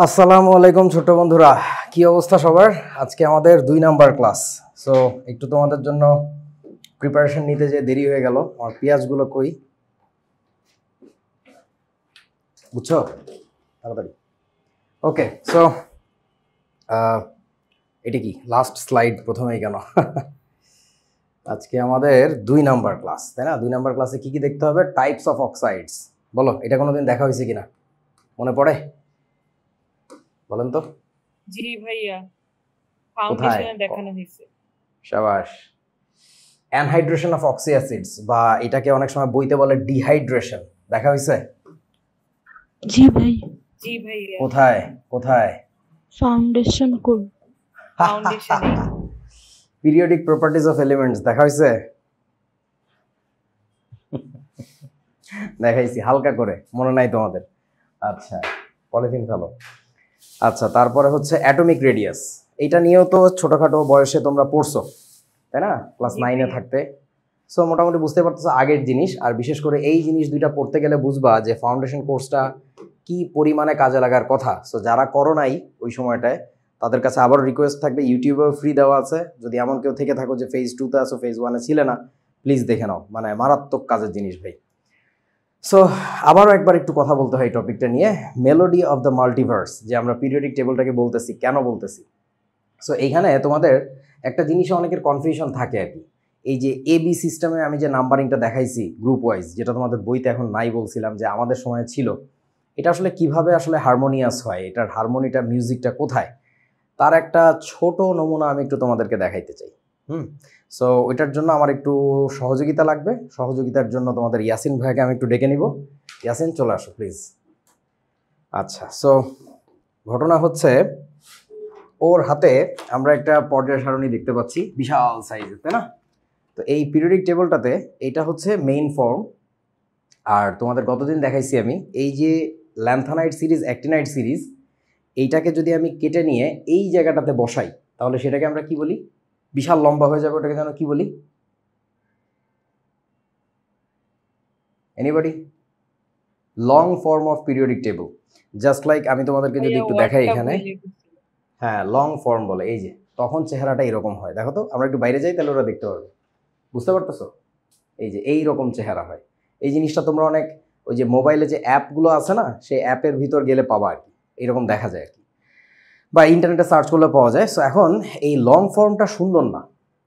আসসালামু আলাইকুম ছোট বন্ধুরা, কি অবস্থা সবার? আজকে আমাদের 2 নাম্বার ক্লাস। সো একটু তোমাদের জন্য প্রিপারেশন নিতে যে দেরি হয়ে গেল। আমার পেঁয়াজগুলো কই, বুঝছো? তাড়াতাড়ি। ওকে, সো এটা কি লাস্ট স্লাইড প্রথমেই কেন? আজকে আমাদের 2 নাম্বার ক্লাস, তাই না? 2 নাম্বার ক্লাসে কি কি দেখতে হবে? Types of oxides. বলো, এটা কোনোদিন দেখা হয়েছে কিনা, মনে পড়ে? বলেন তো। জি ভাইয়া, কোথায়? ফাউন্ডেশনে দেখানো হয়েছে। শাবাশ। অ্যানহাইড্রেশন অফ অক্সি অ্যাসিডস, বা এটাকে অনেক সময় বইতে বলে ডিহাইড্রেশন, দেখা হয়েছে? জি ভাই। জি ভাইয়া, কোথায় কোথায়? Foundation code. ফাউন্ডেশনে। পিরিয়ডিক প্রপার্টিজ অফ এলিমেন্টস দেখা হয়েছে? দেখাইছি হালকা করে, মনে নাই তোমাদের? আচ্ছা, পলিথিন ফেলো। আচ্ছা, তারপরে হচ্ছে অ্যাটমিক রেডিয়াস। এইটা নিয়েও তো ছোটখাটো বয়সে তোমরা পড়ছো, তাই না? ক্লাস 9-এ থাকতে। সো মোটামুটি বুঝতে পারতেছো আগের জিনিস। আর বিশেষ করে এই জিনিস দুইটা পড়তে গেলে বুঝবা যে ফাউন্ডেশন কোর্সটা কি পরিমাণে কাজে লাগার কথা। সো যারা করো নাই ওই সময়টায়, তাদের কাছে আবারও রিকোয়েস্ট থাকবে, ইউটিউবেও ফ্রি দেওয়া আছে। যদি এমন কেউ থেকে থাকো যে ফেজ 2-তে আসো, ফেজ 1-এ ছিলে না, প্লিজ দেখে নাও। মানে মারাত্মক কাজের জিনিস ভাই। সো আবারও একবার একটু কথা বলতে হয় এই টপিকটা নিয়ে, মেলোডি অফ দ্য মাল্টিভার্স, যে আমরা পিরিয়ডিক টেবলটাকে বলতেছি, কেন বলতেছি? সো এইখানে তোমাদের একটা জিনিসে অনেকের কনফিউশন থাকে আর কি। এই যে এবি সিস্টেমে আমি যে নাম্বারিংটা দেখাইছি গ্রুপ ওয়াইজ, যেটা তোমাদের বইতে এখন নাই, বলছিলাম যে আমাদের সময় ছিল, এটা আসলে কিভাবে আসলে হারমোনিয়াস হয়, এটার হারমোনিটা, মিউজিকটা কোথায়, তার একটা ছোট নমুনা আমি একটু তোমাদেরকে দেখাইতে চাই। সো ওইটার জন্য আমার একটু সহযোগিতা লাগবে। সহযোগিতার জন্য তোমাদের ইয়াসিন ভাইকে আমি একটু ডেকে নিব। ইয়াসিন, চলে আসো প্লিজ। আচ্ছা, সো ঘটনা হচ্ছে, ওর হাতে আমরা একটা পর্যায় সারণী দেখতে পাচ্ছি, বিশাল সাইজের, তাই না? তো এই পিরিয়ডিক টেবলটাতে এটা হচ্ছে মেইন ফর্ম। আর তোমাদের গতদিন দেখাইছি আমি, এই যে ল্যান্থানাইট সিরিজ, অ্যাক্টিনাইট সিরিজ, এইটাকে যদি আমি কেটে নিয়ে এই জায়গাটাতে বসাই, তাহলে সেটাকে আমরা কি বলি? বিশাল লম্বা হয়ে যাবে, ওটাকে যেন কি বলি? Anybody? Long form of periodic table. Just like আমি তোমাদেরকে যদি একটু দেখাই এখানে, হ্যাঁ, লং ফর্ম বলে। এই যে তখন চেহারাটা এরকম হয়, দেখো তো। আমরা একটু বাইরে যাই, তাহলে ওরা দেখতে পারবে, বুঝতে পারতেছো? এই যে এইরকম চেহারা হয়। এই জিনিসটা তোমরা অনেক ওই যে মোবাইলে যে অ্যাপগুলো আছে না, সেই অ্যাপের ভিতর গেলে পাবা আর কি, এরকম দেখা যায় আর কি, বা ইন্টারনেটে সার্চ করলে পাওয়া যায়। সো এখন এই লং ফর্মটা সুন্দর না,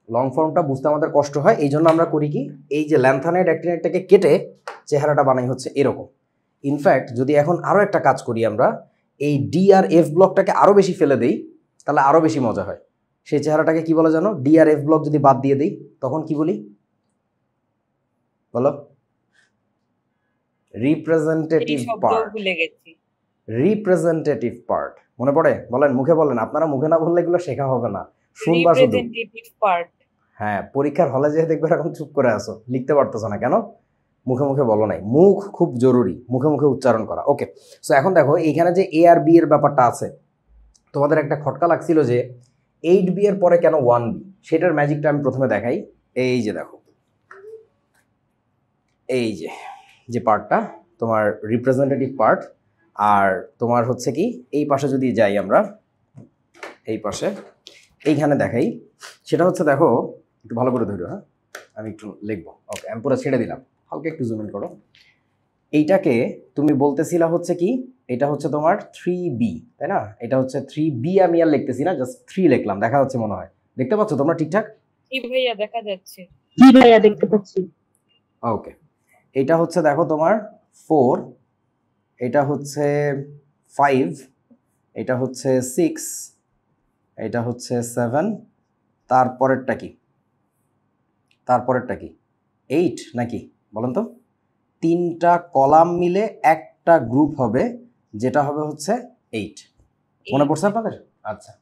লং ফর্মটা বুঝতে আমাদের কষ্ট হয়। এই জন্য আমরা করি কি, এই যে ল্যান্থানাইট, অ্যাক্টিনাইটটাকে কেটে চেহারাটা বানাই হচ্ছে এরকম। ইনফ্যাক্ট যদি এখন আরও একটা কাজ করি, আমরা এই ডি আর এফ ব্লকটাকে আরও বেশি ফেলে দিই, তাহলে আরও বেশি মজা হয়। সেই চেহারাটাকে কি বলে জানো? ডি আর এফ ব্লক যদি বাদ দিয়ে দিই, তখন কি বলি বলো? Representative part. রিপ্রেজেন্টেটিভ পার্ট মনে পড়ে? বলেন, মুখে বলেন। আপনারা মুখে না বললে এগুলো শেখা হবে না, শুনবা শুধু। হ্যাঁ, পরীক্ষার হলে যেয়ে দেখবে এখন চুপ করে আসো, লিখতে পারতেছো না কেন? মুখে মুখে বলো নাই। মুখ খুব জরুরি, মুখে মুখে উচ্চারণ করা। ওকে, সো এখন দেখো এইখানে যে এ আর বি এর ব্যাপারটা আছে, তোমাদের একটা খটকা লাগছিল যে 8B এর পরে কেন 1B, সেটার ম্যাজিকটা আমি প্রথমে দেখাই। এই যে দেখো, এই যে যে পার্টটা তোমার রিপ্রেজেন্টেটিভ পার্ট, আর তোমার হচ্ছে কি এই পাশে যদি যাই আমরা, এই পাশে এইখানে দেখাই, সেটা হচ্ছে দেখো, একটু ভালো করে ধরো। হ্যাঁ, আমি একটু লিখবো। ওকে, আমি পুরো ছেড়ে দিলাম, হালকা একটু জুম ইন করো। এইটাকে তুমি বলতেছিলা হচ্ছে কি, এটা হচ্ছে তোমার 3B, তাই না? এটা হচ্ছে 3B, আমি আর লিখতেছি না, জাস্ট 3 লিখলাম। দেখা যাচ্ছে মনে হয়? দেখতে পাচ্ছ তোমরা ঠিকঠাক? জি ভাইয়া, দেখা যাচ্ছে। জি ভাইয়া, দেখতে পাচ্ছি। ওকে, এটা হচ্ছে দেখো তোমার 4, এটা হচ্ছে 5, এটা হচ্ছে 6, এটা হচ্ছে 7, তারপরেরটা কি? তারপরেরটা কি? 8 নাকি? বলেন তো। 3টা কলাম মিলে একটা গ্রুপ হবে, যেটা হবে হচ্ছে 8। মনে পড়ছে আপনাদের? আচ্ছা,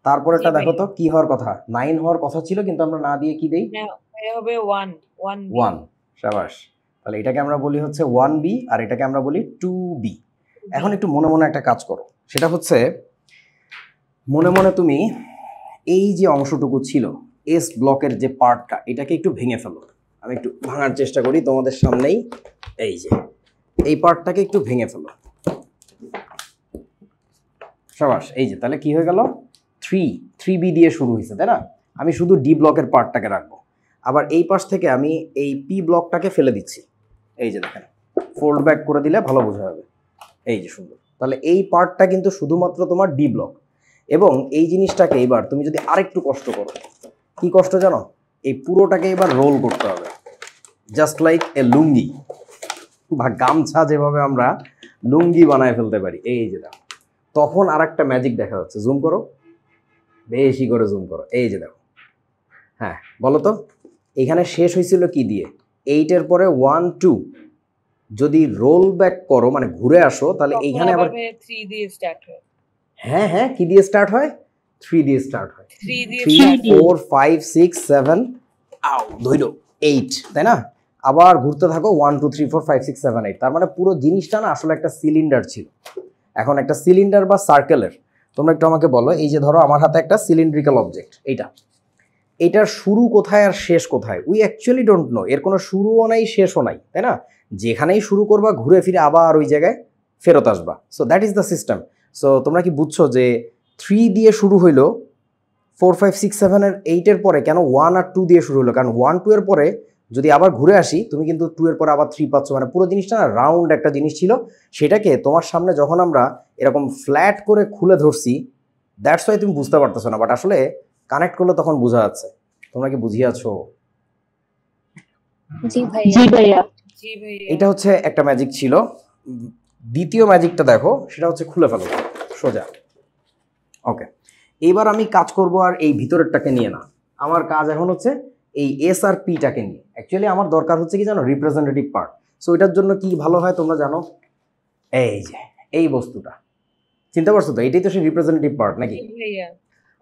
তারপরেরটা দেখো তো, কি হওয়ার কথা? 9 হওয়ার কথা ছিল, কিন্তু আমরা না দিয়ে কি দেই? হবে 1। শাবাশ। তাহলে এটাকে আমরা বলি হচ্ছে 1B, আর এটাকে আমরা বলি 2B। এখন একটু মনে মনে একটা কাজ করো, সেটা হচ্ছে মনে মনে তুমি এই যে অংশটুকু ছিল এস ব্লকের যে পার্টটা, এটাকে একটু ভেঙে ফেলো। আমি একটু ভাঙার চেষ্টা করি তোমাদের সামনেই। এই যে এই পার্টটাকে একটু ভেঙে ফেলো। সাবাস, এই যে তাহলে কি হয়ে গেল, 3 বি দিয়ে শুরু হয়েছে, তাই না? আমি শুধু ডি ব্লকের পার্টটাকে রাখবো, আবার এই পাশ থেকে আমি এই পি ব্লকটাকে ফেলে দিচ্ছি। এই যে দেখেন, ফোল্ড ব্যাক করে দিলে ভালো বোঝা যাবে। এই যে সুন্দর, তাহলে এই পার্টটা কিন্তু শুধুমাত্র তোমার ডি ব্লক। এবং এই জিনিসটাকে এবার তুমি যদি আরেকটু কষ্ট করো, কি কষ্ট জানো, এই পুরোটাকে এবার রোল করতে হবে, জাস্ট লাইক এ লুঙ্গি বা গামছা, যেভাবে আমরা লুঙ্গি বানায় ফেলতে পারি। এই যে দেখো, তখন আর একটা ম্যাজিক দেখা যাচ্ছে। জুম করো, বেশি করে জুম করো। এই যে দেখো, হ্যাঁ বলো তো, এখানে শেষ হয়েছিল কি দিয়ে, 8-এর পরে 1 2, যদি রোল ব্যাক করো মানে ঘুরে আসো, তাহলে এইখানে আবার 3 দিয়ে স্টার্ট হয়। হ্যাঁ হ্যাঁ, কি দিয়ে স্টার্ট হয়, 3 দিয়ে স্টার্ট হয়। 3 দিয়ে 3 4 5 6 7 আউ ধইরো 8, তাই না? আবার ঘুরতে থাকো 1 2 3 4 5 6 7 8। তার মানে পুরো জিনিসটা না আসলে একটা সিলিন্ডার ছিল। এখন একটা সিলিন্ডার বা সার্কেলের, তোমরা একটু আমাকে বলো, এই যে ধরো আমার হাতে একটা সিলিন্ড্রিক্যাল অবজেক্ট, এটার শুরু কোথায় আর শেষ কোথায়? We actually don't know. এর কোনো শুরুও নাই, শেষও নাই, তাই না? যেখানেই শুরু করবা ঘুরে ফিরে আবার ওই জায়গায় ফেরত আসবা। So that is the system. So তোমরা কি বুঝছো যে 3 দিয়ে শুরু হইলো, 4 5 6 7 এর 8-এর পরে কেন 1 আর 2 দিয়ে শুরু হলো? কারণ 1 2 এর পরে যদি আবার ঘুরে আসি, তুমি কিন্তু 2 এর পরে আবার 3 পাচ্ছ। মানে পুরো জিনিসটা না রাউন্ড একটা জিনিস ছিল, সেটাকে তোমার সামনে যখন আমরা এরকম ফ্ল্যাট করে খুলে ধরছি, দ্যাটস ওয়াই তুমি বুঝতে পারতেছো না, বাট আসলে কানেক্ট করলে তখন বোঝা যাচ্ছে। তোমরা কি বুঝিয়াছো? জি ভাইয়া। জি ভাইয়া। এটা হচ্ছে একটা ম্যাজিক ছিল। দ্বিতীয় ম্যাজিকটা দেখো, সেটা হচ্ছে খুলে ফেলো সোজা। ওকে, এবার আমি কাজ করব আর এই ভিতরেরটাকে নিয়ে না, আমার কাজ এখন হচ্ছে এই এস আর পিটাকে নিয়ে। অ্যাকচুয়ালি আমার দরকার হচ্ছে কি জানো, রিপ্রেজেন্টেটিভ পার্ট। সো এটার জন্য কি ভালো হয় তোমরা জানো, এই যে এই বস্তুটা, চিন্তা করছো তো, এটাই তো সেই রিপ্রেজেন্টেটিভ পার্ট নাকি? জি ভাইয়া।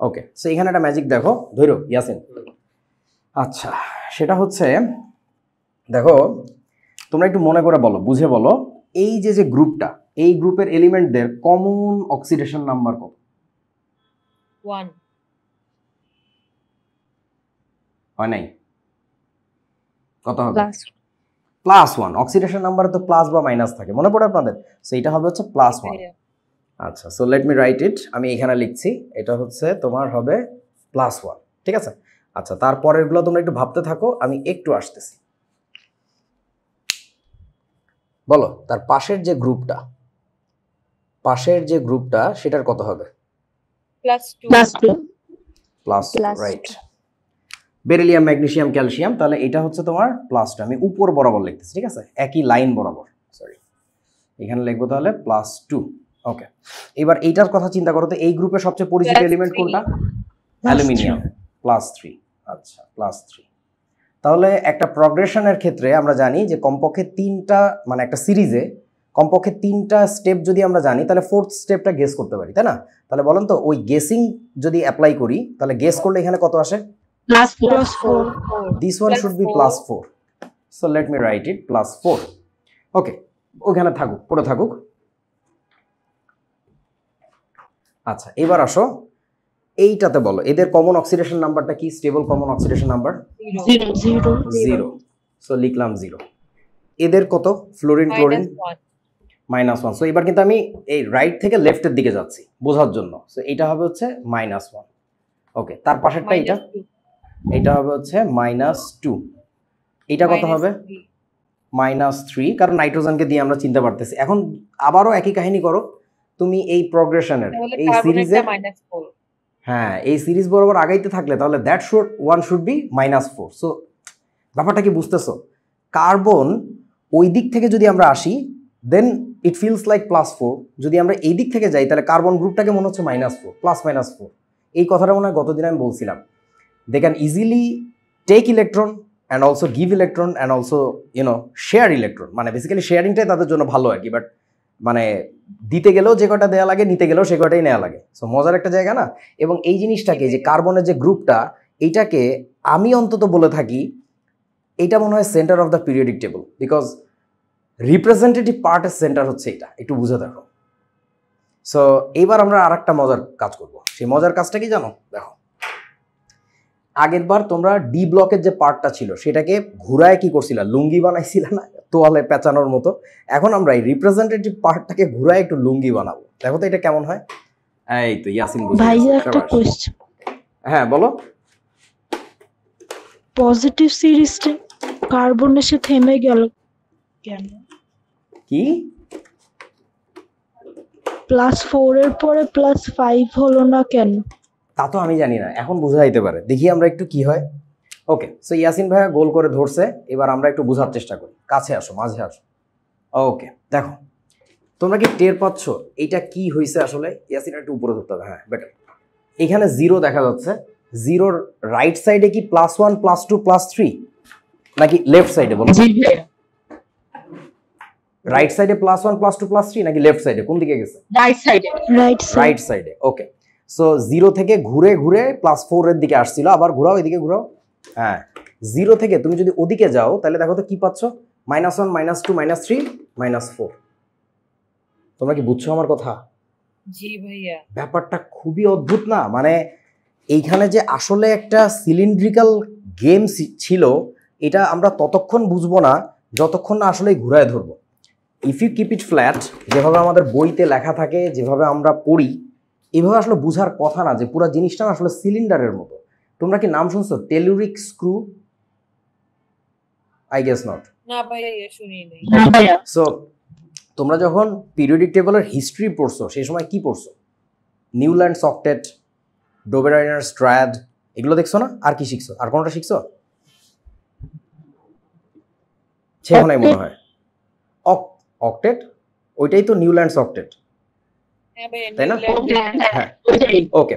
ওকে, সো এখানে একটা ম্যাজিক দেখো, ধরো ইয়াসিন। আচ্ছা, সেটা হচ্ছে দেখো, তোমরা একটু মনে করে বলো, বুঝে বলো, এই যে যে গ্রুপটা, এই গ্রুপের এলিমেন্টদের কমন অক্সিডেশন নাম্বার কত? 1 হয় নাই? কত হবে? +1। অক্সিডেশন নাম্বারে তো প্লাস বা মাইনাস থাকে, মনে পড়ে আপনাদের? সো এটা হবে হচ্ছে +1। ভাইয়া। আচ্ছা, সো লেট মি রাইট ইট। আমি এখানে লিখছি, এটা হচ্ছে তোমার হবে +1, ঠিক আছে? আচ্ছা, তারপরেরগুলো তোমরা একটু ভাবতে থাকো, আমি একটু আসতেছি। বলো, তার পাশের যে গ্রুপটা সেটার কত হবে? +2 plus, right. Beryllium, magnesium, calcium, তাহলে এটা হচ্ছে তোমার +2। আমি উপর বরাবর লিখতেছি, ঠিক আছে? একই লাইন বরাবর, সরি, এখানে লিখবো তাহলে +2। ওকে, এবার এইটার কথা চিন্তা করো তো, এই গ্রুপের সবচেয়ে পরিচিত এলিমেন্ট কোনটা? অ্যালুমিনিয়াম, +3। আচ্ছা, +3। তাহলে একটা প্রগ্রেশনের ক্ষেত্রে আমরা জানি যে কমপক্ষে 3টা, মানে একটা সিরিজে কমপক্ষে 3টা স্টেপ যদি আমরা জানি, তাহলে 4th স্টেপটা গেস করতে পারি, তাই না? তাহলে বলেন তো, ওই গেসিং যদি অ্যাপ্লাই করি, তাহলে গেস করলে এখানে কত আসে? +4 This one should be +4. So let me write it +4. ওকে, ওখানে থাকুক, পড়ে থাকুক। আচ্ছা, এবার আসো এইটাতে বলো, এদের কমন অক্সিডেশন নাম্বারটা কি? Stable common oxidation number 0। So লিখলাম 0। এদের কত? Fluorine, chlorine -1 -1। সো এবার কিন্তু আমি এই রাইট থেকে লেফটের দিকে যাচ্ছি বোঝার জন্য। সো এটা হবে হচ্ছে -1। ওকে, তার পাশেরটা এটা হবে হচ্ছে -2। এটা কত হবে? -3, কারণ নাইট্রোজেনকে দিয়ে আমরা চিনতে পারতেছি। এখন আবারও একই কাহিনী করো তুমি, এই প্রগ্রেশনের এই সিরিজে, -4 হ্যাঁ, এই সিরিজ বরাবর আগাইতে থাকলে তাহলে that one should be -4। So ব্যাপারটা কি বুঝতেছো? কার্বন ওই দিক থেকে যদি আমরা আসি, দেন ইট ফিলস লাইক +4। যদি আমরা এই দিক থেকে যাই, তাহলে কার্বন গ্রুপটাকে মনে হচ্ছে -4, +-4। এই কথাটা মনে হয় গতদিন আমি বলছিলাম। They can easily take electron and also give electron and also share electron. মানে বেসিক্যালি শেয়ারিংটাই তাদের জন্য ভালো আর কি, বাট মানে দিতে গেলেও যে কটা দেওয়া লাগে, নিতে গেলেও সে কটাই নেওয়া লাগে। সো মজার একটা জায়গা না? এবং এই জিনিসটাকে, যে কার্বনের যে গ্রুপটা, এইটাকে আমি অন্তত বলে থাকি, এইটা মনে হয় centre of the periodic table, because representative পার্টের সেন্টার হচ্ছে এটা। একটু বুঝে দেখো। সো এইবার আমরা আর একটা মজার কাজ করব। সেই মজার কাজটা কি জানো? দেখো, আগের বার তোমরা ডি ব্লকের যে পার্টটা ছিল সেটাকে ঘুরায় কি করছিল? লুঙ্গি বানাইছিল না, তোয়ালে পেঁচানোর মতো। এখন আমরা এই রিপ্রেজেন্টেটিভ পার্টটাকে ঘুরায় একটু লুঙ্গি বানাবো। দেখো তো এটা কেমন হয়। এই তো ইয়াসিন বুঝে ভাইয়া গেছে, একটা শাবাশ। কোয়েশ্চেন, হ্যাঁ বলো। পজিটিভ সিরিজটা কার্বন এসে থেমে গেল কেন? কি? +4 এর পরে +5 হলো না কেন? তা তো আমি জানি না, এখন বোঝা যাইতে পারে, দেখি আমরা একটু কি হয়। ওকে, সো ইয়াসিন ভাইয়া গোল করে ধরছে, এবার আমরা একটু বোঝার চেষ্টা করি, কাছে আসো, মাঝে আসো। ওকে, দেখো তোমরা কি টের পাচ্ছ এটা কি হয়েছে আসলে? ইয়াসিন একটু উপরে ধরতে হবে, হ্যাঁ বেটার। এখানে 0 দেখা যাচ্ছে, 0-র রাইট সাইডে কি +1 +2 +3 নাকি লেফট সাইডে বলো? জি ভাইয়া, রাইট সাইডে +1 +2 +3 নাকি লেফট সাইডে, কোন দিকে গেছে? রাইট সাইডে। রাইট সাইডে। ওকে, সো 0 থেকে ঘুরে ঘুরে +4 এর দিকে আসছিল, আবার ঘোরাও, এদিকে ঘোরাও। হ্যাঁ, 0 থেকে তুমি যদি ওদিকে যাও তাহলে দেখো তো কি পাচ্ছ, -1 -2 -3 -4। তোমরা কি বুঝছো আমার কথা? জি ভাইয়া। ব্যাপারটা খুবই অদ্ভুত না? মানে এইখানে যে আসলে একটা সিলিন্ড্রিক্যাল গেম ছিল, এটা আমরা ততক্ষণ বুঝবো না যতক্ষণ না আসলে ঘুরায় ধরবো। If you keep it flat, যেভাবে আমাদের বইতে লেখা থাকে, যেভাবে আমরা পড়ি, এভাবে আসলে বুঝার কথা না যে পুরো জিনিসটা না আসলে সিলিন্ডারের মতো। তোমরা কি নাম শুনছো টেলুরিক স্ক্রু? I guess not. না ভাইয়া, শুনি নাই। না ভাইয়া, সো তোমরা যখন পিরিয়ডিক টেবলের হিস্ট্রি পড়ছো সেই সময় কি পড়ছো? নিউল্যান্ডস অক্টেট, ডোবেরাইনার্স ট্রায়াড, এগুলো দেখছো না? আর কি শিখছো? আর কোনটা শিখছো? সেখানেই মনে হয় অক্টেট, ওইটাই তো নিউল্যান্ডস অক্টেট, হ্যাঁ ভাইয়া, তাই না? হ্যাঁ ওইটাই। ওকে,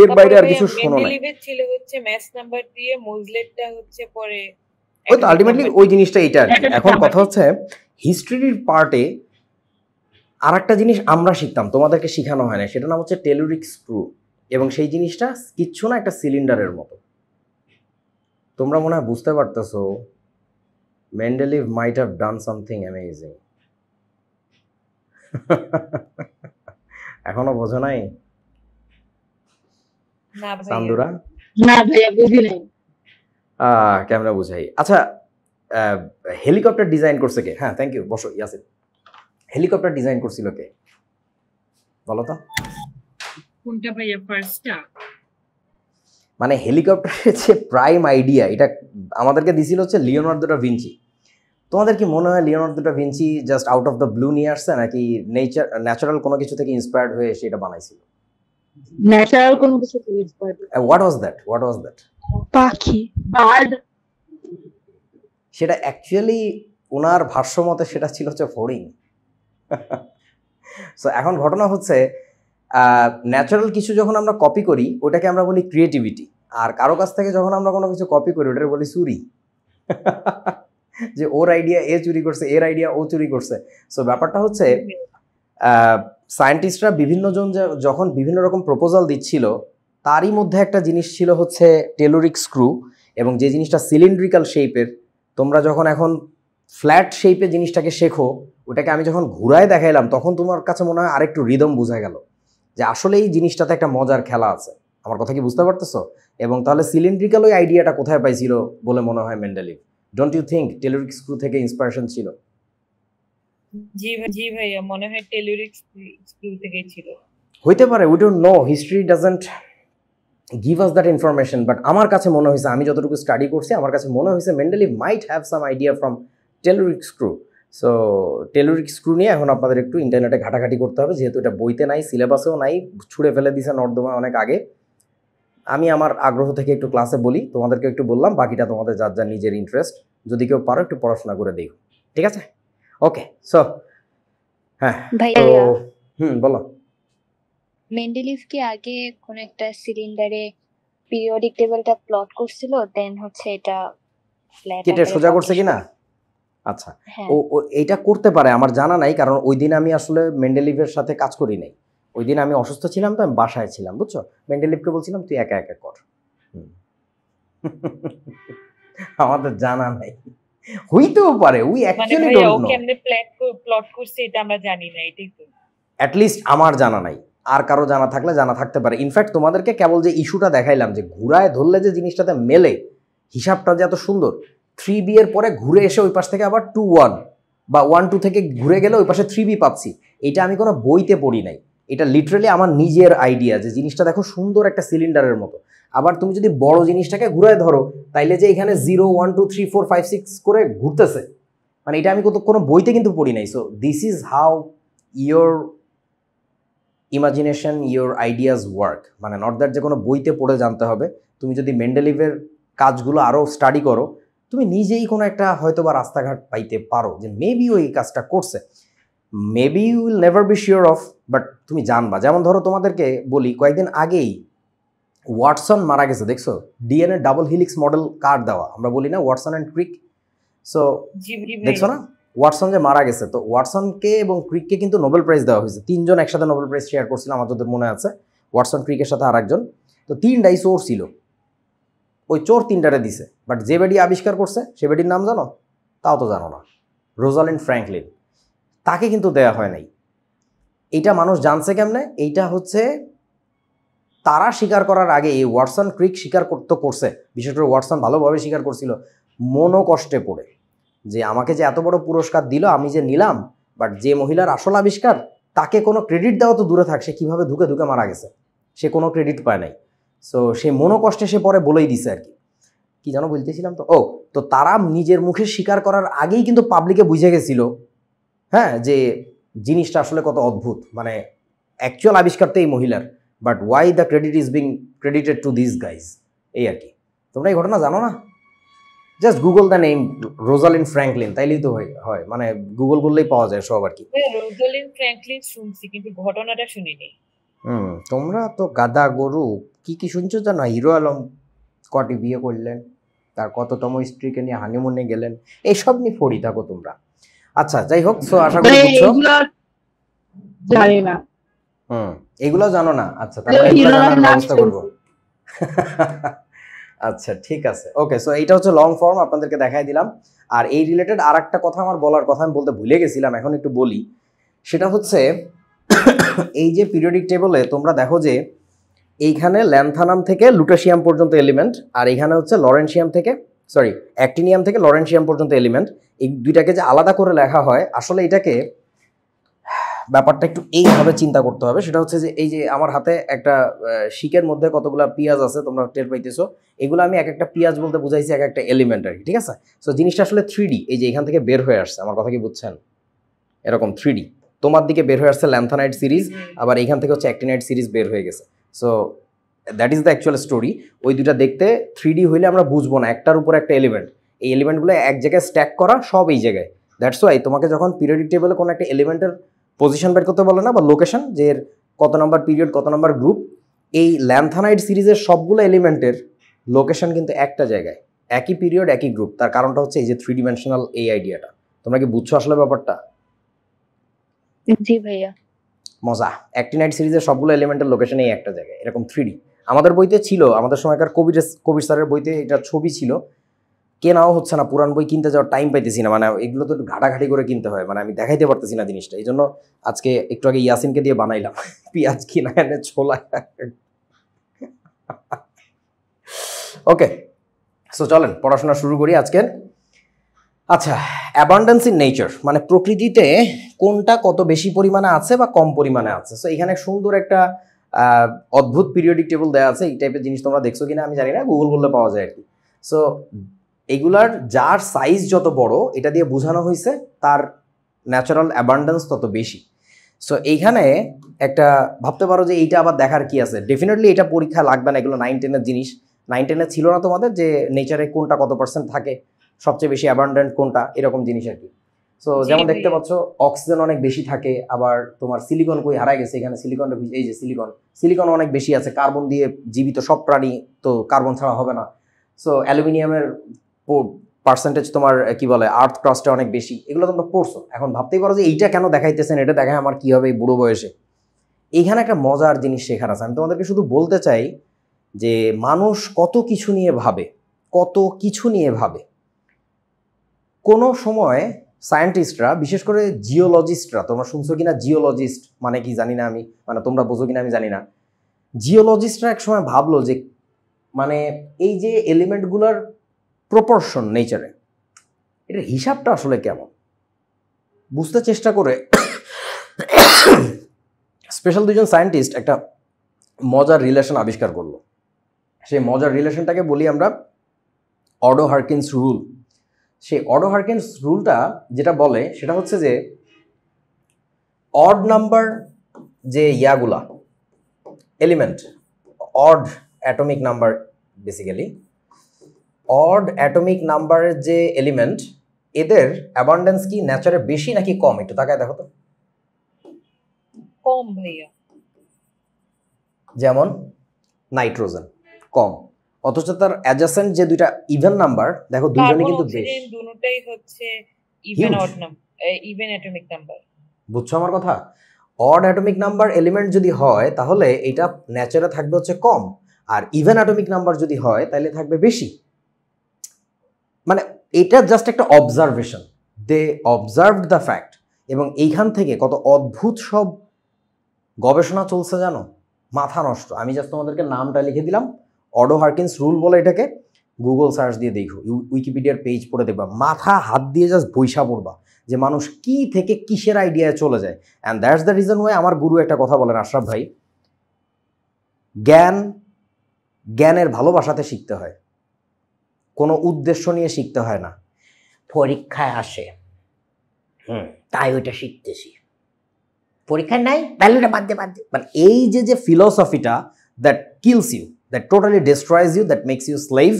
এর বাইরে আর কিছু শোনো না। মেন্ডেলিভের ছিল হচ্ছে ম্যাথ নাম্বার দিয়ে, মোজলেটটা হচ্ছে পরে। ওই তো আলটিমেটলি ওই জিনিসটা এইটা আর কি। এখন কথা হচ্ছে হিস্ট্রির পার্টে আর একটা জিনিস আমরা শিখতাম, তোমাদেরকে শেখানো হয় না, সেটা নাম হচ্ছে টেলুরিক স্ক্রু, এবং সেই জিনিসটা কিচ্ছু না, একটা সিলিন্ডারের মতো। তোমরা মনে হয় বুঝতে পারতেছো, Mendeleev might have done something amazing. এখনো বোঝো নাই না ভাইয়া। সান্দুরা? না ভাইয়া, বুঝি নাই। কেমনে বুঝাই? আচ্ছা, হেলিকপ্টার ডিজাইন করছে কে? হ্যাঁ থ্যাংক ইউ, বসো ইয়াসিন। হেলিকপ্টার ডিজাইন করছিল কে বলো তো? কোনটা ভাইয়া? ফার্স্টটা? মানে হেলিকপ্টারের যে প্রাইম আইডিয়া, এটা আমাদেরকে দিছিল হচ্ছে লিওনার্দো দা ভিঞ্চি। তোমাদের কি মনে হয় Leonardo da Vinci just out of the blue নিয়ে আসছে, নাকি ন্যাচারাল কোনো কিছু থেকে ইন্সপায়ার্ড হয়ে সেটা বানাইছিল? ন্যাচারাল কোনো কিছু থেকে ইন্সপায়ার্ড। What was that? পাখি, বার্ড। সেটা অ্যাকচুয়ালি ওনার ভাষ্য মতে সেটা ছিল হচ্ছে ফড়িং। সো এখন ঘটনা হচ্ছে ন্যাচারাল কিছু যখন আমরা কপি করি ওটাকে আমরা বলি ক্রিয়েটিভিটি, আর কারো কাছ থেকে যখন আমরা কোনো কিছু কপি করি ওটাকে বলি চুরি। যে ওর আইডিয়া এ চুরি করছে, এর আইডিয়া ও চুরি করছে। সো ব্যাপারটা হচ্ছে সায়েন্টিস্টরা বিভিন্ন জন যখন বিভিন্ন রকম প্রপোজাল দিচ্ছিল, তারই মধ্যে একটা জিনিস ছিল হচ্ছে টেলুরিক স্ক্রু, এবং যে জিনিসটা সিলিন্ড্রিক্যাল শেপের। তোমরা যখন এখন ফ্ল্যাট শেপে জিনিসটাকে শেখো, ওটাকে আমি যখন ঘুরায় দেখাইলাম তখন তোমার কাছে মনে হয় আরেকটু রিদম বোঝা গেল যে আসলে এই জিনিসটাতে একটা মজার খেলা আছে। আমার কথা কি বুঝতে পারতেছো? এবং তাহলে সিলিন্ড্রিক্যাল ওই আইডিয়াটা কোথায় পাইছিল বলে মনে হয় Mendeleev? Don't you think telluric screw থেকে ইন্সপিরেশন ছিল? জি ভাইয়া, মনে হয় টেলুরিক স্ক্রু থেকেই ছিল। হইতে পারে, we don't know, history doesn't give us that information, but আমার কাছে মনে হয়েছে, আমি যতটুকু স্টাডি করছি আমার কাছে মনে হয়েছে Mendeleev might have some idea from telluric screw. So telluric screw নিয়ে এখন আপনাদের একটু ইন্টারনেটে ঘাটাঘাটি করতে হবে, যেহেতু এটা বইতে নাই, সিলেবাসেও নাই, ছুঁড়ে ফেলে দিছে নর্দমায় অনেক আগে। আমি আমার আগ্রহ থেকে একটু ক্লাসে বলি, তোমাদেরকে একটু বললাম, বাকিটা তোমাদের যার যার নিজের ইন্টারেস্ট, যদি কেউ পারো একটু পড়াশোনা করে দেখো, ঠিক আছে? ওকে, সো হ্যাঁ তো ভাইয়া, বলো। মেন্ডেলিভ কি আগে কোন একটা সিলিন্ডারে পিরিয়ডিক টেবিলটা প্লট করছিল, দেন হচ্ছে এটা ফ্ল্যাট কেটে সোজা করছে কিনা? আচ্ছা, হ্যাঁ, ও এইটা করতে পারে, আমার জানা নাই, কারণ ওই দিন আমি আসলে মেন্ডেলিভের সাথে কাজ করি নাই। ওই দিন আমি অসুস্থ ছিলাম, তো আমি বাসায় ছিলাম, বুঝছো? মেন্ডেলিভকে বলছিলাম তুই একা একা কর। আমাদের জানা নাই, হইতেও পারে, উই মানে অ্যাকচুয়ালি ভাইয়া ও ডোন্ট নো। কেমনে প্লট করছে এটা আমরা জানি না, এটাই তো। অ্যাটলিস্ট আমার জানা নাই, আর কারো জানা থাকলে জানা থাকতে পারে। ইনফ্যাক্ট তোমাদেরকে কেবল যে ইস্যুটা দেখাইলাম যে ঘুরায় ধরলে যে জিনিসটাতে মেলে, হিসাবটা যে এত সুন্দর, 3B এর পরে ঘুরে এসে ওই পাশ থেকে আবার 2-1 বা 1-2 থেকে ঘুরে গেলে ওই পাশে 3B পাচ্ছি, এটা আমি কোনো বইতে পড়ি নাই। এটা লিটারালি আমার নিজের আইডিয়া, যে জিনিসটা দেখো সুন্দর একটা সিলিন্ডারের মতো। আবার তুমি যদি বড় জিনিসটাকে ঘুরায় ধরো, তাইলে যে এখানে 0 1 2 3 4 5 6 করে ঘুরতেছে, মানে এটা আমি কোনো বইতে কিন্তু পড়ি নাই। So this is how your imagination, your ideas work. মানে নট দ্যাট যে কোনো বইতে পড়ে জানতে হবে। তুমি যদি মেন্ডেলিভের কাজগুলো আরও স্টাডি করো, তুমি নিজেই কোনো একটা হয়তো বা রাস্তাঘাট পাইতে পারো যে মেবি ওই কাজটা করছে। Maybe you will never be sure of, but তুমি জানবা। যেমন ধরো তোমাদেরকে বলি, কয়েকদিন আগেই ওয়াটসন মারা গেছে, দেখছো? ডিএনএ ডাবল হিলিক্স মডেল কার দেওয়া, আমরা বলি না ওয়াটসন অ্যান্ড ক্রিক। সো দেখছো না ওয়াটসন যে মারা গেছে, তো ওয়াটসনকে এবং ক্রিককে কিন্তু নোবেল প্রাইজ দেওয়া হয়েছে। 3 জন একসাথে নোবেল প্রাইজ শেয়ার করছিল, আমার যতদূর মনে আছে, ওয়াটসন ক্রিকের সাথে আর একজন। তো 3টাই চোর ছিল, ওই চোর 3টারে দিছে। বাট যে বেডি আবিষ্কার করছে সে বেডির নাম জানো? তাও তো জানো না, রোজালিন্ড ফ্র্যাঙ্কলিন। তাকে কিন্তু দেয়া হয় নাই। এইটা মানুষ জানছে কেমনে? এইটা হচ্ছে তারা স্বীকার করার আগে এই ওয়াটসন ক্রিক স্বীকার করছে, বিশেষ করে ওয়াটসন ভালোভাবে স্বীকার করছিল মনোকষ্টে পড়ে, যে আমাকে যে এত বড় পুরস্কার দিল আমি যে নিলাম, বাট যে মহিলার আসল আবিষ্কার তাকে কোনো ক্রেডিট দেওয়া তো দূরে থাক, সে কীভাবে ধুকে ধুকে মারা গেছে, সে কোনো ক্রেডিট পায় নাই। সো সে মনোকষ্টে সে পরে বলেই দিছে আর কি। কি যেন বলতেছিলাম, তো তারা নিজের মুখে স্বীকার করার আগেই কিন্তু পাবলিকে বুঝে গেছিল, হ্যাঁ, যে জিনিসটা আসলে কত অদ্ভুত। মানে অ্যাকচুয়াল আবিষ্কার তো এই মহিলার, but why the credit is being credited to this guys, এই আর কি। তোমরা এই ঘটনা জানো না? Just Google the name Rosalind Franklin, তাইলেই তো হয়, মানে গুগল করলেই পাওয়া যায় সব আর কি। রোজালিন্ড ফ্র্যাঙ্কলিন শুনছি, কিন্তু ঘটনাটা শুনিনি। তোমরা তো গাদা গরু। কি শুনছো জানো? হিরো আলম কটি বিয়ে করলেন, তার কততম স্ত্রীকে নিয়ে হানিমুনে গেলেন, এইসব নিয়ে পড়ি থাকো তোমরা। আচ্ছা, যাই হোক, সো আশা করি বুঝছো। জানি না, এগুলো জানো না? আচ্ছা, তাহলে এগুলো জানার ব্যবস্থা করবো। আচ্ছা, ঠিক আছে, ওকে। সো এইটা হচ্ছে লং ফর্ম, আপনাদেরকে দেখাই দিলাম। আর এই রিলেটেড আর একটা কথা আমার বলার কথা আমি বলতে ভুলে গেছিলাম, এখন একটু বলি। সেটা হচ্ছে এই যে পিরিয়ডিক টেবলে তোমরা দেখো যে এইখানে ল্যান্থানাম থেকে লুটেশিয়াম পর্যন্ত এলিমেন্ট, আর এখানে হচ্ছে অ্যাক্টিনিয়াম থেকে লরেন্সিয়াম পর্যন্ত এলিমেন্ট। এই দুইটাকে যে আলাদা করে লেখা হয়, আসলে এটাকে ব্যাপারটা একটু এইভাবে চিন্তা করতে হবে। সেটা হচ্ছে যে এই যে আমার হাতে একটা শিকের মধ্যে কতগুলো পিঁয়াজ আছে, তোমরা টের পাইতেছো। এগুলো আমি এক একটা পিঁয়াজ বলতে বুঝাইছি এক একটা এলিমেন্ট আর কি, ঠিক আছে? সো জিনিসটা আসলে 3D, এই যে এখান থেকে বের হয়ে আসছে, আমার কথা কি বুঝছেন? এরকম 3D তোমার দিকে বের হয়ে আসছে ল্যান্থানাইট সিরিজ, আবার এখান থেকে হচ্ছে অ্যাক্টিনাইট সিরিজ বের হয়ে গেছে। So that is the actual story. ওই দুটা দেখতে 3D হইলে আমরা বুঝবো না, একটার উপর একটা এলিমেন্ট, এই এলিমেন্টগুলো এক জায়গায় স্ট্যাক করা, সব এই জায়গায়। দ্যাটস ওয়াই তোমাকে যখন পিরিয়ডিক টেবলে কোনো একটা এলিমেন্টের পজিশন বের করতে বলে না, বা লোকেশন, যে এর কত নম্বর পিরিয়ড কত নম্বর গ্রুপ, এই ল্যান্থানাইট সিরিজের সবগুলো এলিমেন্টের লোকেশন কিন্তু একটা জায়গায়, একই পিরিয়ড একই গ্রুপ। তার কারণটা হচ্ছে এই যে 3 ডিমেনশনাল এই আইডিয়াটা। তোমরা কি বুঝছো আসলে ব্যাপারটা? জি ভাইয়া। মজা। অ্যাক্টিনাইট সিরিজের সবগুলো এলিমেন্টের লোকেশন এই একটা জায়গায়, এরকম 3D। আমাদের বইতে ছিল, আমাদের সময়কার কবির স্যারের বইতে এটা ছবি ছিল, কেনাও হচ্ছে না, পুরান বই কিনতে যাওয়ার টাইম পাইতেছি না, মানে এগুলো তো একটু ঘাটাঘাটি করে কিনতে হয়, মানে আমি দেখাইতে পারতেছি না জিনিসটা। এই জন্য আজকে একটু আগে ইয়াসিনকে দিয়ে বানাইলাম পেঁয়াজ কিনা এনে ছোলা। ওকে, সো চলেন পড়াশোনা শুরু করি আজকের। আচ্ছা, অ্যাবান্ডেন্স ইন নেচার, মানে প্রকৃতিতে কোনটা কত বেশি পরিমাণে আছে বা কম পরিমাণে আছে। সো এখানে সুন্দর একটা অদ্ভুত পিরিয়ডিক টেবল দেওয়া আছে। এই টাইপের জিনিস তোমরা দেখছো কিনা আমি জানি না, গুগল করলে পাওয়া যায় আর কি। সো এগুলার যার সাইজ যত বড়, এটা দিয়ে বোঝানো হয়েছে তার ন্যাচারাল অ্যাবান্ডেন্স তত বেশি। সো এইখানে একটা ভাবতে পারো যে এইটা আবার দেখার কি আছে। ডেফিনেটলি এটা পরীক্ষা লাগবে না, এগুলো 9-10-এর জিনিস। 9-10-এ ছিল না তোমাদের যে নেচারে কোনটা কত পার্সেন্ট থাকে, সবচেয়ে বেশি অ্যাবান্ডেন্ট কোনটা, এরকম জিনিস আর কি। সো যেমন দেখতে পাচ্ছ অক্সিজেন অনেক বেশি থাকে, আবার তোমার সিলিকন কই হারাই গেছে, এখানে সিলিকন, এই যে সিলিকন অনেক বেশি আছে। কার্বন দিয়ে জীবিত সব প্রাণী, তো কার্বন ছাড়া হবে না। সো অ্যালুমিনিয়ামের পার্সেন্টেজ তোমার কি বলে আর্থ ক্রাস্টে অনেক বেশি, এগুলো তোমরা পড়ছো। এখন ভাবতেই পারো যে এইটা কেন দেখাইতেছেন, এটা দেখায় আমার কি হবে এই বুড়ো বয়সে। এইখানে একটা মজার জিনিস শেখার আছে। আমি তোমাদেরকে শুধু বলতে চাই যে মানুষ কত কিছু নিয়ে ভাবে। কোনো সময় সায়েন্টিস্টরা, বিশেষ করে জিওলজিস্টরা, তোমরা শুনছো কিনা জিওলজিস্ট মানে কি জানি না আমি, মানে তোমরা বোঝো কিনা আমি জানি না। জিওলজিস্টরা এক সময় ভাবলো যে মানে এই যে এলিমেন্টগুলোর প্রপোর্শন নেচারে, এটার হিসাবটা আসলে কেমন বুঝতে চেষ্টা করে স্পেশাল দুজন সায়েন্টিস্ট একটা মজার রিলেশন আবিষ্কার করলো। সেই মজার রিলেশনটাকে বলি আমরা অডো হারকিন্স রুল। সেই অডো হারকিন্স রুলটা যেটা বলে সেটা হচ্ছে যে অড নাম্বার যে ইয়াগুলা element, odd atomic number, basically odd atomic নাম্বারের যে এলিমেন্ট, এদের অ্যাবান্ডেন্স কি নেচারে বেশি নাকি কম? একটু তাকায় দেখো তো। কম ভাইয়া। যেমন নাইট্রোজেন কম, অথচ তার অ্যাডজাসেন্ট যে দুইটা ইভেন নাম্বার দেখো দুইজনই কার্বন কিন্তু বেশ। অক্সিজেন দুটোটাই হচ্ছে even Huge. Odd number, even atomic number. বুঝছো আমার কথা? অড অ্যাটমিক নাম্বার এলিমেন্ট যদি হয় তাহলে এটা ন্যাচারে থাকবে হচ্ছে কম, আর ইভেন অ্যাটমিক নাম্বার যদি হয় তাহলে থাকবে বেশি। মানে এটা জাস্ট একটা observation, they observed the fact, এবং এইখান থেকে কত অদ্ভুত সব গবেষণা চলছে জানো, মাথা নষ্ট। আমি জাস্ট তোমাদেরকে নামটা লিখে দিলাম, অডো হারকিন্স রুল বলে এটাকে, গুগল সার্চ দিয়ে দেখো, উইকিপিডিয়ার পেজ পড়ে দেখবা, মাথা হাত দিয়ে জাস্ট বৈশা পড়বা যে মানুষ কি থেকে কিসের আইডিয়ায় চলে যায়। And that's the reason why আমার গুরু একটা কথা বলেন, আশরাফ ভাই, জ্ঞানের ভালোবাসাতে শিখতে হয়, কোনো উদ্দেশ্য নিয়ে শিখতে হয় না। পরীক্ষায় আসে তাই ওইটা শিখতেছি, পরীক্ষায় নাই তাহলে ওটা বাদ দে। মানে এই যে ফিলসফিটা that kills you, that totally destroys you, that makes you slave.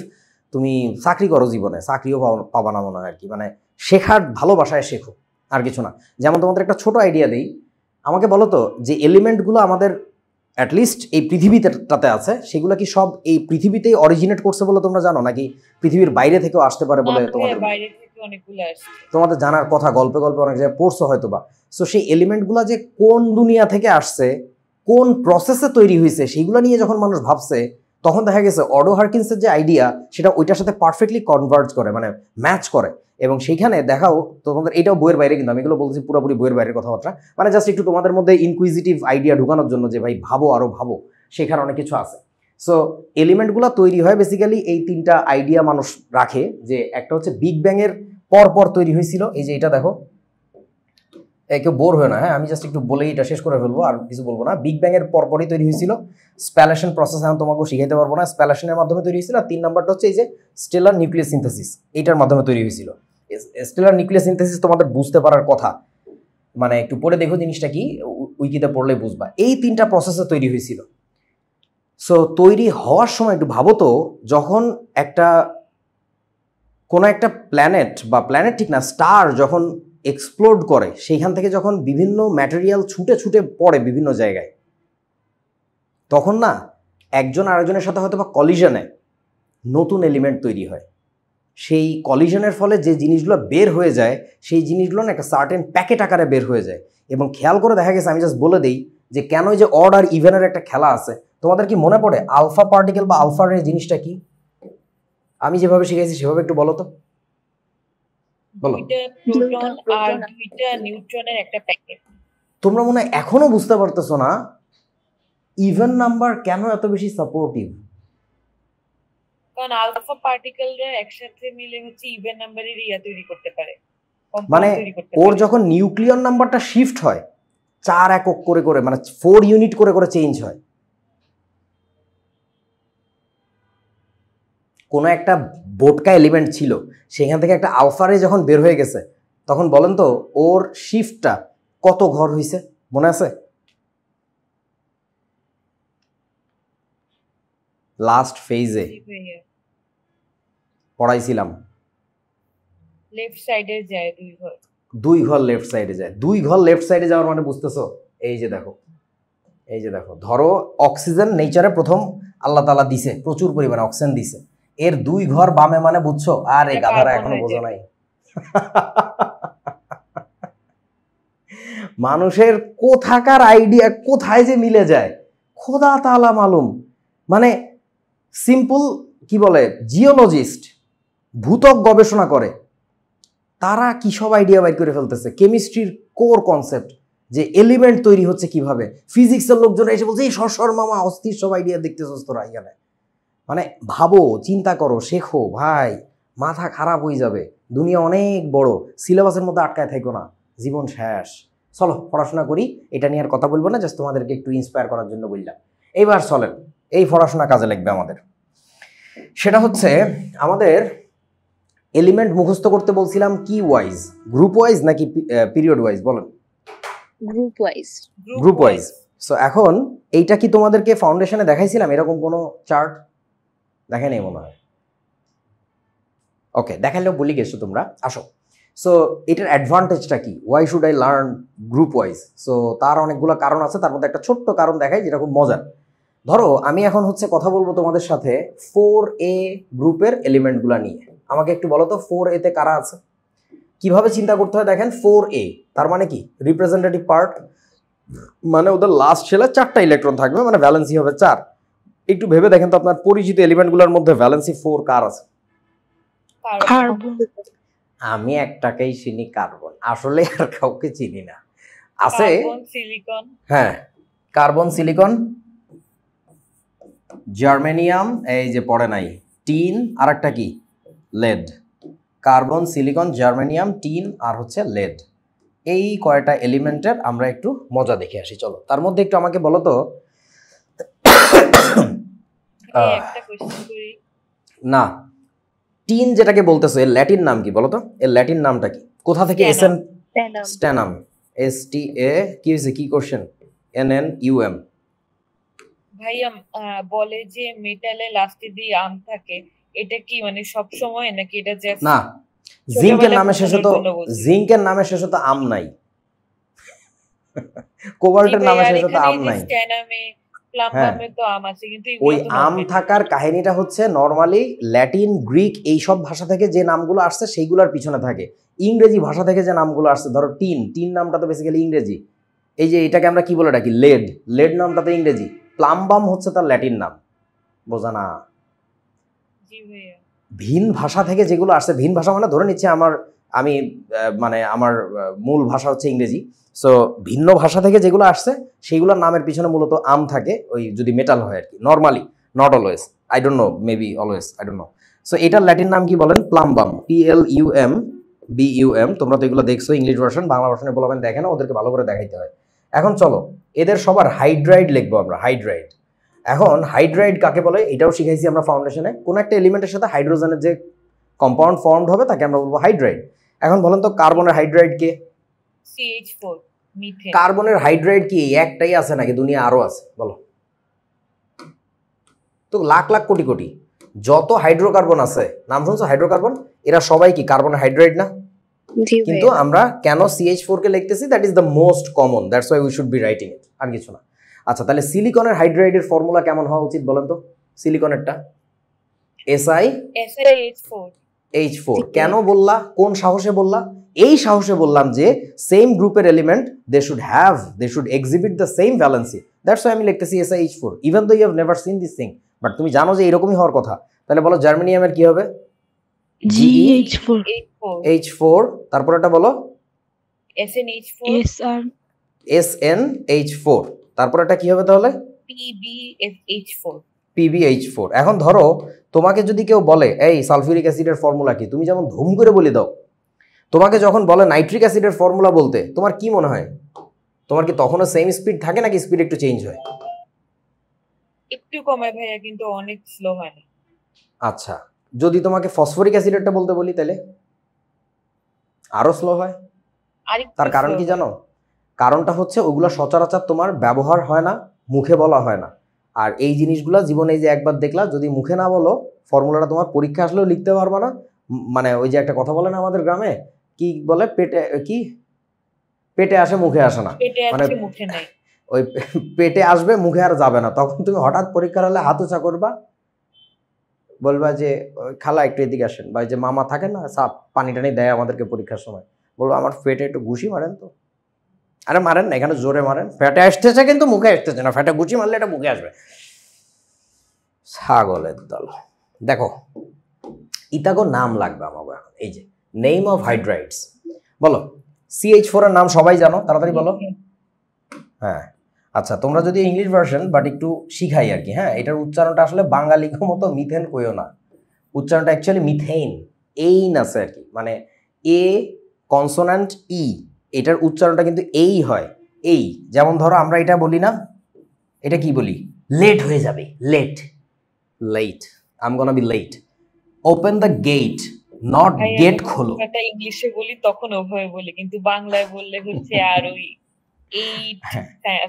তুমি চাকরি করো জীবনে, চাকরিও পাবা না মনে হয় আর কি, মানে শেখার ভালোবাসায় শেখো, আর কিছু না। যেমন তোমাদের একটা ছোট আইডিয়া দিই, আমাকে বলো তো যে এলিমেন্টগুলো আমাদের অ্যাটলিস্ট এই পৃথিবীটাতে আছে, সেগুলো কি সব এই পৃথিবীতেই অরিজিনেট করছে বলে তোমরা জানো, নাকি পৃথিবীর বাইরে থেকেও আসতে পারে বলে তোমাদের বাইরে থেকে অনেকগুলো আসছে, তোমাদের জানার কথা? গল্পে গল্পে অনেক জায়গায় পড়ছো হয়তো বা। সো সেই এলিমেন্টগুলো যে কোন দুনিয়া থেকে আসছে, কোন প্রসেসে তৈরি হয়েছে, সেইগুলো নিয়ে যখন মানুষ ভাবছে, তখন দেখা গেছে অডো হারকিন্সের যে আইডিয়া সেটা ওইটার সাথে পারফেক্টলি কনভার্জ করে, মানে ম্যাচ করে। এবং সেইখানে দেখাও তোমাদের, এটাও বইয়ের বাইরে, কিন্তু আমি এগুলো বলছি পুরোপুরি বইয়ের বাইরের কথাবার্তা, মানে জাস্ট একটু তোমাদের মধ্যে ইনকুইজিটিভ আইডিয়া ঢুকানোর জন্য যে ভাই ভাবো, আরো ভাবো, সেখানে অনেক কিছু আছে। সো এলিমেন্টগুলো তৈরি হয় বেসিক্যালি এই তিনটা আইডিয়া মানুষ রাখে, যে একটা হচ্ছে বিগ ব্যাং এর পর তৈরি হয়েছিল, এই যে এটা দেখো, কেউ বোর হয় না, হ্যাঁ আমি জাস্ট একটু বলেই এটা শেষ করে ফেলবো, আর কিছু বলবো না। বিগ ব্যাং এর পরপরই তৈরি হয়েছিল স্প্যালেশন প্রসেস, এখন তোমাকে শিখাইতে পারবো না, স্প্যালেশনের মাধ্যমে তৈরি হয়েছিল। আর 3 নাম্বারটা হচ্ছে এই যে স্টেলার নিউক্লিয়াস সিনথেসিস, এইটার মাধ্যমে তৈরি হয়েছিল। স্টেলার নিউক্লিয়াস সিনথেসিস তোমাদের বুঝতে পারার কথা, মানে একটু পড়ে দেখো জিনিসটা কি, উইকিতে পড়লে বুঝবা। এই 3টা প্রসেসে তৈরি হয়েছিল। সো তৈরি হওয়ার সময় একটু ভাবো তো, যখন কোনো একটা প্ল্যানেট, বা প্ল্যানেট ঠিক না, স্টার যখন এক্সপ্লোড করে, সেইখান থেকে যখন বিভিন্ন ম্যাটেরিয়াল ছুটে ছুটে পড়ে বিভিন্ন জায়গায়, তখন না একজন আরেকজনের সাথে হয়তো বা কলিশনে নতুন এলিমেন্ট তৈরি হয়। সেই কলিশনের ফলে যে জিনিসগুলো বের হয়ে যায়, সেই জিনিসগুলো না একটা সার্টেন প্যাকেট আকারে বের হয়ে যায়। এবং খেয়াল করে দেখা গেছে, আমি জাস্ট বলে দিই যে কেন এই যে অড আর ইভেনের একটা খেলা আছে, তোমাদের কি মনে পড়ে আলফা পার্টিকেল বা আলফা রে জিনিসটা কি? আমি যেভাবে শিখেছি সেভাবে একটু বলো তো, বলো। দুইটা প্রোটন আর দুইটা নিউট্রনের একটা প্যাকেট। তোমরা মনে হয় এখনো বুঝতে পারতেছো না ইভেন নাম্বার কেন এত বেশি সাপোর্টিভ। কারণ আলফা পার্টিকেলরা একসাথে মিলে হচ্ছে ইভেন নাম্বারের ইয়া তৈরি করতে পারে, মানে ওর যখন নিউক্লিয়ন নাম্বারটা শিফট হয় 4 একক করে করে, মানে 4 ইউনিট করে করে চেঞ্জ হয়। কোনো একটা বোটকা এলিমেন্ট ছিল, সেখান থেকে একটা আলফারে যখন বের হয়ে গেছে, তখন বলেন তো ওর শিফটটা কত ঘর হয়েছে, মনে আছে? লাস্ট ফেজে পড়াইছিলাম, লেফট সাইডে যায় 2 ঘর, 2 ঘর লেফট সাইডে যায়। 2 ঘর লেফট সাইডে যাওয়ার মানে বুঝতেছো? এই যে দেখো, এই যে দেখো, ধরো অক্সিজেন নেচারে প্রথম আল্লাহ তাআলা দিছে, প্রচুর পরিমাণে অক্সিজেন দিছে, এর 2 ঘর বামে মানে বুঝছো? আরে গাধারা এখনো বোঝো নাই। মানুষের কোথাকার আইডিয়া কোথায় যে মিলে যায় খোদা তাআলা মালুম। মানে সিম্পল কি বলে, জিওলজিস্ট, ভূত্বক গবেষণা করে, তারা কি সব আইডিয়া বাইর করে ফেলতেছে। কেমিস্ট্রির কোর কনসেপ্ট যে এলিমেন্ট তৈরি হচ্ছে কিভাবে, ফিজিক্সের লোকজন এসে বলছে এই সরসর মামা অস্থির সব আইডিয়া দেখতেছস তোরা এখানে। মানে ভাবো, চিন্তা করো, শেখো ভাই, মাথা খারাপ হয়ে যাবে। দুনিয়া অনেক বড়, সিলেবাসের মধ্যে আটকায় থাকো না, জীবন শেষ। চলো পড়াশোনা করি, এটা নিয়ে আর কথা বলবো না, জাস্ট তোমাদেরকে একটু ইন্সপায়ার করার জন্য বললাম। এইবার চলেন, এই পড়াশোনা কাজে লাগবে আমাদের। সেটা হচ্ছে আমাদের এলিমেন্ট মুখস্থ করতে বলছিলাম কি ওয়াইজ, গ্রুপ ওয়াইজ নাকি পিরিয়ড ওয়াইজ বলেন? Group wise. Group wise. So এখন এইটা কি তোমাদেরকে ফাউন্ডেশনে দেখাইছিলাম এরকম কোনো চার্ট? দেখে নেই মনে হয়। ওকে, দেখালেও বলি গেছো তোমরা, আসো। সো এটার অ্যাডভান্টেজটা কি, why should I learn group wise? So তার অনেকগুলো কারণ আছে, তার মধ্যে একটা ছোট্ট কারণ দেখাই যেটা খুব মজার। ধরো আমি এখন হচ্ছে কথা বলবো তোমাদের সাথে 4A গ্রুপের এলিমেন্টগুলো নিয়ে। আমাকে একটু বলো তো 4A তে কারা আছে? কিভাবে চিন্তা করতে হয় দেখেন, 4A তার মানে কি রিপ্রেজেন্টেটিভ পার্ট, মানে ওদের লাস্ট শেলে 4টা ইলেকট্রন থাকবে, মানে ভ্যালেন্সি হবে 4। একটু ভেবে দেখেন তো আপনার পরিচিত এলিমেন্টগুলোর মধ্যে ভ্যালেন্সি 4 কার আছে? কার্বন। আমি একটাকেই চিনি, কার্বন। আসলে আর কাউকে চিনি না। আছে কার্বন, সিলিকন। হ্যাঁ, কার্বন, সিলিকন, জার্মেনিয়াম, এই যে পড়ে নাই, টিন, আর একটা কি lead. Carbon, silicon, germanium, tin আর হচ্ছে লেড। এই কয়টা এলিমেন্টের আমরা একটু মজা দেখে আসি। চলো তার মধ্যে একটু আমাকে বলো তো। একটা কোশ্চেন করি। না, টিন যেটাকে বলতেছো এর ল্যাটিন নাম কি বলো তো? এর ল্যাটিন নামটা কি? কোথা থেকে এসেন? স্ট্যানাম। STA কি হয়েছে, কি কোশ্চেন? NNUM। ভাইয়া বলে যে মেটালে লাস্টে দিয়ে আম থাকে, এটা কি মানে সব সময় নাকি এটা জাস্ট? না, জিঙ্কের নামে শেষে তো, জিঙ্কের নামে শেষে তো আম নাই, কোবাল্টের নামে শেষে তো আম নাই। স্ট্যানামে, প্লাম্বামে তো আম আছে, কিন্তু ওই আম থাকার কাহিনীটা হচ্ছে নরমালি ল্যাটিন, গ্রিক এইসব ভাষা থেকে যে নামগুলো আসছে সেইগুলোর পিছনে থাকে। ইংরেজি ভাষা থেকে যে নামগুলো আসছে, ধরো টিন, টিন নামটা তো বেসিক্যালি ইংরেজি। এই যে এটাকে আমরা কি বলে ডাকি, লেড, লেড নামটা তো ইংরেজি। প্লাম্বাম হচ্ছে তার ল্যাটিন নাম, বোঝা না? জি ভাইয়া। ভিন ভাষা থেকে যেগুলো আসছে, ভিন ভাষা মানে ধরে নিচ্ছে আমি মানে আমার মূল ভাষা হচ্ছে ইংরেজি। সো ভিন্ন ভাষা থেকে যেগুলো আসছে সেইগুলোর নামের পিছনে মূলত আম থাকে, ওই যদি মেটাল হয় আর কি, normally, not always, I don't know, maybe always, I don't know. So এটার ল্যাটিন নাম কি বলেন? Plumbum, PLUMBUM। তোমরা তো এগুলো দেখছো ইংলিশ ভার্সন, বাংলা ভার্সনে বলবেন দেখে না, ওদেরকে ভালো করে দেখাইতে হয়। এখন চলো এদের সবার হাইড্রাইড লিখবো আমরা, হাইড্রাইড। এখন হাইড্রাইড কাকে বলে এটাও শিখাইছি আমরা ফাউন্ডেশনে। কোন একটা এলিমেন্টের সাথে হাইড্রোজেনের যে কম্পাউন্ড ফর্মড হবে তাকে আমরা বলবো হাইড্রাইড। এখন বলেন তো কার্বনের হাইড্রাইড কে? CH4, methane. কার্বনের হাইড্রাইড কি একটাই আছে নাকি দুনিয়া আরো আছে বলো? তো লাখ লাখ কোটি কোটি যত হাইড্রোকার্বন আছে, নাম শুনছো হাইড্রোকার্বন, এরা সবাই কি কার্বনের হাইড্রাইড না? কিন্তু আমরা কেন CH4 কে লিখতেছি, that is the most common, that's why we should be writing it, আর কিছু না। আচ্ছা, তাহলে সিলিকনের হাইড্রাইডের ফর্মুলা কেমন হওয়া উচিত বলেন তো? সিলিকনেরটা SiH4। কেন বললা? কোন সাহসে বললা? এই সাহসে বললাম যে সেম গ্রুপের element, they should exhibit the same valency, that's why আমি লিখতেছি SiH4, even though you have never seen this thing, but তুমি জানো যে এরকমই হওয়ার কথা। তাহলে বলো জার্মেনিয়ামের কি হবে? GH4। H4, তারপর এটা বলো SNH4। SNH4, তারপর এটা কি হবে তাহলে? PbH4। এখন ধরো তোমাকে যদি কেউ বলে এই সালফিউরিক অ্যাসিডের ফর্মুলা কি, তুমি যেমন ধুম করে বলে দাও। তোমাকে যখন বলে নাইট্রিক অ্যাসিডের ফর্মুলা বলতে, তোমার কি মনে হয়? তোমার কি তখনও সেম স্পিড থাকে নাকি স্পিড একটু চেঞ্জ হয়? একটু কমে ভাইয়া, কিন্তু অনেক স্লো হয় না। আচ্ছা, যদি তোমাকে ফসফরিক অ্যাসিডেরটা বলতে বলি তাহলে আরো স্লো হয়। তার কারণ কি জানো? কারণটা হচ্ছে ওগুলো সচরাচর তোমার ব্যবহার হয় না, মুখে বলা হয় না। আর এই জিনিসগুলো জীবনে যে একবার দেখলা, যদি মুখে না বলো ফর্মুলাটা তোমার পরীক্ষা আসলেও লিখতে পারবা না। মানে ওই যে একটা কথা বলে না আমাদের গ্রামে, কি বলে, পেটে আসে মুখে আসে না, মানে ওই পেটে আসবে মুখে আর যাবে না। তখন তুমি হঠাৎ পরীক্ষার হলে হাত উঁচা করবা, বলবা যে খালা একটু এদিকে আসেন, বা যে মামা থাকে না সাপ পানি টানি দেয় আমাদেরকে পরীক্ষার সময়, বলবো আমার পেটে একটু ঘুষি মারেন তো। আরে মারেন না, এখানে জোরে মারেন, ফ্যাটে আসতেছে কিন্তু মুখে আসতেছে না, ফ্যাটে ঘুষি মারলে এটা মুখে আসবে। ছাগলের দল। দেখো ইতাগো নাম লাগবে আমাকে এখন, এই যে নেম অফ হাইড্রাইডস বলো। CH4 এর নাম সবাই জানো, তাড়াতাড়ি বলো। হ্যাঁ, আচ্ছা, তোমরা যদি ইংলিশ ভার্সন বাট একটু শিখাই আর কি। হ্যাঁ, এটার উচ্চারণটা আসলে বাঙালি মতো মিথেন কইও না, উচ্চারণটা অ্যাকচুয়ালি মিথেইন, এইন আছে আর কি, মানে এ কনসোনান্ট ই, এটার উচ্চারণটা কিন্তু এই হয়, এই। যেমন ধরো আমরা এটা বলি না, এটা কি বলি? লেট হয়ে যাবে, late, late, I am gonna be late. Open the gate, not ভাইয়া গেট যখন খোলো। কথাটা ইংলিশে বলি তখন ওভাবে বলি, কিন্তু বাংলায় বললে হচ্ছে আর ওই এইট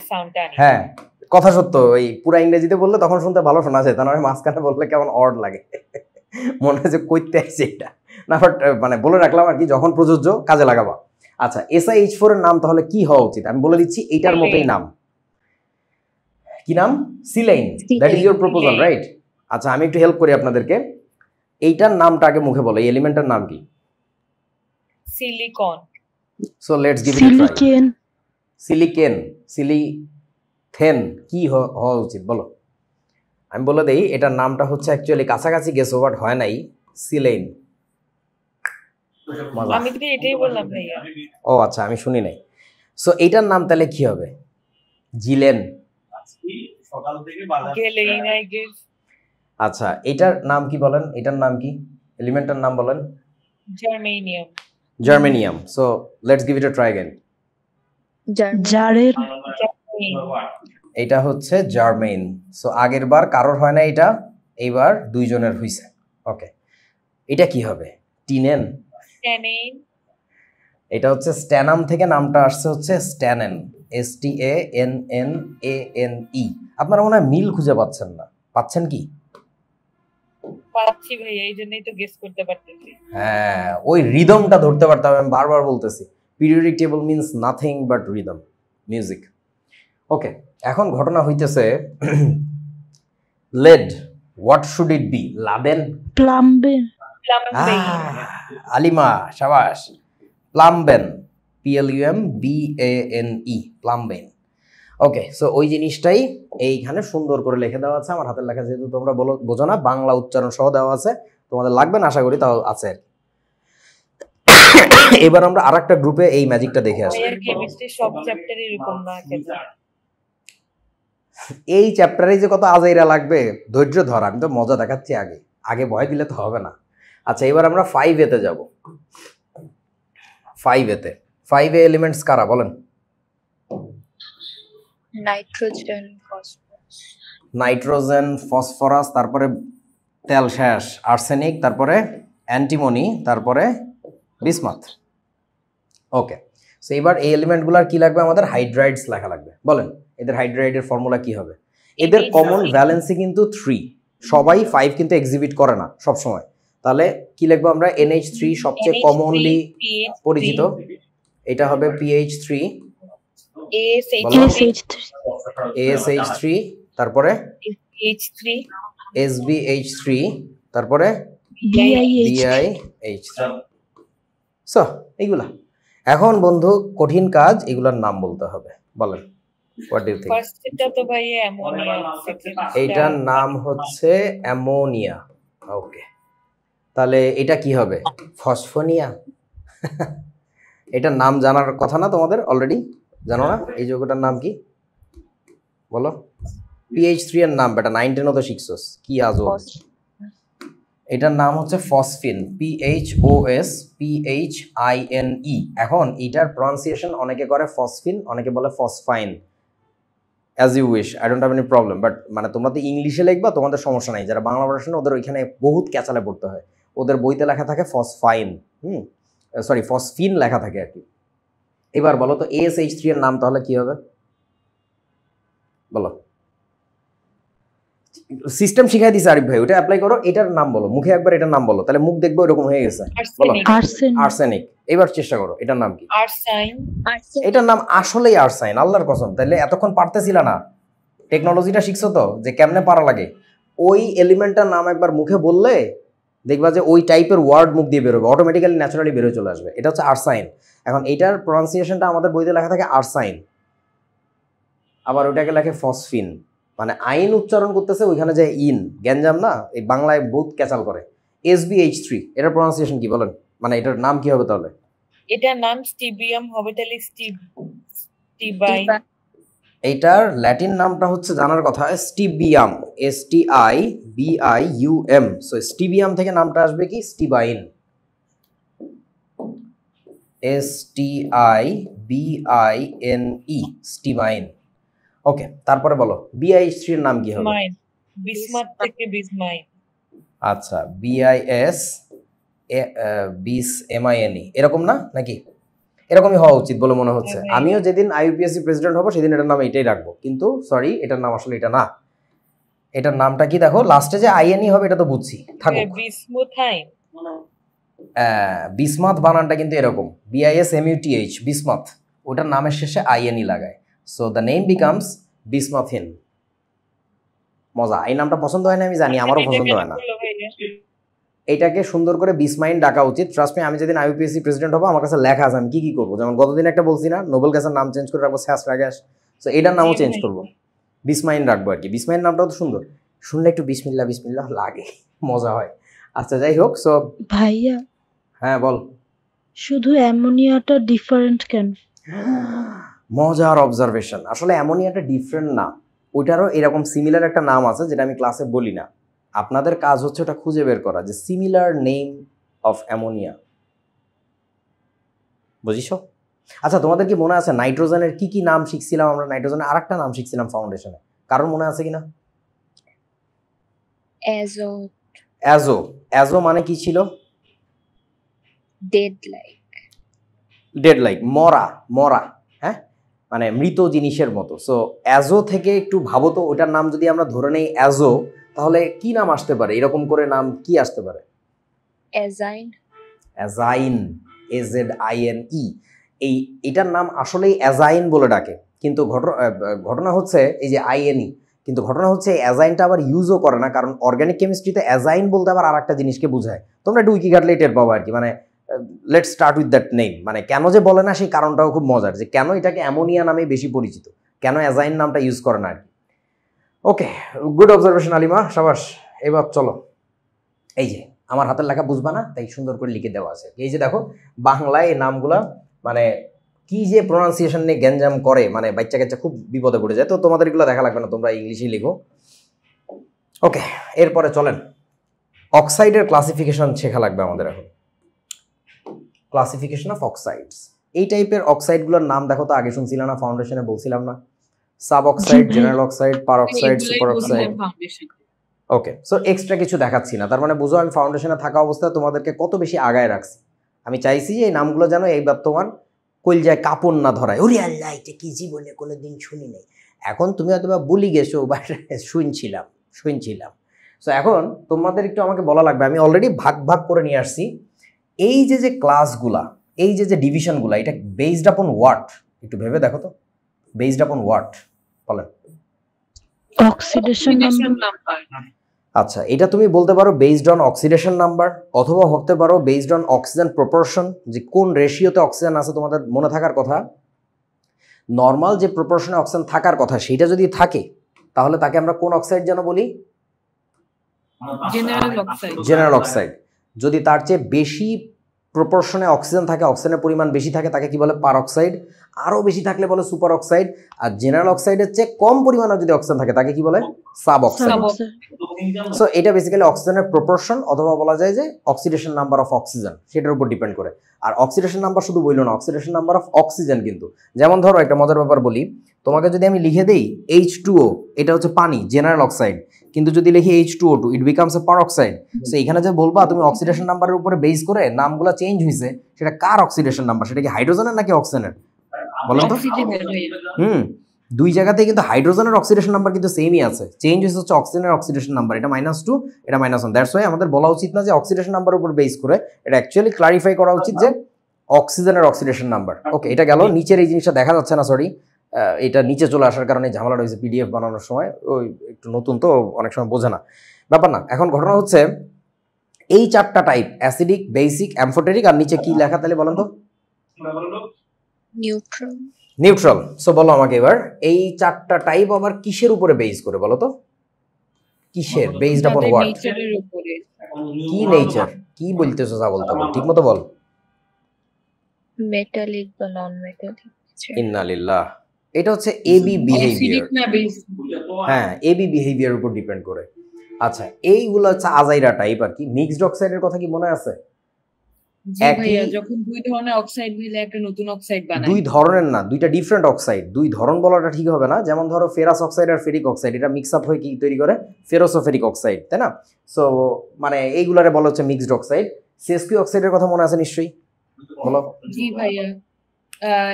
সাউন্ডটা আনি। হ্যাঁ, কথা সত্য, ওই পুরা ইংরেজিতে বললে তখন শুনতে ভালো শোনা যায়, তার মাঝখানে বললে কেমন অড লাগে, মনে হয় যে কইতে আসছে এটা না। বাট মানে বলে রাখলাম আর কি, যখন প্রযোজ্য কাজে লাগাবা। আচ্ছা, SiH4 এর নাম তাহলে কি হওয়া উচিত? আমি বলে দিচ্ছি, এইটার মতোই নাম। কি নাম? Silane. That is your proposal, right? আচ্ছা, আমি একটু হেল্প করি আপনাদেরকে। এইটার নামটা আগে মুখে বলো, এই এলিমেন্টের নাম কি? Silicon. So let's give it a try. Silicane. Silicane, সিলিথেন কি হওয়া উচিত বলো? আমি বলে দেই, এটার নামটা হচ্ছে অ্যাকচুয়ালি কাছাকাছি গেছো, বাট হয় নাই, সিলেইন। আমি তো এটাই বললাম ভাইয়া। ও আচ্ছা, আমি শুনি নাই। সো এইটার নাম তাহলে কি হবে? জিলেন। গেলেইন আই গেস। আচ্ছা, এটার নাম কি বলেন? এটার নাম কি? এলিমেন্টের নাম বলেন। Germanium. Germanium. So let's give it a try again. জারের। এটা হচ্ছে জার্মেইন। সো আগের বার কারোর হয় না এটা, এইবার দুইজনের হইছে। ওকে, এটা কি হবে? টিনেন। স্ট্যানেন। এটা হচ্ছে স্ট্যানাম থেকে নামটা আসছে হচ্ছে স্ট্যানেন, STANNANE। আপনারা মনে হয় মিল খুঁজে পাচ্ছেন না, পাচ্ছেন কি? পাচ্ছি ভাইয়া, এই জন্যই তো গেস করতে পারতেছি। হ্যাঁ, ওই রিদমটা ধরতে পারতে হবে। আমি বারবার বলতেছি, periodic table means nothing but rhythm, music. Okay, এখন ঘটনা হইতেছে lead, what should it be? লাদেন, প্লাম্বেন। প্লাম্বেইন। আলিমা শাবাশ। প্লাম্বেন, PLUMBANE, প্লাম্বেন। ওকে, সো ওই জিনিসটাই এইখানে সুন্দর করে লিখে দেওয়া আছে। আমার হাতের লেখা যেহেতু তোমরা বোঝো না, বাংলা উচ্চারণ সহ দেওয়া আছে, তোমাদের লাগবে না আশা করি, তাও আছে আর কি। এবার আমরা আরেকটা গ্রুপে এই ম্যাজিকটা দেখে আসি। ভাইয়া কেমিস্ট্রি সব চ্যাপ্টারে এরকম না কেন? এই চ্যাপ্টারে যে কত আজাইরা লাগবে, ধৈর্য ধর, আমি তো মজা দেখাচ্ছি, আগে আগে ভয় দিলে তো হবে না। আচ্ছা, এবার আমরা 5A-তে যাব। 5A-তে 5A এলিমেন্টস কারা বলেন? Nitrogen, phosphorus. নাইট্রোজেন, ফসফরাস, তারপরে তেল শেষ, আর্সেনিক, তারপরে অ্যান্টিমনি, তারপরে বিসমাথ। ওকে, সো এবার এই এলিমেন্টগুলোর কি লাগবে? আমাদের হাইড্রাইডস লেখা লাগবে। বলেন, এদের হাইড্রাইডের ফর্মুলা কি হবে? এদের কমন ভ্যালেন্সি কিন্তু 3, সবাই 5 কিন্তু এক্সিবিট করে না সব সময়। তাহলে কি লিখবো আমরা? NH3 সবচেয়ে কমনলি পরিচিত, এটা হবে PH3, ASH3, তারপরে SH3, SbH3, তারপরে BiH। BiH3। সো এইগুলা এখন বন্ধু কঠিন কাজ, এগুলার নাম বলতে হবে। বলেন, হোয়াট ডু ইউ থিংক? ফার্স্টটা তো ভাইয়া অ্যামোনিয়া, এইটার নাম হচ্ছে অ্যামোনিয়া। ওকে, তাহলে এটা কি হবে? ফসফোনিয়া। এটার নাম জানার কথা না তোমাদের? অলরেডি জানো না এই যৌগটার নাম কি? বলো। PH3 এর নাম বেটা 9-10 তো শিখছস, কি আজব। এটার নাম হচ্ছে ফসফিন, PHOSPHINE। এখন এটার প্রনাউন্সিয়েশন অনেকে করে ফসফিন, অনেকে বলে phosphine, as you wish, I don't have any problem. But মানে তোমরা তো ইংলিশে লিখবা, তোমাদের সমস্যা নাই। যারা বাংলা ভার্সনে, ওদের ওইখানে বহুত ক্যাচালে পড়তে হয়, ওদের বইতে লেখা থাকে ফসফাইন, সরি ফসফিন লেখা থাকে আর কি। এবার বলো তো ASH3 এর নাম তাহলে কি হবে? বলো। সিস্টেম শিখাই দিছে আরিফ ভাই, ওটা অ্যাপ্লাই করো। এটার নাম বলো, মুখে একবার এটার নাম বলো, তাহলে মুখ দেখবো এরকম হয়ে গেছে। বলো। আর্সেনিক। এবার চেষ্টা করো, এটার নাম কি? আর্সাইন। এটার নাম আসলেই আর্সাইন, আল্লাহর কসম। তাহলে এতক্ষণ পারতেছিল না, টেকনোলজিটা শিখছো তো যে কেমনে পারা লাগে। ওই এলিমেন্টটার নাম একবার মুখে বললে দেখবা যে ওই টাইপের ওয়ার্ড মুখ দিয়ে বেরোবে, অটোমেটিক্যালি ন্যাচারালি বেরোয় চলে আসবে। এটা হচ্ছে আর্সাইন। এখন এইটার প্রনাউন্সিয়েশনটা আমাদের বইতে লেখা থাকে আর্সাইন, আবার ওইটাকে লেখে ফসফিন। মানে আইন উচ্চারণ করতেছে, ওইখানে যে ইন গ্যাঞ্জাম না, এই বাংলায় বহুত ক্যাচাল করে। SbH3 এটার প্রনাউন্সিয়েশন কি বলেন? মানে এটার নাম কি হবে তাহলে? এটার নাম স্টিবিয়াম হবে, তাহলে স্টিবাইন। এইটার ল্যাটিন নামটা হচ্ছে জানার কথা, স্টিবিয়াম, STIBIUM। সো স্টিবিয়াম থেকে নামটা আসবে কি? স্টিবাইন। STIBINE, স্টিমাইন। ওকে, তারপরে বলো BIS3 এর নাম কি হবে? বিসমাইন, বিসমাত থেকে বিসমাইন। আচ্ছা, BIS বিস MINE, এরকম না নাকি? এরকমই হওয়া উচিত বলে মনে হচ্ছে। হ্যাঁ ভাই। আমিও যেদিন IUPAC প্রেসিডেন্ট হব সেদিন এটার নাম এটাই রাখবো, কিন্তু সরি, এটার নাম আসলে এটা না। এটার নামটা কি দেখো, লাস্টে যে INE হবে এটা তো বুঝছি, থাকুক। বিসমুথাইন। বিসমাথ বানানটা কিন্তু এরকম, BISMUTH, বিসমাথ, ওটার নামের শেষে INE লাগায়, সো দ্য নেম বিকামস বিসমাথিন। মজা, এই নামটা পছন্দ হয় না আমি জানি, আমারও পছন্দ হয় না। এটাকে সুন্দর করে বিসমাইন ডাকা উচিত। ট্রাস্ট মি, আমি যেদিন IUPAC প্রেসিডেন্ট হবো আমার কাছে লেখা আছে আমি কি কি করবো। যেমন গতদিন একটা বলছি না, নোবেল গ্যাসের নাম চেঞ্জ করে রাখবো স্যাস রাগ্যাস, সো এটার নামও জি চেঞ্জ ভাই। করবো, বিসমাইন রাখবো আর কি। বিসমাইন নামটাও তো সুন্দর, শুনলে একটু বিসমিল্লাহ বিসমিল্লাহ লাগে, মজা হয়। আচ্ছা যাই হোক, সো ভাইয়া, হ্যাঁ বল। শুধু অ্যামোনিয়াটা ডিফারেন্ট কেন? মজার অবজারভেশন। আসলে অ্যামোনিয়াটা ডিফারেন্ট না, ওইটারও এরকম সিমিলার একটা নাম আছে যেটা আমি ক্লাসে বলি না। আপনাদের কাজ হচ্ছে ওটা খুঁজে বের করা, যে সিমিলার নেম অফ অ্যামোনিয়া, বুঝিস? আচ্ছা, তোমাদের কি মনে আছে নাইট্রোজেনের কি কি নাম শিখছিলাম আমরা? নাইট্রোজেনের আরেকটা নাম শিখছিলাম ফাউন্ডেশনে, কারণ মনে আছে কিনা? Azo, azo. অ্যাজো মানে কি ছিল? Dead like. ডেড লাইক, মরা, মরা, হ্যাঁ, মানে মৃত জিনিসের মতো। সো অ্যাজো থেকে একটু ভাবো তো, ওটার নাম যদি আমরা ধরে নেই অ্যাজো, তাহলে কি নাম আসতে পারে? এরকম করে নাম কি আসতে পারে? অ্যাজাইন। অ্যাজাইন, AZINE। এটার নাম আসলেই অ্যাজাইন বলে ডাকে, কিন্তু ঘটনা হচ্ছে এই যে INE, কিন্তু ঘটনা হচ্ছে অ্যাজাইনটা আবার ইউজও করে না, কারণ অর্গানিক কেমিস্ট্রিতে অ্যাজাইন বলতে আবার আর একটা জিনিসকে বোঝায়। তোমরা একটু উইকি ঘাটলেই টের পাবো আর কি। মানে let's start with that name. মানে কেন যে বলে না সেই কারণটাও খুব মজার, যে কেন এটাকে অ্যামোনিয়া নামে বেশি পরিচিত, কেন অ্যাজাইন নামটা ইউজ করে না আর কি। ওকে, গুড অবজারভেশন আলিমা, সাবাস। এবার চলো, এই যে আমার হাতের লেখা বুঝবা না, তাই সুন্দর করে লিখে দেওয়া আছে। এই যে দেখো বাংলায় এই নামগুলা মানে কি যে প্রোনাউন্সিয়েশন নিয়ে গ্যাঞ্জাম করে, মানে বাচ্চা কাচ্চা খুব বিপদে পড়ে যায়। তো তোমাদের এগুলো দেখা লাগবে না, তোমরা ইংলিশেই লিখো। ওকে, এরপরে চলেন অক্সাইডের ক্লাসিফিকেশন শেখা লাগবে আমাদের এখন। ক্লাসিফিকেশন অফ অক্সাইডস, এই টাইপের অক্সাইডগুলোর নাম দেখো তো, আগে শুনছিলাম না, ফাউন্ডেশনে বলছিলাম না? সাব অক্সাইড, জেনারেল অক্সাইড, পার অক্সাইড, সুপার অক্সাইড। ওকে, সো এক্সট্রা কিছু দেখাচ্ছি না, তার মানে বুঝো আমি ফাউন্ডেশনে থাকা অবস্থায় তোমাদেরকে কত বেশি আগায় রাখছি। আমি চাইছি যে এই নামগুলো যেন এইবার তোমার কলজায় কাপড় না ধরায়, ওরে আল্লাহ এটা কি জীবনে কোনোদিন শুনি নাই। এখন তুমি হয়তো বা বলি গেছো বা শুনছিলাম। সো এখন তোমাদের একটু আমাকে বলা লাগবে, আমি অলরেডি ভাগ ভাগ করে নিয়ে আসছি। এই যে যে ক্লাসগুলা, এই যে যে ডিভিশনগুলা, এটা বেসড আপন হোয়াট? একটু ভেবে দেখো তো, বেসড আপন হোয়াট বলেন? Oxidation number. আচ্ছা, এটা তুমি বলতে পারো বেসড অন অক্সিডেশন নাম্বার, অথবা হতে পারো বেসড অন অক্সিজেন প্রপোর্শন, যে কোন রেশিওতে অক্সিজেন আছে। তোমাদের মনে থাকার কথা, নর্মাল যে প্রপোর্শনে অক্সিজেন থাকার কথা সেটা যদি থাকে, তাহলে তাকে আমরা কোন অক্সাইড যেন বলি? General oxide. যদি তার চেয়ে বেশি প্রপোর্শনে অক্সিজেন থাকে, অক্সিজেনের পরিমাণ বেশি থাকে, তাকে কি বলে? পার অক্সাইড। আরও বেশি থাকলে বলে সুপার অক্সাইড। আর জেনারেল অক্সাইডের চেয়ে কম পরিমাণে যদি অক্সিজেন থাকে তাকে কি বলে? Sub oxide. সো এটা বেসিক্যালি অক্সিজেনের প্রপোর্শন, অথবা বলা যায় যে অক্সিডেশন নাম্বার অফ অক্সিজেন, সেটার উপর ডিপেন্ড করে। আর অক্সিডেশন নাম্বার শুধু বললো না, অক্সিডেশন নাম্বার অফ অক্সিজেন কিন্তু, যেমন ধরো একটা মজার ব্যাপার বলি তোমাকে, যদি আমি লিখে দেই H2O, এটা হচ্ছে পানি, জেনারেল অক্সাইড, কিন্তু যদি লিখি H2O2, it becomes a per oxide. So এখানে যে বলবা তুমি অক্সিডেশন নাম্বারের উপরে বেস করে নামগুলো চেঞ্জ হয়েছে, সেটা কার অক্সিডেশন নাম্বার? সেটা কি হাইড্রোজেনের নাকি অক্সিজেনের? বলেন তো। দুই জায়গাতেই কিন্তু হাইড্রোজেনের অক্সিডেশন নাম্বার কিন্তু সেমই আছে, চেঞ্জ হচ্ছে অক্সিজেনের অক্সিডেশন নাম্বার, এটা -2, এটা -1। দ্যাটস ওয়াই আমাদের বলা উচিত না যে অক্সিডেশন নাম্বারের উপর বেস করে, এটা অ্যাকচুয়ালি ক্লারিফাই করা উচিত যে অক্সিজেনের অক্সিডেশন নাম্বার। ওকে, এটা গেল। নিচের এই জিনিসটা দেখা যাচ্ছে না, সরি, এটা নিচে চলে আসার কারণে ঝামেলাটা হয়েছে PDF বানানোর সময়, ওই একটু নতুন তো অনেক সময় বোঝে না, ব্যাপার না। এখন ঘটনা হচ্ছে এই চারটা টাইপ, অ্যাসিডিক, বেসিক, অ্যামফোটেরিক, আর নিচে কি লেখা তাহলে বলেন তো? নিউট্রাল। নিউট্রাল। সো বলো আমাকে এবার, এই চারটা টাইপ আবার কিসের উপরে বেস করে বলো তো? কিসের? বেসড আপন হোয়াট? কি নেচার? কি বলতেছো? যা বলতে হবে ঠিক মতো বল। মেটালিক বা নন মেটালিক। ইন্নালিল্লাহ। এটা হচ্ছে AB বিহেভিয়ার। হ্যাঁ, AB বিহেভিয়ার উপর ডিপেন্ড করে। আচ্ছা, এইগুলো হচ্ছে আজাইরা টাইপ আর কি। মিক্সড অক্সাইডের কথা কি মনে আছে? জি একই ভাইয়া, যখন দুই ধরনের অক্সাইড মিলে একটা নতুন অক্সাইড বানায়। দুই ধরনের না, দুইটা ডিফারেন্ট অক্সাইড। দুই ধরন বলাটা ঠিক হবে না। যেমন ধরো ফেরাস অক্সাইড আর ফেরিক অক্সাইড, এটা মিক্স আপ হয়ে কি তৈরি করে? ফেরোসোফেরিক অক্সাইড, তাই না? সো মানে এইগুলারে বলা হচ্ছে মিক্সড অক্সাইড। সিএসপি অক্সাইডের কথা মনে আছে নিশ্চয়ই, বলো। জি ভাইয়া,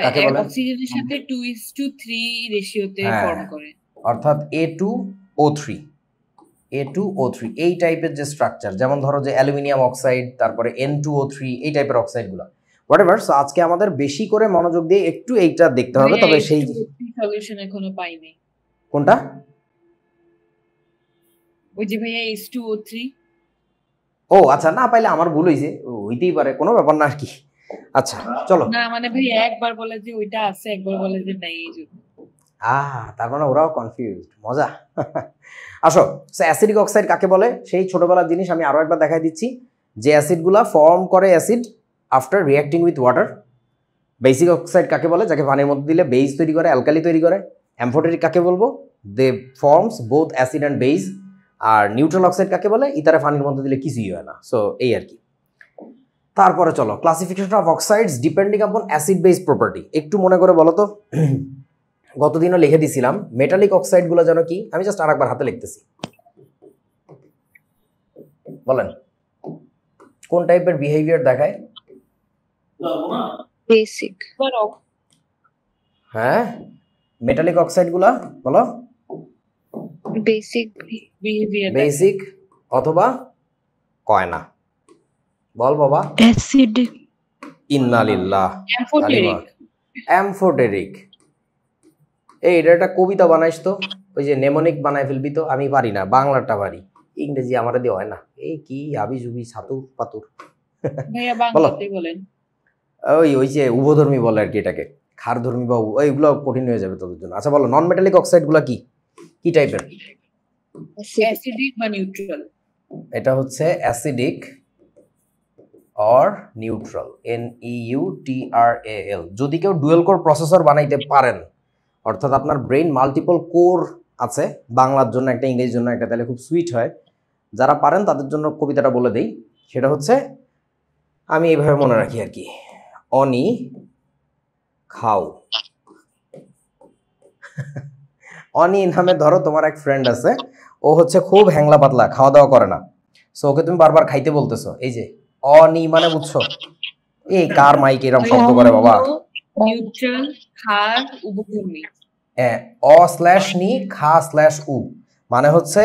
কাকে বলে? অক্সিজেনের সাথে 2:3 রেশিওতে হ্যাঁ, ফর্ম করে। অর্থাৎ A2O3, A2O3 এই টাইপের যে স্ট্রাকচার, যেমন ধরো যে অ্যালুমিনিয়াম অক্সাইড, তারপরে N2O3, এই টাইপের অক্সাইডগুলো হোয়াটএভার। সো আজকে আমাদের বেশি করে মনোযোগ দিয়ে একটু এইটা দেখতে হবে। ভাইয়া তবে সেই H2O3 সলিউশন এখনো পাইনি। কোনটা? ওই যে ভাইয়া H2O3। ও আচ্ছা, না পাইলে আমার ভুল হয়েছে, হইতেই পারে, কোনো ব্যাপার না আর কি। আচ্ছা চলো। না মানে ভাইয়া একবার বলে যে ওইটা আছে, একবার বলে যে নাই, এই জন্য। তার মানে ওরাও কনফিউজড, মজা। আসো, অ্যাসিডিক অক্সাইড কাকে বলে সেই ছোটবেলার জিনিস আমি আরো একবার দেখাই দিচ্ছি। যে অ্যাসিডগুলা ফর্ম করে acid after reacting with water. Basic oxide কাকে বলে? যাকে পানির মধ্যে দিলে বেস তৈরি করে, অ্যালকালি তৈরি করে। অ্যাম্ফোটেরিক কাকে বলবো? They forms both acid and base. আর নিউট্রাল অক্সাইড কাকে বলে? ইতারে পানির মধ্যে দিলে কিছুই হয় না। সো এই আর কি। তারপরে চলো, ক্লাসিফিকেশন অফ অক্সাইডস ডিপেন্ডিং আপন অ্যাসিড বেস প্রপার্টি। একটু মনে করে বলো তো। গতদিনও লিখে দিছিলাম মেটালিক অক্সাইডগুলো যেন কি, আমি জাস্ট আরেকবার হাতে লিখতেছি। বলেন কোন টাইপের বিহেভিয়ার দেখায়? বেসিক। হ্যাঁ, মেটালিক অক্সাইডগুলা বলো। বেসিক বিহেভিয়ার বেসিক অথবা কয়না। বল বাবা। অ্যাসিডিক। ইন্নালিল্লাহ। অ্যাম্ফোটেরিক। অ্যাম্ফোটেরিক। এটা একটা কবিতা বানাইস তো, ওই যে নেমোনিক বানাই ফেলবি তো। আমি পারি না, বাংলাটা পারি, ইংরেজি আমার দিয়ে হয় না। এই কি আবি জুবি ছাতু পাতুর। ভাইয়া বাংলাতেই বলেন। ওই যে উভধর্মী বলে আর কি এটাকে, ক্ষারধর্মী বা ওইগুলো কঠিন হয়ে যাবে তোদের জন্য। আচ্ছা বলো, নন মেটালিক অক্সাইডগুলো কি কি টাইপের? অ্যাসিডিক বা নিউট্রাল। এটা হচ্ছে অ্যাসিডিক অর নিউট্রাল, NEUTRAL। যদি কেউ ডুয়েল কোর প্রসেসর বানাইতে পারেন, অর্থাৎ আপনার ব্রেইন মাল্টিপল কোর আছে, বাংলার জন্য একটা, ইংরেজির জন্য একটা, তাহলে খুব সুইট হয়। যারা পারেন তাদের জন্য কবিতাটা বলে দেই। সেটা হচ্ছে, আমি এইভাবে মনে রাখি আর কি, অনি খাও। অনি নামে ধরো তোমার এক ফ্রেন্ড আছে, ও হচ্ছে খুব হ্যাংলা পাতলা, খাওয়া দাওয়া করে না। সো ওকে তুমি বারবার খাইতে বলতেছো। এই যে অনি মানে বুঝছো? এই কার মাইক এরকম শব্দ করে বাবা? নিউট্রাল, ক্ষার, উভধর্মী। অ/নি খা/উ মানে হচ্ছে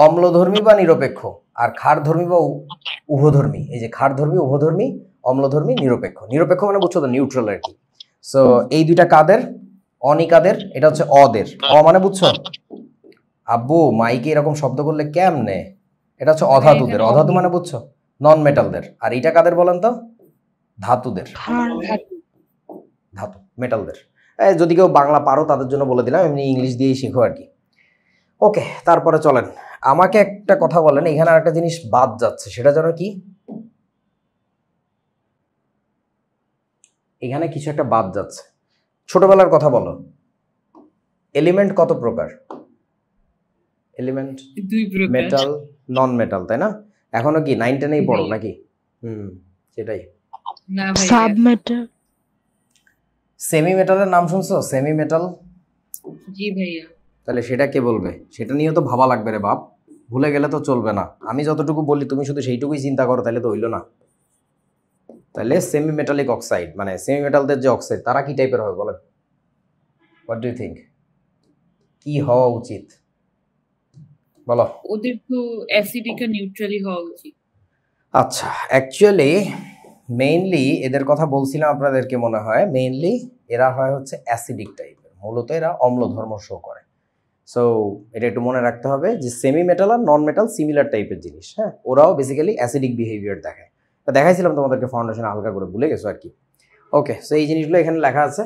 অম্লধর্মী বা নিরপেক্ষ, আর ক্ষারধর্মী বা উভধর্মী। এই যে ক্ষারধর্মী, উভধর্মী, অম্লধর্মী, নিরপেক্ষ। নিরপেক্ষ মানে বুঝছো তো, নিউট্রাল আর কি। সো এই দুইটা কাদের? অনি কাদের? এটা হচ্ছে অদের। মানে বুঝছো? আব্বু মাইকে এরকম শব্দ করলে কেমনে? এটা হচ্ছে অধাতুদের। অধাতু মানে বুঝছো? নন মেটালদের। আর এটা কাদের বলেন তো? ধাতুদের। ধাতু, মেটালদের। যদি কেউ বাংলা পারো তাদের জন্য বলে দিলাম, এমনি ইংলিশ দিয়েই শিখো আর কি। ওকে, তারপরে চলেন, আমাকে একটা কথা বলেন, এখানে আর একটা জিনিস বাদ যাচ্ছে, সেটা যেন কি? এখানে কিছু একটা বাদ যাচ্ছে। ছোটবেলার কথা বলো, এলিমেন্ট কত প্রকার? এলিমেন্ট দুই প্রকার। মেটাল, নন মেটাল, তাই না? এখনো কি 9 10 পড়ো নাকি? সেটাই। না ভাইয়া। সাবমেটাল। সেমি মেটালের নাম শুনছো? Semi metal. জি ভাইয়া। তাহলে সেটা কে বলবে? সেটা নিয়ে তো ভাবা লাগবে রে বাপ, ভুলে গেলে তো চলবে না। আমি যতটুকু বলি তুমি শুধু সেইটুকুই চিন্তা করো, তাহলে তো হইলো না। তাহলে সেমি মেটালিক অক্সাইড মানে সেমি মেটালদের যে অক্সাইড, তারা কি টাইপের হবে বলেন? হোয়াট ডু ইউ থিঙ্ক, কি হওয়া উচিত বলো? ওদের তো অ্যাসিডিক আর নিউট্রালি হওয়া উচিত। আচ্ছা, অ্যাকচুয়ালি মেইনলি এদের কথা বলছিলাম আপনাদেরকে, মনে হয় মেইনলি এরা হয় হচ্ছে অ্যাসিডিক টাইপের, মূলত এরা অম্ল ধর্ম শো করে। সো এটা একটু মনে রাখতে হবে যে সেমি মেটাল আর নন মেটাল সিমিলার টাইপের জিনিস। হ্যাঁ, ওরাও বেসিক্যালি অ্যাসিডিক বিহেভিয়ার দেখায়। দেখাইছিলাম তোমাদেরকে ফাউন্ডেশনে, হালকা করে ভুলে গেছো আর কি। ওকে, সো এই জিনিসগুলো এখানে লেখা আছে।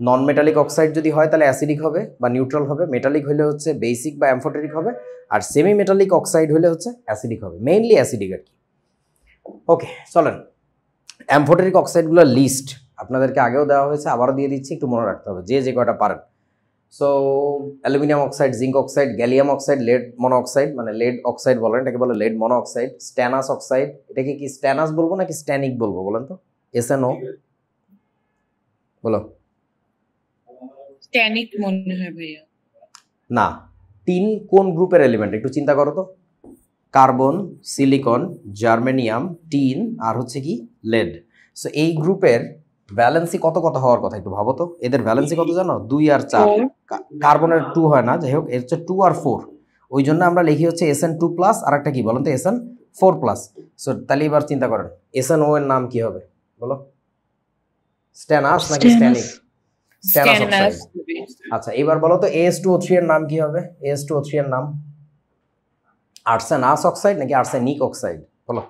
নন মেটালিক অক্সাইড যদি হয় তাহলে অ্যাসিডিক হবে বা নিউট্রাল হবে, মেটালিক হলে হচ্ছে বেসিক বা অ্যাম্ফোটেরিক হবে, আর সেমি মেটালিক অক্সাইড হলে হচ্ছে অ্যাসিডিক হবে, মেইনলি অ্যাসিডিক আর কি। ওকে চলেন, অ্যাম্ফোটেরিক অক্সাইডগুলোর লিস্ট আপনাদেরকে আগেও দেওয়া হয়েছে, আবারও দিয়ে দিচ্ছি, একটু মনে রাখতে হবে যে যে কয়টা পারেন। So aluminium oxide, zinc oxide, gallium oxide, lead monoxide, মানে লেড অক্সাইড বলেন, এটাকে বলে লেড মনোঅক্সাইড, স্ট্যানাস অক্সাইড, এটাকে কি স্ট্যানাস বলবো নাকি স্ট্যানিক বলবো বলেন তো? SNO বলো। ট্যানিক মনে হয় ভাইয়া। না, টিন কোন গ্রুপের এলিমেন্ট একটু চিন্তা করো তো। কার্বন, সিলিকন, জার্মেনিয়াম, টিন আর হচ্ছে কি লেড। সো এই গ্রুপের ভ্যালেন্সি কত কত হওয়ার কথা একটু ভাবো তো। এদের ভ্যালেন্সি কত জানো? 2 আর 4। কার্বনের 2 হয় না, যাই হোক এর হচ্ছে 2 আর 4। ওই জন্য আমরা লিখি হচ্ছে SN2+ আর একটা কি বলেন তো SN4+। সো তাহলে এবার চিন্তা করেন SNO এর নাম কি হবে বলো? স্ট্যানাস নাকি স্ট্যানিক? Stannous oxide. আচ্ছা এবার বলো তো AS2O3 এর নাম কি হবে? AS2O3 এর নাম আর্সেনাস অক্সাইড নাকি আর্সেনিক অক্সাইড বলো?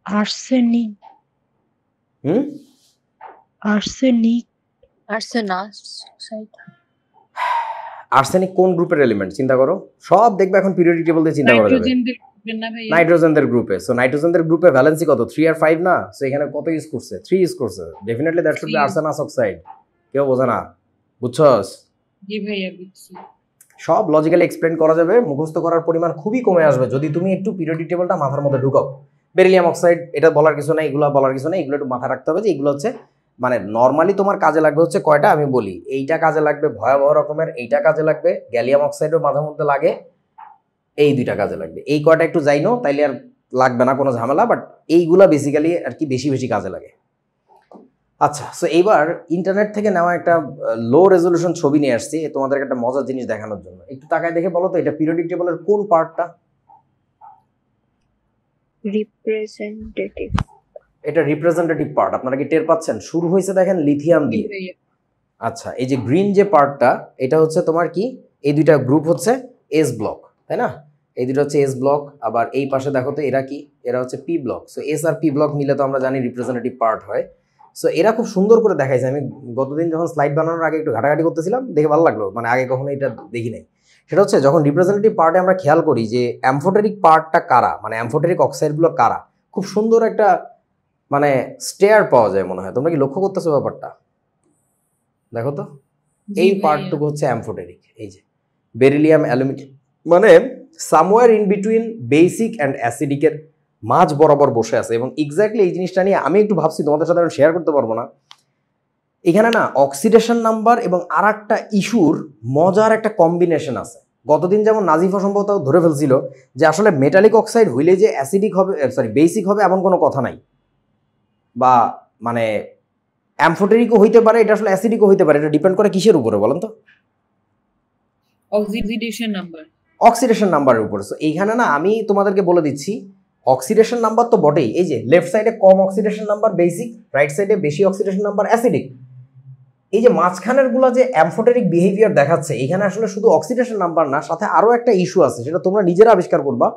আর্সেনিক। হুম, আর্সেনিক। আর্সেনাস সাইড। আর্সেনিক কোন গ্রুপের এলিমেন্ট চিন্তা করো। সব দেখবে এখন পিরিয়ডিক টেবল দিয়ে চিন্তা করা যাবে। নাইট্রোজেনদের গ্রুপের না ভাইয়া? নাইট্রোজেনদের গ্রুপে। সো নাইট্রোজেনদের গ্রুপে ভ্যালেন্সি কত? 3 আর 5 না? সো এখানে কত ইউজ করছে? 3 ইউজ করছে। Definitely that should be 3 arsenous oxide. কেউ বোঝে না, বুঝছস? জি ভাইয়া বুঝছি। সব লজিক্যালি এক্সপ্লেন করা যাবে, মুখস্থ করার পরিমাণ খুবই কমে আসবে যদি তুমি একটু পিরিয়ডিক টেবলটা মাথার মধ্যে ঢুকাও। বেরিলিয়াম অক্সাইড এটা বলার কিছু নাই, এগুলো বলার কিছু নাই, এগুলো একটু মাথায় রাখতে হবে যে এগুলো হচ্ছে মানে নর্মালি তোমার কাজে লাগবে হচ্ছে কয়টা আমি বলি। এইটা কাজে লাগবে ভয়াবহ রকমের, এইটা কাজে লাগবে, গ্যালিয়াম অক্সাইডও মাঝে মধ্যে লাগে, এই দুইটা কাজে লাগবে। এই কয়টা একটু জাইনো তাইলে আর লাগবে না কোনো ঝামেলা, বাট এইগুলা বেসিক্যালি আর কি বেশি বেশি কাজে লাগে। আচ্ছা, সো এইবার ইন্টারনেট থেকে নেওয়া একটা লো রেজলিউশন ছবি নিয়ে আসছি তোমাদেরকে একটা মজার জিনিস দেখানোর জন্য। একটু তাকায় দেখে বলো তো এটা পিরিয়ডিক টেবলের কোন পার্টটা? রিপ্রেজেন্টেটিভ। এটা রিপ্রেজেন্টেটিভ পার্ট। আপনারা কি টের পাচ্ছেন? শুরু হয়েছে দেখেন লিথিয়াম জি দিয়ে। ভাইয়া। আচ্ছা এই যে গ্রিন যে পার্টটা এটা হচ্ছে তোমার কি, এই দুইটা গ্রুপ হচ্ছে এস ব্লক, তাই না? এই দুটো হচ্ছে এস ব্লক। আবার এই পাশে দেখো তো এরা কি, এরা হচ্ছে পি ব্লক। সো এস আর পি ব্লক মিলে তো আমরা জানি রিপ্রেজেন্টেটিভ পার্ট হয়। সো এরা খুব সুন্দর করে দেখাইছে। আমি গতদিন যখন স্লাইড বানানোর আগে একটু ঘাটাঘাটি করতেছিলাম, দেখে ভালো লাগলো, মানে আগে কখনো এটা দেখি নাই। সেটা হচ্ছে যখন রিপ্রেজেন্টেটিভ পার্টে আমরা খেয়াল করি যে অ্যামফোটেরিক পার্টটা কারা, মানে অ্যামফোটেরিক অক্সাইডগুলো কারা, খুব সুন্দর একটা মানে স্টেয়ার পাওয়া যায় মনে হয়। তোমরা কি লক্ষ্য করতেছো ব্যাপারটা? দেখো তো জি এই ভাইয়া। পার্টটুকু হচ্ছে অ্যামফোটেরিক। এই যে বেরিলিয়াম, অ্যালুমিনিয়াম, মানে somewhere in between basic and অ্যাসিডিকের মাঝ বরাবর বসে আছে। এবং এক্স্যাক্টলি এই জিনিসটা নিয়ে আমি একটু ভাবছি, তোমাদের সাথে শেয়ার করতে পারবো না। এখানে না অক্সিডেশন নাম্বার এবং আর একটা ইস্যুর মজার একটা কম্বিনেশন আছে। গতদিন যেমন নাজিফা সম্ভবত ধরে ফেলছিল যে আসলে মেটালিক অক্সাইড হইলে যে অ্যাসিডিক হবে, সরি বেসিক হবে এমন কোনো কথা নাই, বা মানে অ্যামফোটেরিকও হইতে পারে, এটা আসলে অ্যাসিডিকও হইতে পারে। এটা ডিপেন্ড করে কিসের উপরে বলেন তো? Oxidation number. অক্সিডেশন নাম্বারের উপরে। সো এইখানে না আমি তোমাদেরকে বলে দিচ্ছি অক্সিডেশন নাম্বার তো বটেই, এই যে লেফট সাইডে কম অক্সিডেশন নাম্বার বেসিক, রাইট সাইডে বেশি অক্সিডেশন নাম্বার অ্যাসিডিক। এই যে মাঝখানের গুলো যে অ্যামফোটেরিক বিহেভিয়ার দেখাচ্ছে, এখানে আসলে শুধু অক্সিডেশন নাম্বার না, সাথে আরো একটা ইস্যু আছে, সেটা তোমরা নিজেরা আবিষ্কার করবা।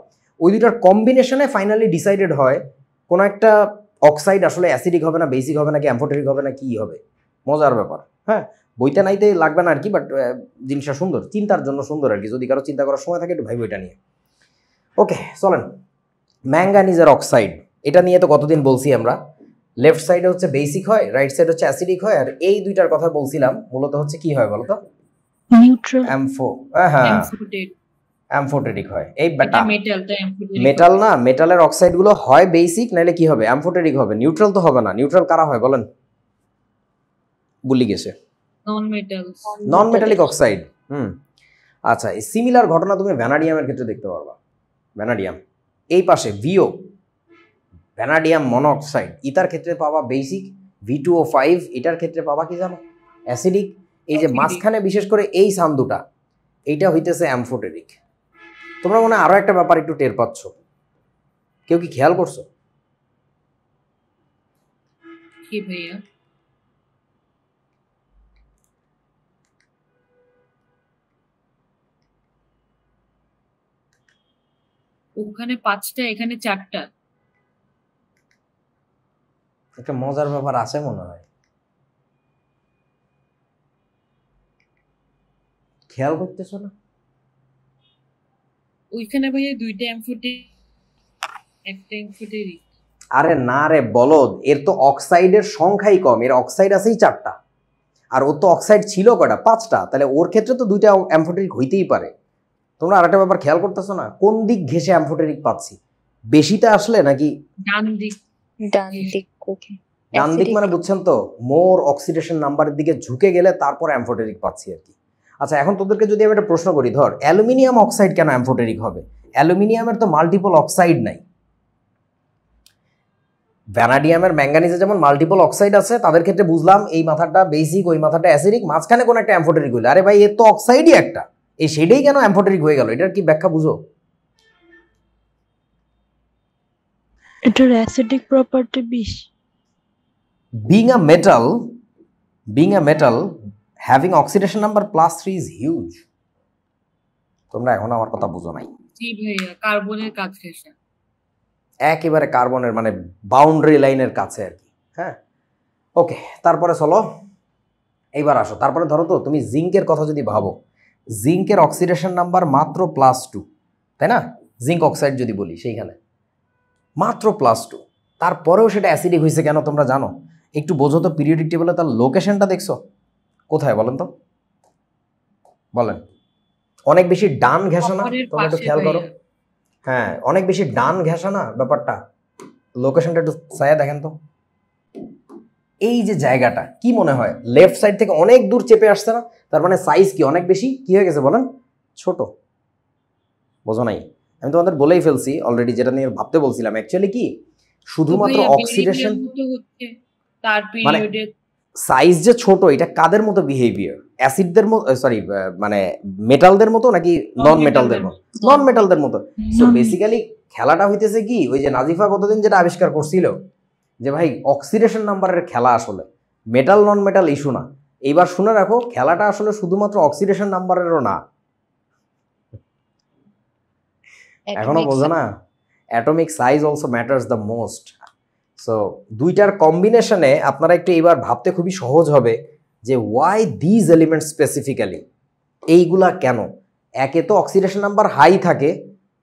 ওই দুইটার কম্বিনেশনে ফাইনালি ডিসাইডেড হয় কোন একটা অক্সাইড আসলে অ্যাসিডিক হবে না, বেসিক হবে নাকি অ্যামফোটেরিক হবে না, কি হবে। মজার ব্যাপার। হ্যাঁ, বইটা নাইতে লাগবে না আর কি, বাট জিনিসটা সুন্দর, চিন্তার জন্য সুন্দর আর কি। যদি কারো চিন্তা করার সময় থাকে একটু ভাই বইটা নিয়ে। ওকে চলেন, ম্যাঙ্গানিজের অক্সাইড, এটা নিয়ে তো কতদিন বলছি আমরা। লেফট সাইডে হচ্ছে বেসিক হয়, রাইট সাইড হচ্ছে অ্যাসিডিক হয়, আর এই দুইটার কথা বলছিলাম মূলত হচ্ছে কি হয় বলতো? নিউট্রাল। হ্যাঁ অ্যামফোটেট। অ্যামফোটেরিক হয়। এই এটা বেটা মেটাল, তাই অ্যামফোটেরিক। মেটাল না, মেটালের অক্সাইড গুলো হয় বেসিক, নাহলে কি হবে অ্যামফোটেরিক হবে, নিউট্রাল তো হবে না। নিউট্রাল কারা হয় বলেন? ভুলি গেছে। নন মেটাল। নন মেটালিক অক্সাইড। আচ্ছা, এই সিমিলার ঘটনা তুমি ভ্যানাডিয়ামের ক্ষেত্রে দেখতে পারবা। ভ্যানাডিয়াম এই পাশে ভিও, ভ্যানাডিয়াম মনোঅক্সাইড, ইতার ক্ষেত্রে পাবা বেসিক V2O5, এটার ক্ষেত্রে পাবা কি জানো? অ্যাসিডিক। এই যে মাঝখানে বিশেষ করে এই সান্দুটা, এইটা হইতেছে অ্যামফোটেরিক। তোমরা মনে হয় আরো একটা ব্যাপার একটু টের পাচ্ছ, কেউ কি খেয়াল করছো? কি ভাইয়া? ওখানে 5টা, এখানে 4টা। একটা মজার ব্যাপার আছে মনে হয়, খেয়াল করতেছো না? ওইখানে ভাইয়া 2টা অ্যামফোটেরিক, একটা অ্যামফোটেরিক। আরে না রে বলদ, এর তো অক্সাইডের সংখ্যাই কম, এর অক্সাইড আছেই 4টা। আর ওর তো অক্সাইড ছিল কয়টা, 5টা, তাহলে ওর ক্ষেত্রে তো 2টা অ্যামফোটেরিক হইতেই পারে। তোমরা আরেকটা ব্যাপার খেয়াল করতেছো না, কোন দিক ঘেঁষে অ্যামফোটেরিক পাচ্ছি, বেশিটা আসলে নাকি ডান দিক। ডান দিক, ওকে। ডান দিক মানে বুঝছেন তো, মোর অক্সিডেশন নাম্বারের দিকে ঝুঁকে গেলে তারপর অ্যামফোটেরিক পাচ্ছি আর কি। আচ্ছা এখন তোদেরকে যদি আমি একটা প্রশ্ন করি, ধর অ্যালুমিনিয়াম অক্সাইড কেন অ্যামফোটেরিক হবে? অ্যালুমিনিয়ামের তো মাল্টিপল অক্সাইড নাই। ভ্যানাডিয়ামের ম্যাঙ্গানিজে যেমন মাল্টিপল অক্সাইড আছে, তাদের ক্ষেত্রে বুঝলাম এই মাথাটা বেসিক, ওই মাথাটা অ্যাসিডিক, মাঝখানে কোন একটা অ্যামফোটেরিক হইলো। আরে ভাই এর তো অক্সাইডই একটা, এই সেটাই কেন অ্যামফোটেরিক হয়ে গেল? এটার কি ব্যাখ্যা বুঝো? এটার অ্যাসিডিক প্রপার্টি বিষ। Being a metal having oxidation number +3 is huge. তোমরা এখন আমার কথা বুঝো নাই। জি ভাইয়া, কার্বনের কাছে এসে। একেবারে কার্বনের মানে বাউন্ডারি লাইনের কাছে আর কি। হ্যাঁ, ওকে, তারপরে চলো এইবার আসো। তারপরে ধরো তো তুমি জিঙ্কের কথা যদি ভাবো, জিঙ্কের অক্সিডেশন নাম্বার মাত্র +2, তাই না? জিঙ্ক অক্সাইড যদি বলি সেইখানে মাত্র +2, তারপরেও সেটা অ্যাসিডিক হয়েছে কেন তোমরা জানো? একটু বোঝো তো, পিরিয়ডিক টেবিলে তার লোকেশনটা দেখছো কোথায় বলেন তো, বলেন। অনেক বেশি ডান ঘেঁষা না? কপারের তোমরা একটু পাশে খেয়াল করো। ভাইয়া। হ্যাঁ, অনেক বেশি ডান ঘেঁষা না ব্যাপারটা? লোকেশনটা একটু ছায়া দেখেন তো। এই যে জায়গাটা কি মনে হয় লেফট সাইড থেকে অনেক দূর চেপে আসছে না? তার মানে সাইজ কি অনেক বেশি কি হয়ে গেছে বলেন? ছোট। বোঝো নাই? আমি তোমাদের বলেই ফেলছি অলরেডি, যেটা নিয়ে ভাবতে বলছিলাম অ্যাকচুয়ালি কি, শুধুমাত্র অক্সিডেশন তার পিরিয়ডে সাইজ যে ছোট, এটা কাদের মতো বিহেভিয়ার? অ্যাসিডদের মতো, সরি মানে মেটালদের মতো নাকি নন মেটালদের মতো? নন মেটালদের মতো। সো বেসিক্যালি খেলাটা হইতেছে কি, ওই যে নাজিফা কতদিন যেটা আবিষ্কার করছিল যে ভাই অক্সিডেশন নাম্বারের খেলা, আসলে মেটাল নন মেটাল ইস্যু না। এইবার শুনে রাখো, খেলাটা আসলে শুধুমাত্র অক্সিডেশন নাম্বারেরও না। এখনো বোঝো না? Atomic size also matters the most. So দুইটার কম্বিনেশনে আপনারা একটু এবার ভাবতে খুবই সহজ হবে যে ওয়াই দিজ এলিমেন্ট স্পেসিফিক্যালি, এইগুলা কেন। একে তো অক্সিডেশন নাম্বার হাই থাকে,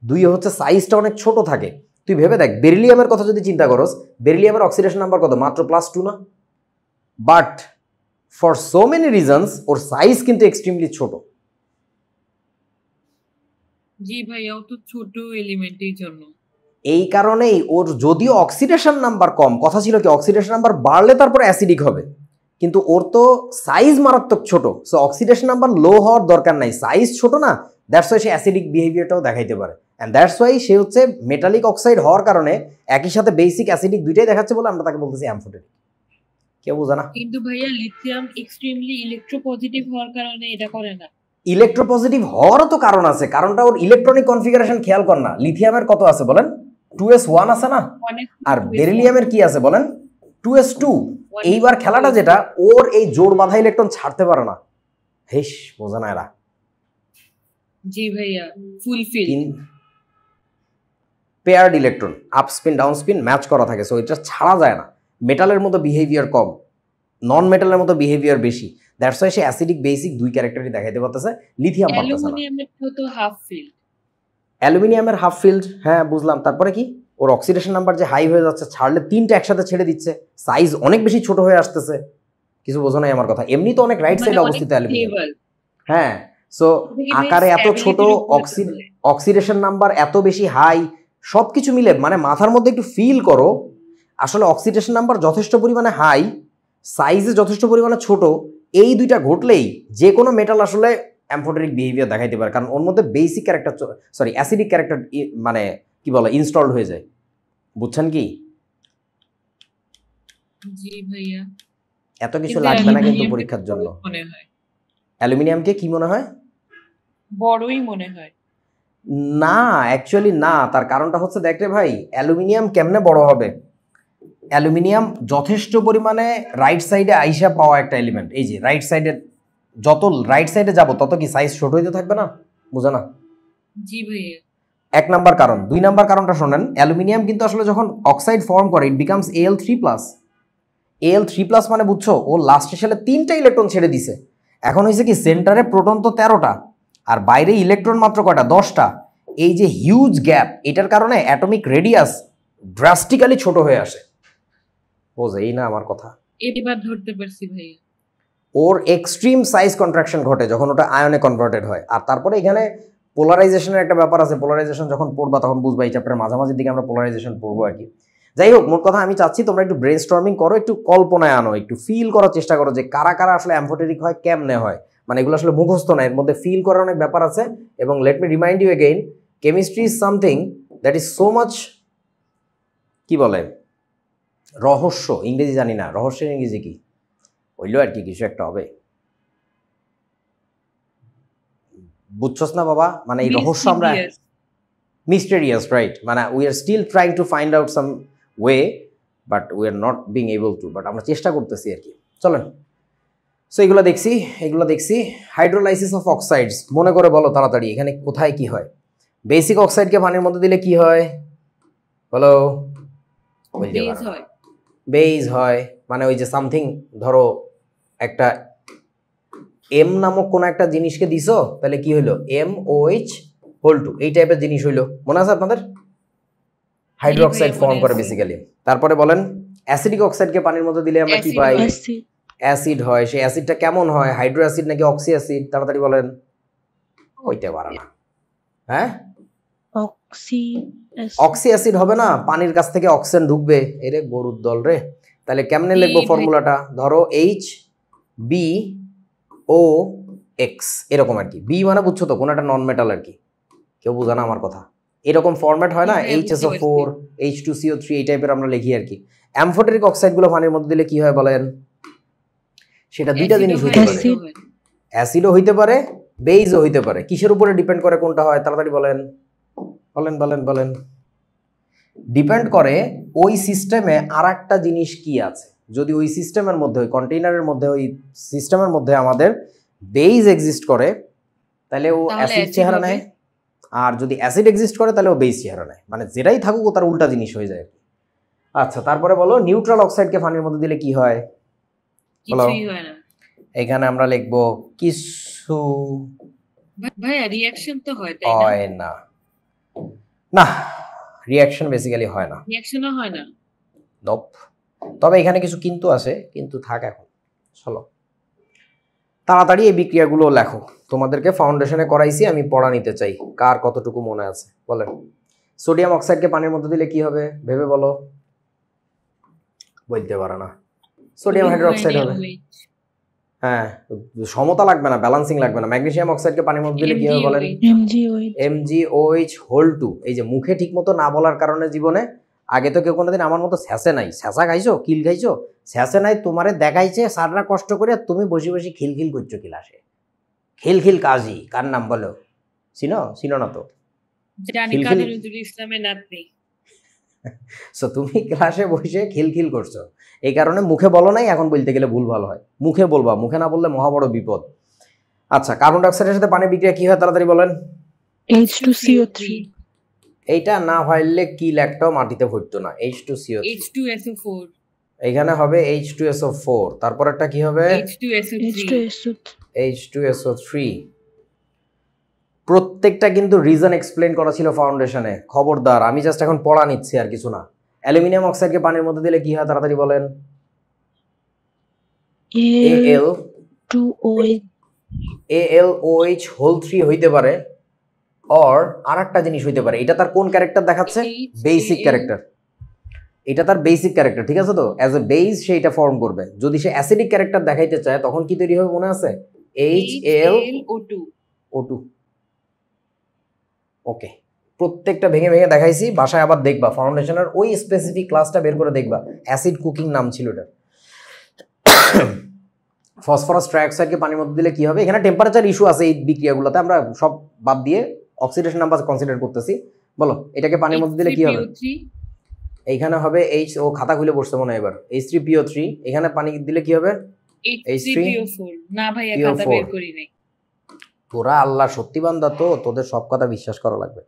দুই হচ্ছে সাইজটা অনেক ছোট থাকে। তুই ভেবে দেখ, বেরিলিয়ামের কথা যদি চিন্তা করস, বেরিলিয়ামের অক্সিডেশন নাম্বার কত? মাত্র +2 না? But for so many reasons or size কিন্তু এক্সট্রিমলি ছোট। জি ভাইয়া, ও তো ছোট এলিমেন্টের জন্য। এই কারণেই ওর যদিও অক্সিডেশন নাম্বার কম, কথা ছিল কি অক্সিডেশন নাম্বার বাড়লে তারপর অ্যাসিডিক হবে, কিন্তু ওর তো সাইজ মারাত্মক ছোট। সো অক্সিডেশন নাম্বার লো হওয়ার দরকার নাই, সাইজ ছোট না, দ্যাটস ওয়াই সে অ্যাসিডিক বিহেভিয়ারটাও দেখাইতে পারে। অ্যান্ড দ্যাটস ওয়াই সে হচ্ছে মেটালিক অক্সাইড হওয়ার কারণে একই সাথে বেসিক অ্যাসিডিক দুইটাই দেখাচ্ছে বলে আমরা তাকে বলতেছি অ্যামফোটেরিক। কেউ বোঝে না? কিন্তু ভাইয়া লিথিয়াম এক্সট্রিমলি ইলেকট্রোপজিটিভ হওয়ার কারণে এটা করে না। ইলেকট্রোপজিটিভ হওয়ারও তো কারণ আছে, কারণটা ওর ইলেকট্রনিক কনফিগারেশন খেয়াল কর না। লিথিয়ামের কত আছে বলেন? 2s1 আছে না? আর বেরিলিয়ামের কি আছে বলেন? 2s2। এইবার খেলাটা যেটা, ওর এই জোড় বাঁধা ইলেকট্রন ছাড়তে পারে না। হেস, বোঝে না এরা। জি ভাইয়া, fulfil paired electron up spin down spin match করা থাকে, সো এটা ছাড়া যায় না। মেটালের মতো বিহেভিয়ার কম, নন মেটালের মতো বিহেভিয়ার বেশি। That's why say acidic basic দুই ক্যারেক্টারই দেখাইতে পারতেছে, লিথিয়াম পারতেছে না। অ্যালুমিনিয়ামের তো হাফ ফিল্ড। অ্যালুমিনিয়ামের হাফ ফিল্ড, হ্যাঁ বুঝলাম। তারপরে কি ওর অক্সিডেশন নাম্বার যে হাই হয়ে যাচ্ছে, ছাড়লে 3টা একসাথে ছেড়ে দিচ্ছে, সাইজ অনেক বেশি ছোট হয়ে আসতেছে। কিছু বোঝো নাই আমার কথা? এমনি তো অনেক রাইট সাইডে অবস্থিত অ্যালুমিনিয়াম। হ্যাঁ, সো আকারে এত ছোট, অক্সিডেশন নাম্বার এত বেশি হাই, সবকিছু মিলে মানে মাথার মধ্যে একটু ফিল করো, আসলে অক্সিডেশন নাম্বার যথেষ্ট পরিমাণে হাই, সাইজে যথেষ্ট পরিমাণে ছোট, এই দুইটা ঘটলেই যে কোনো মেটাল আসলে অ্যামফোটেরিক বিহেভিয়ার দেখাইতে পারে, কারণ ওর মধ্যে basic character, sorry acidic character মানে কি বলে ইনস্টলড হয়ে যায়। বুঝছেন কি? জি ভাইয়া, এত কিছু লাগবে না কিন্তু পরীক্ষার জন্য। মনে হয় অ্যালুমিনিয়ামকে কি মনে হয়? বড়ই মনে হয় না, অ্যাকচুয়ালি না। তার কারণটা হচ্ছে, দেখ রে ভাই, অ্যালুমিনিয়াম কেমনে বড় হবে? অ্যালুমিনিয়াম যথেষ্ট পরিমাণে রাইট সাইডে আইসা পাওয়া একটা এলিমেন্ট। এই যে রাইট সাইডে, যত রাইট সাইডে যাব তত কি সাইজ ছোট হইতে থাকবে না? বুঝো না? জি ভাইয়া। 1 নাম্বার কারণ। 2 নাম্বার কারণটা শোনেন, অ্যালুমিনিয়াম কিন্তু আসলে যখন অক্সাইড ফর্ম করে, ইট বিকামস Al3+। Al3+ মানে বুঝছো, ও লাস্টে সালে 3টা ইলেকট্রন ছেড়ে দিছে। এখন হয়েছে কি, সেন্টারে প্রোটন তো 13টা, আর বাইরে ইলেকট্রন মাত্র কয়টা? 10টা। এই যে হিউজ গ্যাপ, এটার কারণে অ্যাটমিক রেডিয়াস ড্রাস্টিক্যালি ছোট হয়ে আসে। বোঝেই না আমার কথা? এবার ধরতে পারছি ভাইয়া। ওর এক্সট্রিম সাইজ কন্ট্রাকশন ঘটে যখন ওটা আয়নে কনভার্টেড হয়। আর তারপরে এখানে পোলারাইজেশনের একটা ব্যাপার আছে, পোলারাইজেশন যখন পড়বা তখন বুঝবা, এই চ্যাপ্টারের মাঝামাঝির দিকে আমরা পোলারাইজেশন পড়বো আর কি। যাই হোক, মোট কথা আমি চাচ্ছি তোমরা একটু ব্রেন স্টর্মিং করো, একটু কল্পনায় আনো, একটু ফিল করার চেষ্টা করো যে কারা কারা আসলে অ্যামফোটেরিক হয়, কেমনে হয়। মানে এগুলো আসলে মুখস্থ না, এর মধ্যে ফিল করার অনেক ব্যাপার আছে। এবং let me remind you again, chemistry is something that is so much, কি বলে, রহস্য, ইংরেজি জানি না, রহস্যের ইংরেজি কি হইলো আর কি, কিছু একটা হবে, বুঝছস না বাবা? মানে এই রহস্য আমরা, মিস্টেরিয়াস, রাইট? মানে we are still trying to find out some way, but we are not being able to, but আমরা চেষ্টা করতেছি আর কি। চলেন, সো এগুলো দেখছি। হাইড্রোলাইসিস অফ অক্সাইডস, মনে করে বলো তাড়াতাড়ি, এখানে কোথায় কি হয়? বেসিক অক্সাইডকে পানির মধ্যে দিলে কি হয় বলো? বেজ হয়। মানে ওই যে সামথিং, ধরো একটা এম নামক কোন একটা জিনিসকে দিছো, তাহলে কি হইলো? MOH2, এই টাইপের জিনিস হইলো, মনে আছে আপনাদের? হাইড্রোক্সাইড ফর্ম করে বেসিক্যালি। তারপরে বলেন, অ্যাসিডিক অক্সাইডকে পানির মধ্যে দিলে আমরা কি পাই? অ্যাসিড হয়। সেই অ্যাসিডটা কেমন হয়? হাইড্রো অ্যাসিড নাকি অক্সি অ্যাসিড? তাড়াতাড়ি বলেন। হইতে পারে না, হ্যাঁ অক্সি অ্যাসিড হবে না, পানির কাছ থেকে অক্সিজেন ঢুকবে। এরে গরুর দল রে। তাহলে কেমনে লিখবো ফর্মুলাটা? ধরো HBOX, এরকম আর কি। বি মানে বুঝছো তো, কোন একটা নন মেটাল আর কি, কেউ বোঝা না আমার কথা। এরকম ফরম্যাট হয় না, HSO4 H2CO3 এই টাইপের আমরা লিখি আর কি। অ্যামফোটেরিক অক্সাইড গুলো পানির মধ্যে দিলে কি হয় বলেন? সেটা দুইটা জিনিস হইতে পারে, অ্যাসিডও হইতে পারে, বেইজও হইতে পারে। কিসের উপরে ডিপেন্ড করে কোনটা হয়? তাড়াতাড়ি বলেন। ডিপেন্ড করে ওই সিস্টেমে আর একটা জিনিস কি আছে। যদি ওই সিস্টেমের মধ্যে, ওই কন্টেইনারের মধ্যে, ওই সিস্টেমের মধ্যে আমাদের বেইজ এক্সিস্ট করে, তাহলে ও অ্যাসিড চেহারা নেয়। আর যদি অ্যাসিড এক্সিস্ট করে তাহলে ও বেইজ চেহারা নেয়। মানে যেটাই থাকুক ও তার উল্টা জিনিস হয়ে যায়। আচ্ছা, তারপরে বলো, নিউট্রাল অক্সাইডকে পানির মধ্যে দিলে কি হয়? এখানে আমরা লিখবো কিছু রিঅ্যাকশন তো হয়, তাই না? হয় না, না রিঅ্যাকশন বেসিক্যালি হয় না, রিঅ্যাকশনও হয় না। নপ। তবে এখানে কিছু কিন্তু আছে, কিন্তু থাক এখন। চলো তাড়াতাড়ি এই বিক্রিয়াগুলো লেখো। তোমাদেরকে ফাউন্ডেশনে করাইছি, আমি পড়া নিতে চাই, কার কতটুকু মনে আছে বলেন। সোডিয়াম অক্সাইডকে পানির মধ্যে দিলে কি হবে? ভেবে বলো। বলতে পারে না। সোডিয়াম হাইড্রোক্সাইড হবে। হ্যাঁ, সমতা লাগবে না, ব্যালেন্সিং লাগবে না। ম্যাগনেসিয়াম অক্সাইডকে পানির মধ্যে দিলে কি হবে বলেন? MgOH2। এই যে মুখে ঠিক মতো না বলার কারণে জীবনে আগে তো কেউ কোনোদিন আমার মতো স্যাসে নাই, স্যাসা খাইছো, কিল খাইছো, স্যাসে নাই তোমারে দেখাইছে সাররা কষ্ট করে, তুমি বসে বসে খিলখিল করছো ক্লাসে। খিলখিল কাজী কার নাম বলো? চিনো না তো? ইসলামের নাতনি। সো তুমি ক্লাসে বসে খিলখিল করছো, এই কারণে মুখে বলো নাই। এখন বলতে গেলে ভুল ভালো হয়, মুখে বলবা, মুখে না বললে মহা বড় বিপদ। আচ্ছা, কার্বন ডাইঅক্সাইডের সাথে পানির বিক্রিয়া কি হয় তাড়াতাড়ি বলেন। H2CO3। এইটা না হইলে কি লেখটাও মাটিতে ভরতো না। H2SO4। এখানে হবে H2SO4, তারপর একটা কি হবে? H2SO3। প্রত্যেকটা কিন্তু রিজন এক্সপ্লেইন করা ছিল ফাউন্ডেশনে, খবরদার। আমি জাস্ট এখন পড়া নিচ্ছি, আর কিছু না। অ্যালুমিনিয়াম অক্সাইডকে পানির মধ্যে দিলে কি হয় তাড়াতাড়ি বলেন। AlOH3 হইতে পারে, অর আরেকটা জিনিস হইতে পারে। এটা তার কোন ক্যারেক্টার দেখাচ্ছে? Basic character. এটা তার বেসিক ক্যারেক্টার, ঠিক আছে তো? অ্যাজ এ বেস সে এটা ফর্ম করবে। যদি সে অ্যাসিডিক ক্যারেক্টার দেখাইতে চায় তখন কি তৈরি হবে মনে আছে? HLO2। ওকে, প্রত্যেকটা ভেঙে ভেঙে দেখাইছি, বাসায় আবার দেখবা। ফাউন্ডেশনের ওই স্পেসিফিক ক্লাসটা বের করে দেখবা, অ্যাসিড কুকিং নাম ছিল এটা। ফসফরাস ট্রাইঅক্সাইডকে পানির মধ্যে দিলে কি হবে? এখানে টেম্পারেচার ইস্যু আছে এই বিক্রিয়াগুলোতে, আমরা সব বাদ দিয়ে অক্সিডেশন নাম্বার কনসিডার করতেছি। বলো, এটাকে পানির মধ্যে দিলে কি হবে? এইখানে হবে ও খাতা খুলে বসছে মনে হয় এবার। H3PO3। এখানে পানি দিলে কি হবে? H3PO4। না ভাইয়া, খাতা বের করি নাই। তোরা আল্লাহ সত্যি বান্দা তো, তোদের সব কথা বিশ্বাস করা লাগবে।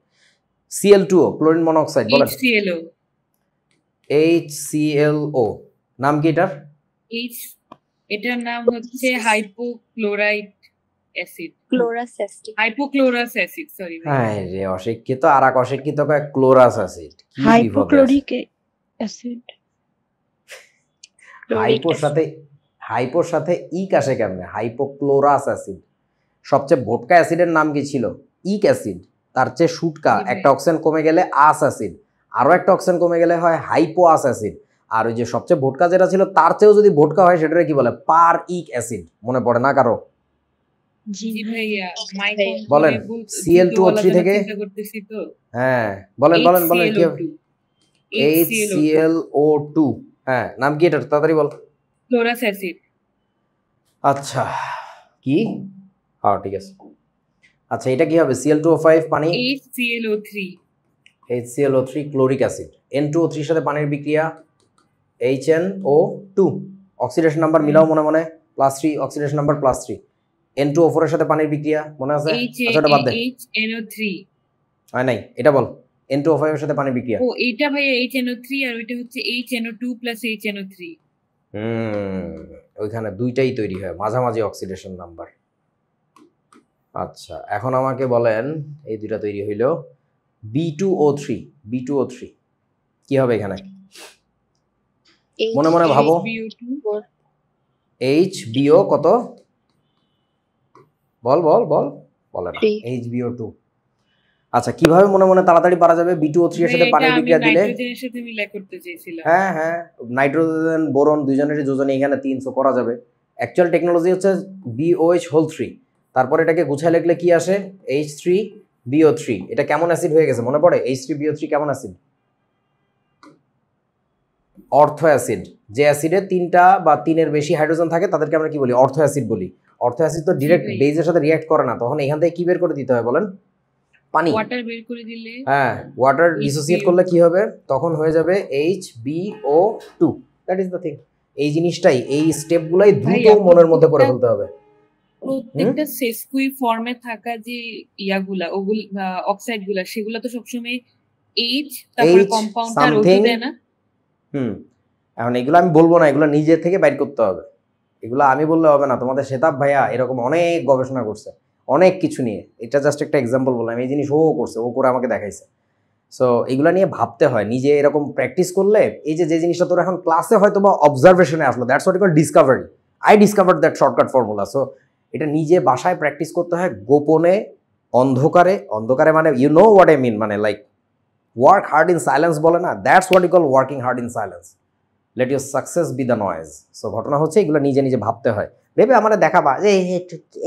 Cl2O, ক্লোরিন মনোক্সাইড বলেন। HClO নাম কি এটার? এটার নাম হচ্ছে hypochlorite acid. Hypochlorous acid, sorry ভাই। হ্যাঁ রে, অশিক্ষিত আর এক অশিক্ষিত কয় ক্লোরাস অ্যাসিড। হাইপোক্লোরিক অ্যাসিড। হাইপোর সাথে ইক আসে কেমনে? Hypochlorous acid. সবচেয়ে ভোটকা অ্যাসিডের নাম কি ছিল? ইক অ্যাসিড। তার চেয়ে শুটকা, জি ভাই। একটা অক্সিজেন কমে গেলে আস অ্যাসিড, আরও একটা অক্সিজেন কমে গেলে হয় হাইপো আস অ্যাসিড। আর ওই যে সবচেয়ে ভোটকা যেটা ছিল তার চেয়েও যদি ভোটকা হয় সেটাকে কি বলে? পার ইক অ্যাসিড। মনে পড়ে না কারো? জি জি ভাই ভাইয়া, মাইক অন বলেন করে যুদ্ধ Cl2O3 বলার জন্য থেকে। চিন্তা করতেছি তো। হ্যাঁ বলেন বলেন বলেন কি হবে? HClO2 HClO2। হ্যাঁ নাম কি এটার? তাড়াতাড়ি বল। Flora's acid. আচ্ছা কি? হ্যাঁ ঠিক আছে। আচ্ছা এটা কি হবে? Cl2O5 পানি, HClO3 HClO3 chloric acid, N2O3 এর সাথে পানির বিক্রিয়া HNO2। অক্সিডেশন নাম্বার মিলাও মনে মনে, +3, অক্সিডেশন নাম্বার +3। N2O4 এর সাথে পানির বিক্রিয়া মনে আছে? আচ্ছা এটা বাদ দে, HNO3। হয় নাই, এটা বল। N2O5 এর সাথে পানির বিক্রিয়া। ও এইটা ভাইয়া HNO3 আর ওইটা হচ্ছে HNO2 + HNO3। ওইখানে দুইটাই তৈরি হয়, মাঝামাঝি অক্সিডেশন নাম্বার। আচ্ছা এখন আমাকে বলেন, এই দুইটা তৈরি হইল B2O3। B2O3 কি হবে এখানে? মনে মনে ভাবো। HBO2 HBO কত? বল বল বল, বলে না। 3 HBO2। আচ্ছা কিভাবে মনে মনে তাড়াতাড়ি পারা যাবে? B2O3 এর সাথে এটা পানির আমি বিক্রিয়া দিলে, নাইট্রোজেনের সাথে মিলাই করতে চেয়েছিলাম। হ্যাঁ হ্যাঁ, নাইট্রোজেন বোরন দুইজনেরই যোজনী এখানে 300 করা যাবে। অ্যাকচুয়াল টেকনোলজি হচ্ছে BOH3। তারপর এটাকে গুছায় লিখলে কি আসে? H3BO3। এটা কেমন অ্যাসিড হয়ে গেছে মনে পড়ে? H3BO3 কেমন অ্যাসিড? অর্থো অ্যাসিড। যে অ্যাসিডে 3টা বা 3-এর বেশি হাইড্রোজেন থাকে তাদেরকে আমরা কি বলি? অর্থো অ্যাসিড বলি। অর্থো অ্যাসিড তো ডিরেক্ট ভাই। বেজের সাথে রিঅ্যাক্ট করে না, তখন এখান থেকে কি বের করে দিতে হয় বলেন? পানি। ওয়াটার বের করে দিলে হ্যাঁ ওয়াটার ডিসোসিয়েট HBO2 করলে কি হবে? তখন হয়ে যাবে HBO2। That is the thing. এই জিনিসটাই, এই স্টেপগুলাই দ্রুত ভাইয়া, মনের মধ্যে করে ফেলতে হবে। প্রত্যেকটা সেসকুই ফর্মে থাকা যে ইয়াগুলা ওগুলো অক্সাইড গুলা সেগুলো তো সবসময় H তারপরে H কম্পাউন্ডটা আর O2 something। দেয় না? এখন এগুলো আমি বলবো না, এগুলো নিজে থেকে বাইর করতে হবে। এগুলো আমি বললে হবে না, তোমাদের শেতাব ভাইয়া এরকম অনেক গবেষণা করছে অনেক কিছু নিয়ে। এটা জাস্ট একটা এক্সাম্পল বললাম, এই জিনিস ও করছে, ও করে আমাকে দেখাইছে। সো এগুলো নিয়ে ভাবতে হয়, নিজে এরকম প্র্যাকটিস করলে এই যে জিনিসটা তোর এখন ক্লাসে হয়তো বা অবজারভেশনে আসলো, that's what call Discovery. I discovered that shortcut formula. So এটা নিজে বাসায় প্র্যাকটিস করতে হয়, গোপনে, অন্ধকারে। অন্ধকারে মানে you know what I mean, মানে like work hard in silence বলে না, that's what you call working hard in silence. Let your success be the noise. So ঘটনা হচ্ছে এগুলো নিজে নিজে ভাবতে হয়। ভেবে আমার দেখাবা যে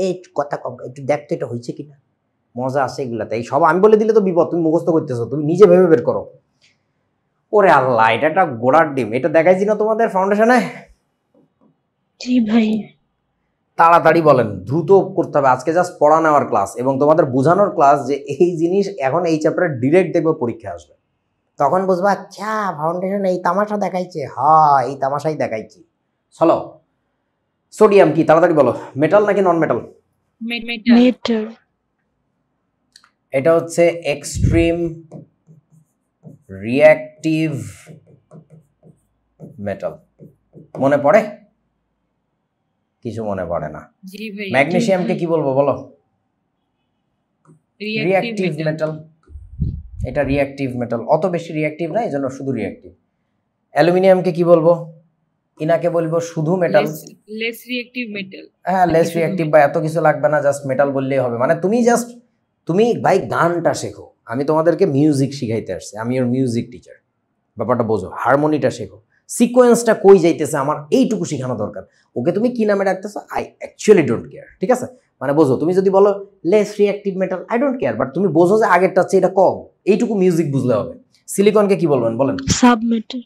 এই কথা কম, একটু দেখতে এটা হয়েছে কিনা, মজা আসে এগুলাতে। এই সব আমি বলে দিলে তো বিপদ, তুমি মুখস্থ করতেছো, তুমি নিজে ভেবে বের করো। ওরে আল্লাহ, এটা একটা গোড়ার ডিম। এটা দেখাইছি না তোমাদের ফাউন্ডেশনে? জি ভাই। তাড়াতাড়ি বলেন, দ্রুত করতে হবে। আজকে জাস্ট পড়া নেওয়ার ক্লাস এবং তোমাদের বোঝানোর ক্লাস যে এই জিনিস এখন এই চ্যাপ্টারে ডিরেক্ট দেখবে পরীক্ষা আসবে, তখন বুঝবা আচ্ছা ফাউন্ডেশন এই তামাশা দেখাইছে। হ্যাঁ এই তামাশাই দেখাইছি। চলো সোডিয়াম কি? তাড়াতাড়ি বলো। মেটাল নাকি নন মেটাল? মেটাল। মেটাল। এটা হচ্ছে এক্সট্রিম রিঅ্যাক্টিভ মেটাল। মনে পড়ে? কিছু মনে পড়ে না। জি ভাই, ম্যাগনেসিয়ামকে কি বলবো বলো? Reactive reactive metal. মেটাল। এটা রিঅ্যাক্টিভ মেটাল, অত বেশি রিঅ্যাক্টিভ না, এজন্য শুধু রিঅ্যাক্টিভ। অ্যালুমিনিয়ামকে কি বলবো? ইনাকে বলবো শুধু মেটাল। Less reactive metal. হ্যাঁ লেস শুধু রিঅ্যাক্টিভ, বা এত কিছু লাগবে না, জাস্ট মেটাল বললেই হবে। মানে তুমি ভাই গানটা শেখো, আমি তোমাদেরকে মিউজিক শিখাইতে আসছি, আমি ওর মিউজিক টিচার। ব্যাপারটা বোঝো, হারমোনিটা শেখো, সিকোয়েন্সটা কই যাইতেছে আমার এইটুকু শেখানো দরকার। ওকে তুমি কি নামে ডাকতেছো, আই অ্যাকচুয়ালি ডোন্ট কেয়ার। ঠিক আছে, মানে বোঝো, তুমি যদি বলো less reactive metal, I don't care, but তুমি বোঝো যে আগেরটা হচ্ছে এটা কম, এইটুকু মিউজিক বুঝলে হবে। সিলিকনকে কি বলবেন বলেন? সাবমেটাল।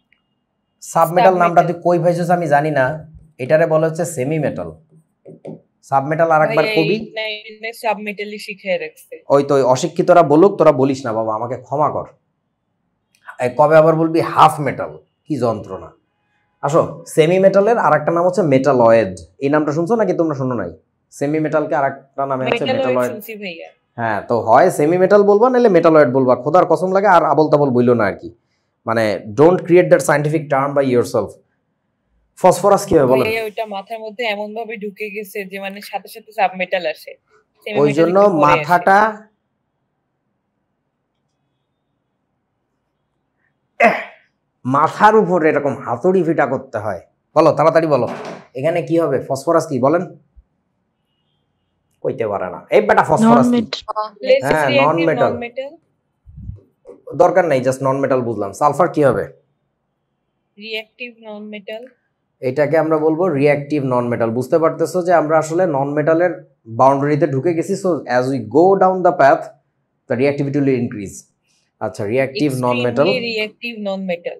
সাবমেটাল নামটা Submetal। তুই কই ভাইছিস আমি জানি না, এটারে বলে হচ্ছে সেমি মেটাল। সাবমেটাল আর একবার কবি। সাবমেটালি শিখাই রাখছে। ওই তো অশিক্ষিতরা বলুক, তোরা বলিস না বাবা, আমাকে ক্ষমা কর। কবে আবার বলবি হাফ মেটাল, কি যন্ত্রণা। আসো, সেমি মেটালের আর একটা নাম হচ্ছে মেটালয়েড। এই নামটা শুনছো নাকি তোমরা? শুনো নাই? সেমি মেটালকে আর একটা নামে হচ্ছে মেটালয়েড মেটালয়েড। শুনছি ভাইয়া। হ্যাঁ, তো হয় সেমি মেটাল বলবা নাহলে মেটালয়েড বলবা, খোদার কসম লাগে। আর আবল তাবল বইলো না আর কি, মানে don't create that scientific term by yourself. Phosphorus কি হবে বলেন? ভাইয়া ওইটা মাথার মধ্যে এমন ভাবে ঢুকে গেছে যে মানে সাথে সাথে সাবমেটাল আসে, ওই জন্য মাথাটা মাথার উপরে এরকম হাতুড়ি ফিটা করতে হয়, বলো তাড়াতাড়ি বলো, এখানে কি হবে? ফসফরাস কি বলেন? কইতে পারে না এই বেটা, নন ফসফরাস কি? মেটাল। Let's হ্যাঁ, reactive non-metal। non-metal, দরকার নাই, জাস্ট নন মেটাল বুঝলাম। সালফার কি হবে? reactive non-metal, এটাকে আমরা বলবো রিঅ্যাক্টিভ নন মেটাল। বুঝতে পারতেছো যে আমরা আসলে নন মেটালের বাউন্ডারিতে ঢুকে গেছি। So as we go down the path the reactivity will increase. আচ্ছা, reactive non metal, extremely reactive non-metal,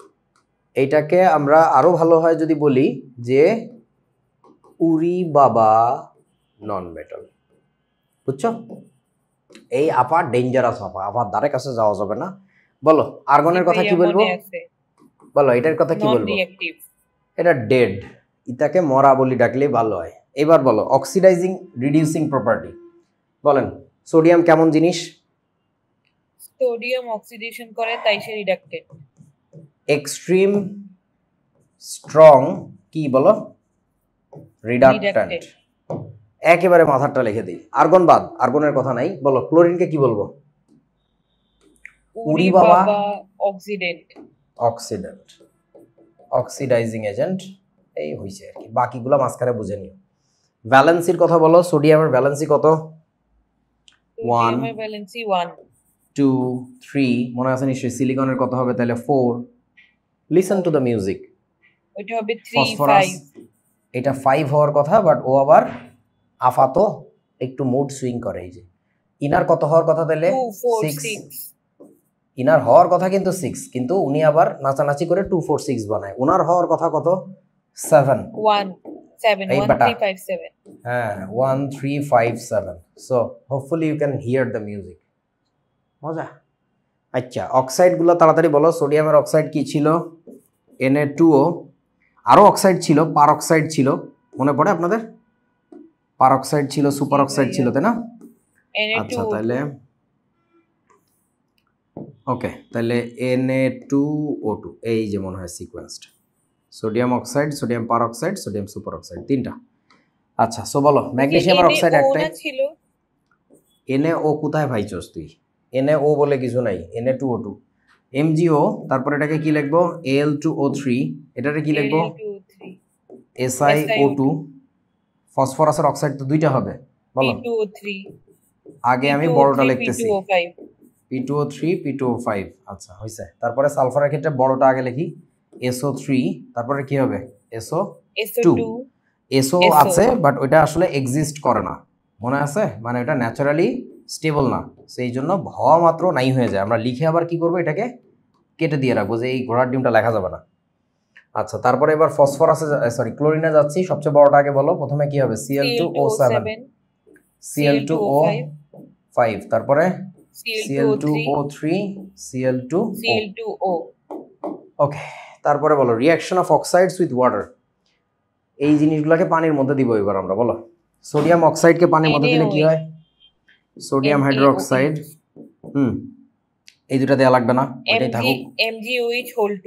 এইটাকে আমরা আরো ভালো হয় যদি বলি যে উরি বাবা নন মেটাল। বুঝছো? এই আপা ডেঞ্জারাস আপা, আবার দ্বারের কাছে যাওয়া যাবে না। বলো আর্গনের কথা কি বলবো? মনে আছে, বলো এটার কথা কি বলবো? non-reactive, এটা ডেড, ইটাকে মরা বলি ডাকলেই ভালো হয়। এবার বলো অক্সিডাইজিং রিডিউসিং প্রপার্টি। বলেন সোডিয়াম কেমন জিনিস? সোডিয়াম অক্সিডেশন করে তাই সে রিডাক্টেড, এক্সট্রিম স্ট্রং কি বলো? রিডাক্ট্যান্ট। Reductant। একেবারে মাথাটা লিখে দিই। আর্গন বাদ, আর্গনের কথা নাই। বলো ক্লোরিনকে কি বলবো? উরি উরি বাবা বাবা অক্সিডেন্ট, অক্সিডেন্ট, অক্সিডাইজিং এজেন্ট। এই হইছে আর কি, বাকিগুলো মাঝখানে বুঝে নিও। ভ্যালেন্সির কথা বলো, সোডিয়ামের ভ্যালেন্সি কত? সোডিয়ামের ভ্যালেন্সি 1, 2, 3, মনে আছে নিশ্চয়ই। সিলিকনের কত হবে তাহলে? 4। Listen to the music. ওইটা হবে 3, ফসফরাস 5, এটা 5 হওয়ার কথা, বাট ও আবার আফাতো একটু মুড সুইং করে। এই যে ইনার কত হওয়ার কথা তাহলে? 2, 4, 6। 6, ইনার হওয়ার কথা কিন্তু 6, কিন্তু উনি আবার নাচানাচি করে 2, 4, 6 বানায়। ওনার হওয়ার কথা কত? 7। 1, 7, এই 1, বেটা। 3, 5, 7, হ্যাঁ, 1, 3, 5, 7। So hopefully you can hear the music. মজা। আচ্ছা, অক্সাইডগুলো তাড়াতাড়ি বলো। সোডিয়ামের অক্সাইড কি ছিল? Na2O। আরও অক্সাইড ছিল, পার অক্সাইড ছিল, মনে পড়ে আপনাদের? পার অক্সাইড ছিল, সুপার অক্সাইড ছিল, তাই না? আচ্ছা, Na2O2, তাহলে ওকে, তাহলে Na2O2 এই যে মনে হয় সিকোয়েন্সটা। সোডিয়াম অক্সাইড, সোডিয়াম পার অক্সাইড, সোডিয়াম সুপার অক্সাইড, তিনটা। আচ্ছা, সো বলো ম্যাগনেসিয়ামের অক্সাইড NaO একটাই। না ছিল, Na কোথায় ভাইচোস তুই? Na বলে কিছু নাই, Na2O2। MgO, তারপর এটাকে কি লিখবো? Al2O3। এটাকে কি লিখবো? Al2O3, SiO2। ফসফরাসের অক্সাইড তো দুইটা হবে, বলো। P2O3, আগে আমি বড়টা P2O3, লিখতেছি, P2O5, P2O3, P2O5। আচ্ছা হইছে। তারপরে সালফারের ক্ষেত্রে বড়টা আগে লিখি, SO3। তারপরে কি হবে? SO2। SO2, SO আছে, বাট ওইটা আসলে এক্সিস্ট করে না, মনে আছে? মানে ওটা ন্যাচারালি স্টেবল না, সেই জন্য হওয়া মাত্র নাই হয়ে যায়। আমরা লিখে আবার কি করবো? এটাকে কেটে দিয়ে রাখবো, যে এই ঘোড়ার ডিমটা লেখা যাবে না। আচ্ছা, তারপরে এবার ফসফরাসে, সরি ক্লোরিনে যাচ্ছি। সবচেয়ে বড়টা আগে বলো। প্রথমে কি হবে? Cl2O7, Cl2O5, তারপরে Cl2O3, Cl2O। Cl2O, ওকে, তারপরে বলো reaction of oxides with water. এই জিনিসগুলোকে পানির মধ্যে দিব এবার আমরা। বলো সোডিয়াম অক্সাইডকে পানির মধ্যে দিলে কি হয়? Sodium hydroxide. এই দুটা দেওয়া লাগবে না, এটাই থাকুক। MgOH2,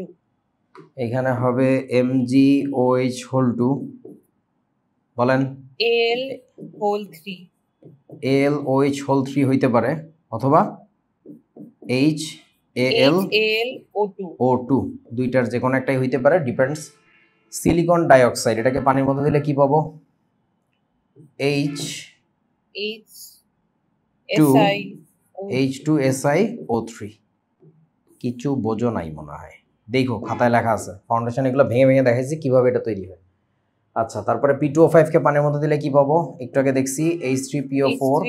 এখানে হবে MgOH2। বলেন Al3, AlOH3 হইতে পারে, অথবা HAlO2, দুইটার যে কোনো একটাই হইতে পারে, ডিপেন্ডস। সিলিকন ডাইঅক্সাইড, এটাকে পানির মধ্যে দিলে কি পাবো? H2SiO3। কিছু বোঝো নাই মনে হয়, দেখো খাতায় লেখা আছে। ফাউন্ডেশন এগুলো ভেঙে ভেঙে দেখাইছি কিভাবে এটা তৈরি হয়। আচ্ছা, তারপরে P2O5 কে পানির মধ্যে দিলে কি পাবো? একটু আগে দেখছি H3PO4,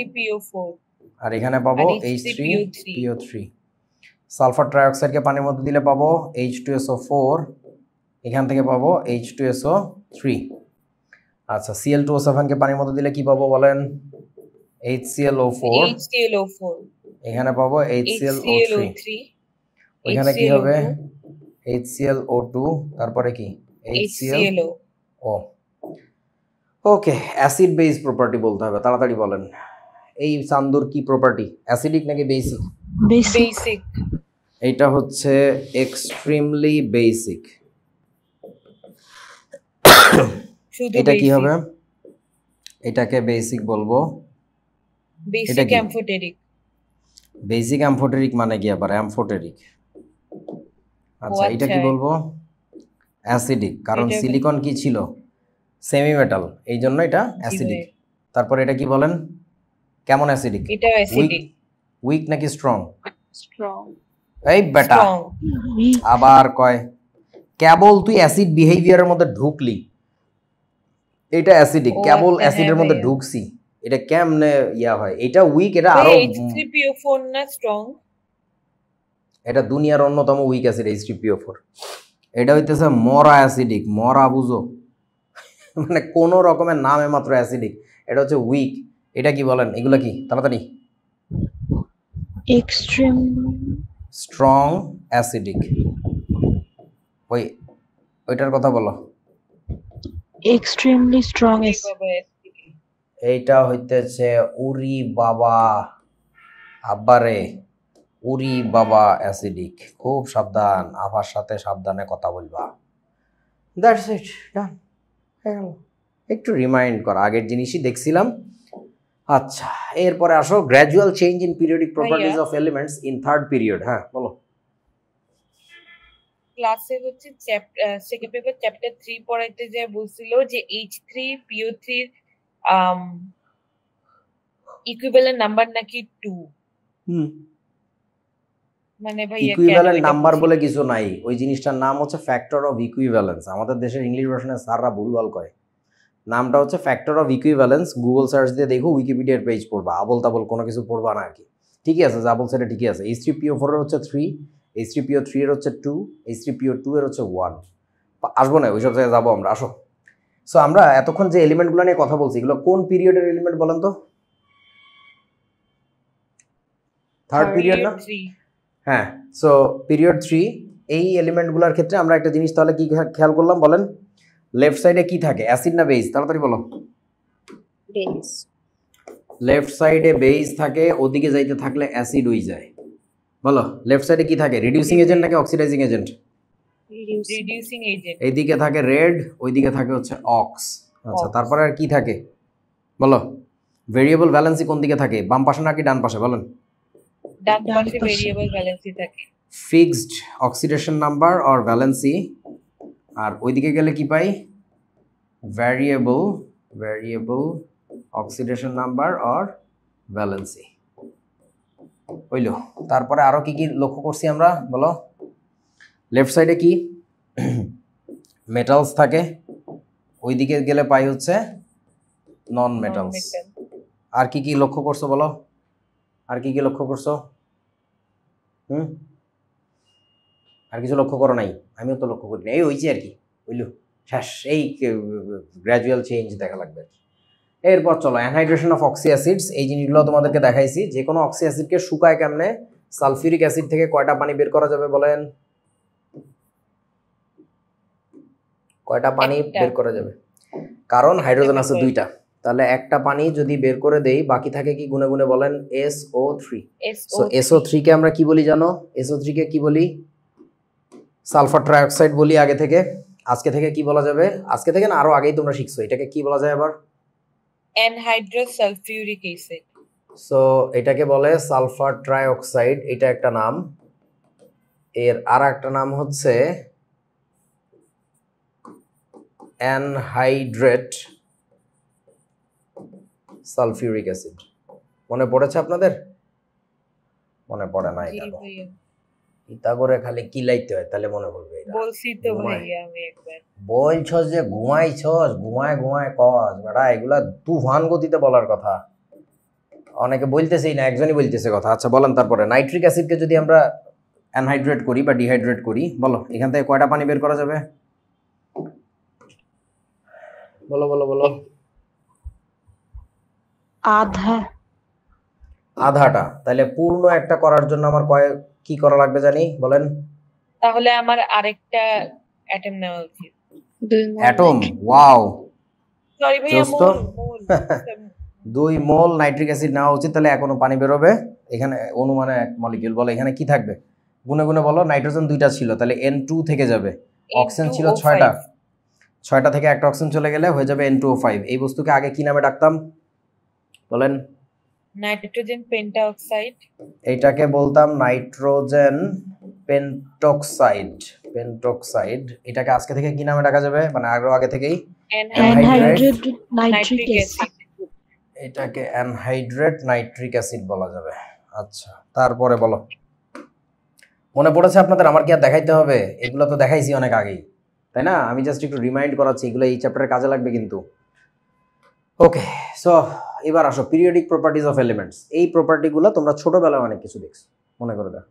আর এখানে পাবো H3PO3। সালফার ট্রাইঅক্সাইড কে পানির মধ্যে দিলে পাবো H2SO4, এখান থেকে পাবো H2SO3। আচ্ছা, Cl2O7 কে পানির মধ্যে দিলে কি পাবো বলেন? HClO4, এখানে পাবো HClO3, ওইখানে কি হবে? HClO2, তারপরে কি? HClO। ওকে, অ্যাসিড বেস প্রপার্টি বলতে হবে, তাড়াতাড়ি বলেন। এই চান্দুর কি প্রপার্টি, অ্যাসিডিক নাকি বেসিক? বেসিক, এইটা হচ্ছে এক্সট্রিমলি বেসিক। এটা কি হবে? এটাকে বেসিক বলবো। বেসিক অ্যামফোটেরিক। বেসিক অ্যামফোটেরিক মানে কি আবার অ্যামফোটেরিক? আচ্ছা, এটা কি বলবো? অ্যাসিডিক, কারণ এটা সিলিকন কি ছিল, সেমি মেটাল, এই জন্য এটা জি অ্যাসিডিক। ভাইয়া, তারপর এটা কি বলেন, কেমন অ্যাসিডিক, এটাও উইক, অ্যাসিডিক, উইক নাকি স্ট্রং? স্ট্রং। এই বেটা স্ট্রং। আবার কয় কেবল তুই অ্যাসিড বিহেভিয়ারের মধ্যে ঢুকলি, এটা অ্যাসিডিক, ও কেবল আচ্ছা, হ্যাঁ অ্যাসিডের মধ্যে ভাইয়া। ঢুকছি, এটা কেমনে ইয়া হয়, এটা উইক, এটা ভাইয়া আরো H3PO4 না স্ট্রং? এটা দুনিয়ার অন্যতম উইক অ্যাসিড H3PO4। এটা হইতেছে মরা অ্যাসিডিক, মরা বুঝো, মানে কোনো রকমের নামে মাত্র অ্যাসিডিক, এটা হচ্ছে উইক। এটা কি বলেন, এগুলা কি তাড়াতাড়ি? এক্সট্রিম স্ট্রং অ্যাসিডিক, ওই ওইটার কথা বলো। এক্সট্রিমলি স্ট্রং ওরে বাবা, অ্যাসিডিক। এইটা হইতেছে উরি বাবা, আব্বারে, উরি বাবা অ্যাসিডিক। খুব সাবধান, আবার সাথে সাবধানে কথা বলবা। That's it, done. একটু রিমাইন্ড কর, আগের জিনিসই দেখছিলাম। আচ্ছা, এরপরে আসো gradual change in periodic properties ভাইয়া of elements in third period. হ্যাঁ বলো। ক্লাসে হচ্ছে সেকেন্ড পেপার চ্যাপ্টার 3 পড়াইতে যে বলছিল যে H3PO3 এর ইকুইভ্যালেন্ট নাম্বার নাকি 2। মানে ভাইয়া কেন ইকুইভ্যালেন্ট এটা নাম্বার বুঝি বলে না। কিছু নাই, ওই জিনিসটার নাম হচ্ছে ফ্যাক্টর অফ ইকুইভ্যালেন্স। আমাদের দেশের ইংলিশ ভার্সনের স্যাররা ভুলভাল কয়, নামটা হচ্ছে factor of equivalence. Google search দিয়ে দেখো, উইকিপিডিয়ার পেজ পড়বা, আবল তাবল কোনো কিছু পড়বা না আর কি। ঠিকই আছে, যা বলছে এটা ঠিকই আছে। H3PO4 এর হচ্ছে 3, H3PO3 এর হচ্ছে 2, H3PO2 এর হচ্ছে 1। আসবো না ওইসব জায়গায়, যাবো আমরা, আসো। সো আমরা এতক্ষণ যে এলিমেন্টগুলো নিয়ে কথা বলছি, এগুলো কোন পিরিয়ডের এলিমেন্ট বলেন তো? থার্ড পিরিয়ড না? Period 3। হ্যাঁ, সো পিরিয়ড 3 এই এলিমেন্টগুলোর ক্ষেত্রে আমরা একটা জিনিস তাহলে কি খেয়াল করলাম বলেন, লেফট সাইডে কি থাকে, অ্যাসিড না বেস? তাড়াতাড়ি বলো। বেস। লেফট সাইডে বেস থাকে, ওদিকে যাইতে থাকলে অ্যাসিড হয়ে যায়। বলো, লেফট সাইডে কি থাকে, রিডিউসিং এজেন্ট নাকি অক্সিডাইজিং এজেন্ট? Reducing agent. এইদিকে থাকে রেড, ওইদিকে থাকে হচ্ছে অক্স। আচ্ছা, Ox। তারপরে আর কি থাকে বলো? ভেরিয়েবল ভ্যালেন্সি কোন দিকে থাকে, বাম পাশে নাকি ডান পাশে বলেন? ডান ডান পাশে পাশে। ভেরিয়েবল ব্যালেন্সই থাকে। Fixed oxidation number or valency. আর ওইদিকে গেলে কি পাই, variable oxidation number or valency. হইলো। তারপরে আরো কি কি লক্ষ্য করছি আমরা বলো? লেফট সাইডে কি মেটালস থাকে, ওইদিকে গেলে পাই হচ্ছে নন মেটালস। Non-metal। আর কি কি লক্ষ্য করছো বলো, আর কি কি লক্ষ্য করছো? আর কিছু লক্ষ্য করো নাই? আমিও তো লক্ষ্য করি না, এই হয়েছে আর কি, বুঝলো, শেষ। এই গ্র্যাজুয়াল চেঞ্জ দেখা লাগবে। এরপর চলো অ্যানহাইড্রেশন অফ অক্সি অ্যাসিডস। এই জিনিসগুলো তোমাদেরকে দেখাইছি, যে কোনো অক্সি অ্যাসিডকে শুকায় কেমনে, সালফিউরিক অ্যাসিড থেকে কয়টা পানি বের করা যাবে বলেন? কয়টা পানি একটা। বের করা যাবে? কারণ হাইড্রোজেন বের আছে করা 2টা, তাহলে একটা পানি যদি বের করে দেই, বাকি থাকে কি গুনে গুনে বলেন? SO3। So SO3। SO3 কে আমরা কি বলি জানো? SO3 কে কি বলি? সালফার ট্রাইঅক্সাইড বলি আগে থেকে। আজকে থেকে কি বলা যাবে? আজকে থেকে না, আরো আগেই তোমরা শিখছো, এটাকে কি বলা যায় আবার? Anhydrous sulphuric acid. সো এটাকে বলে সালফার ট্রাইঅক্সাইড, এটা একটা নাম। এর আর একটা নাম হচ্ছে অ্যানহাইড্রেট সালফিউরিক অ্যাসিড। মনে পড়েছে আপনাদের? মনে পড়ে না? জি এটা ভাইয়া, ইতা করে খালি কিলাইতে হয়, তাহলে মনে পড়বে। এটা বলছি তো ঘুমায়। ভাইয়া আমি একবার। বলছস যে ঘুমাইছস, ঘুমায় ঘুমায় কস বেটা, এগুলা তুফান গতিতে বলার কথা। অনেকে বলতেছেই না, একজনই বলতেছে কথা। আচ্ছা বলেন, তারপরে নাইট্রিক অ্যাসিডকে যদি আমরা অ্যানহাইড্রেট করি বা ডিহাইড্রেট করি, বলো এখান থেকে কয়টা পানি বের করা যাবে? বলো বলো বলো। আধা। আধাটা। তাহলে পূর্ণ একটা করার জন্য আমার কি করা লাগবে জানি বলেন? তাহলে আমার আরেকটা অ্যাটম নেওয়া উচিত। 2 মোল অ্যাটম। নাইট্রিক। ওয়াও, সরি ভাইয়া, দোস্ত। মোল। 2 মোল নাইট্রিক অ্যাসিড নেওয়া উচিত, তাহলে এখনো পানি বেরোবে। এখানে অনুমানে এক মলিকিউল, বলো এখানে কি থাকবে? গুনে গুনে বলো। নাইট্রোজেন 2টা ছিল, তাহলে N2 থেকে যাবে। অক্সিজেন ছিল 6টা, 6টা থেকে একটা অক্সিজেন চলে গেলে হয়ে যাবে N2O5। এই বস্তুকে আগে কি নামে ডাকতাম বলেন? নাইট্রোজেন পেন্টাঅক্সাইড। এইটাকে বলতাম নাইট্রোজেন পেন্টক্সাইড। পেন্টক্সাইড, এটাকে আজকে থেকে কি নামে ডাকা যাবে, মানে আরো আগে থেকেই অ্যানহাইড্রেট নাইট্রিক অ্যাসিড। এটাকে অ্যানহাইড্রেট নাইট্রিক অ্যাসিড বলা যাবে। আচ্ছা, তারপরে বলো, মনে পড়েছে আপনাদের? আমার কি আর দেখাইতে হবে? এগুলো তো দেখাইছি অনেক আগেই, তাই না? আমি জাস্ট একটু রিমাইন্ড করাচ্ছি, এগুলো এই চ্যাপ্টারে কাজে লাগবে কিন্তু। ওকে, সো এবার আসো পিরিয়ডিক প্রপার্টিজ অফ এলিমেন্টস। এই প্রপার্টিগুলো তোমরা ছোটবেলায় অনেক কিছু দেখছো, মনে করে দেখো।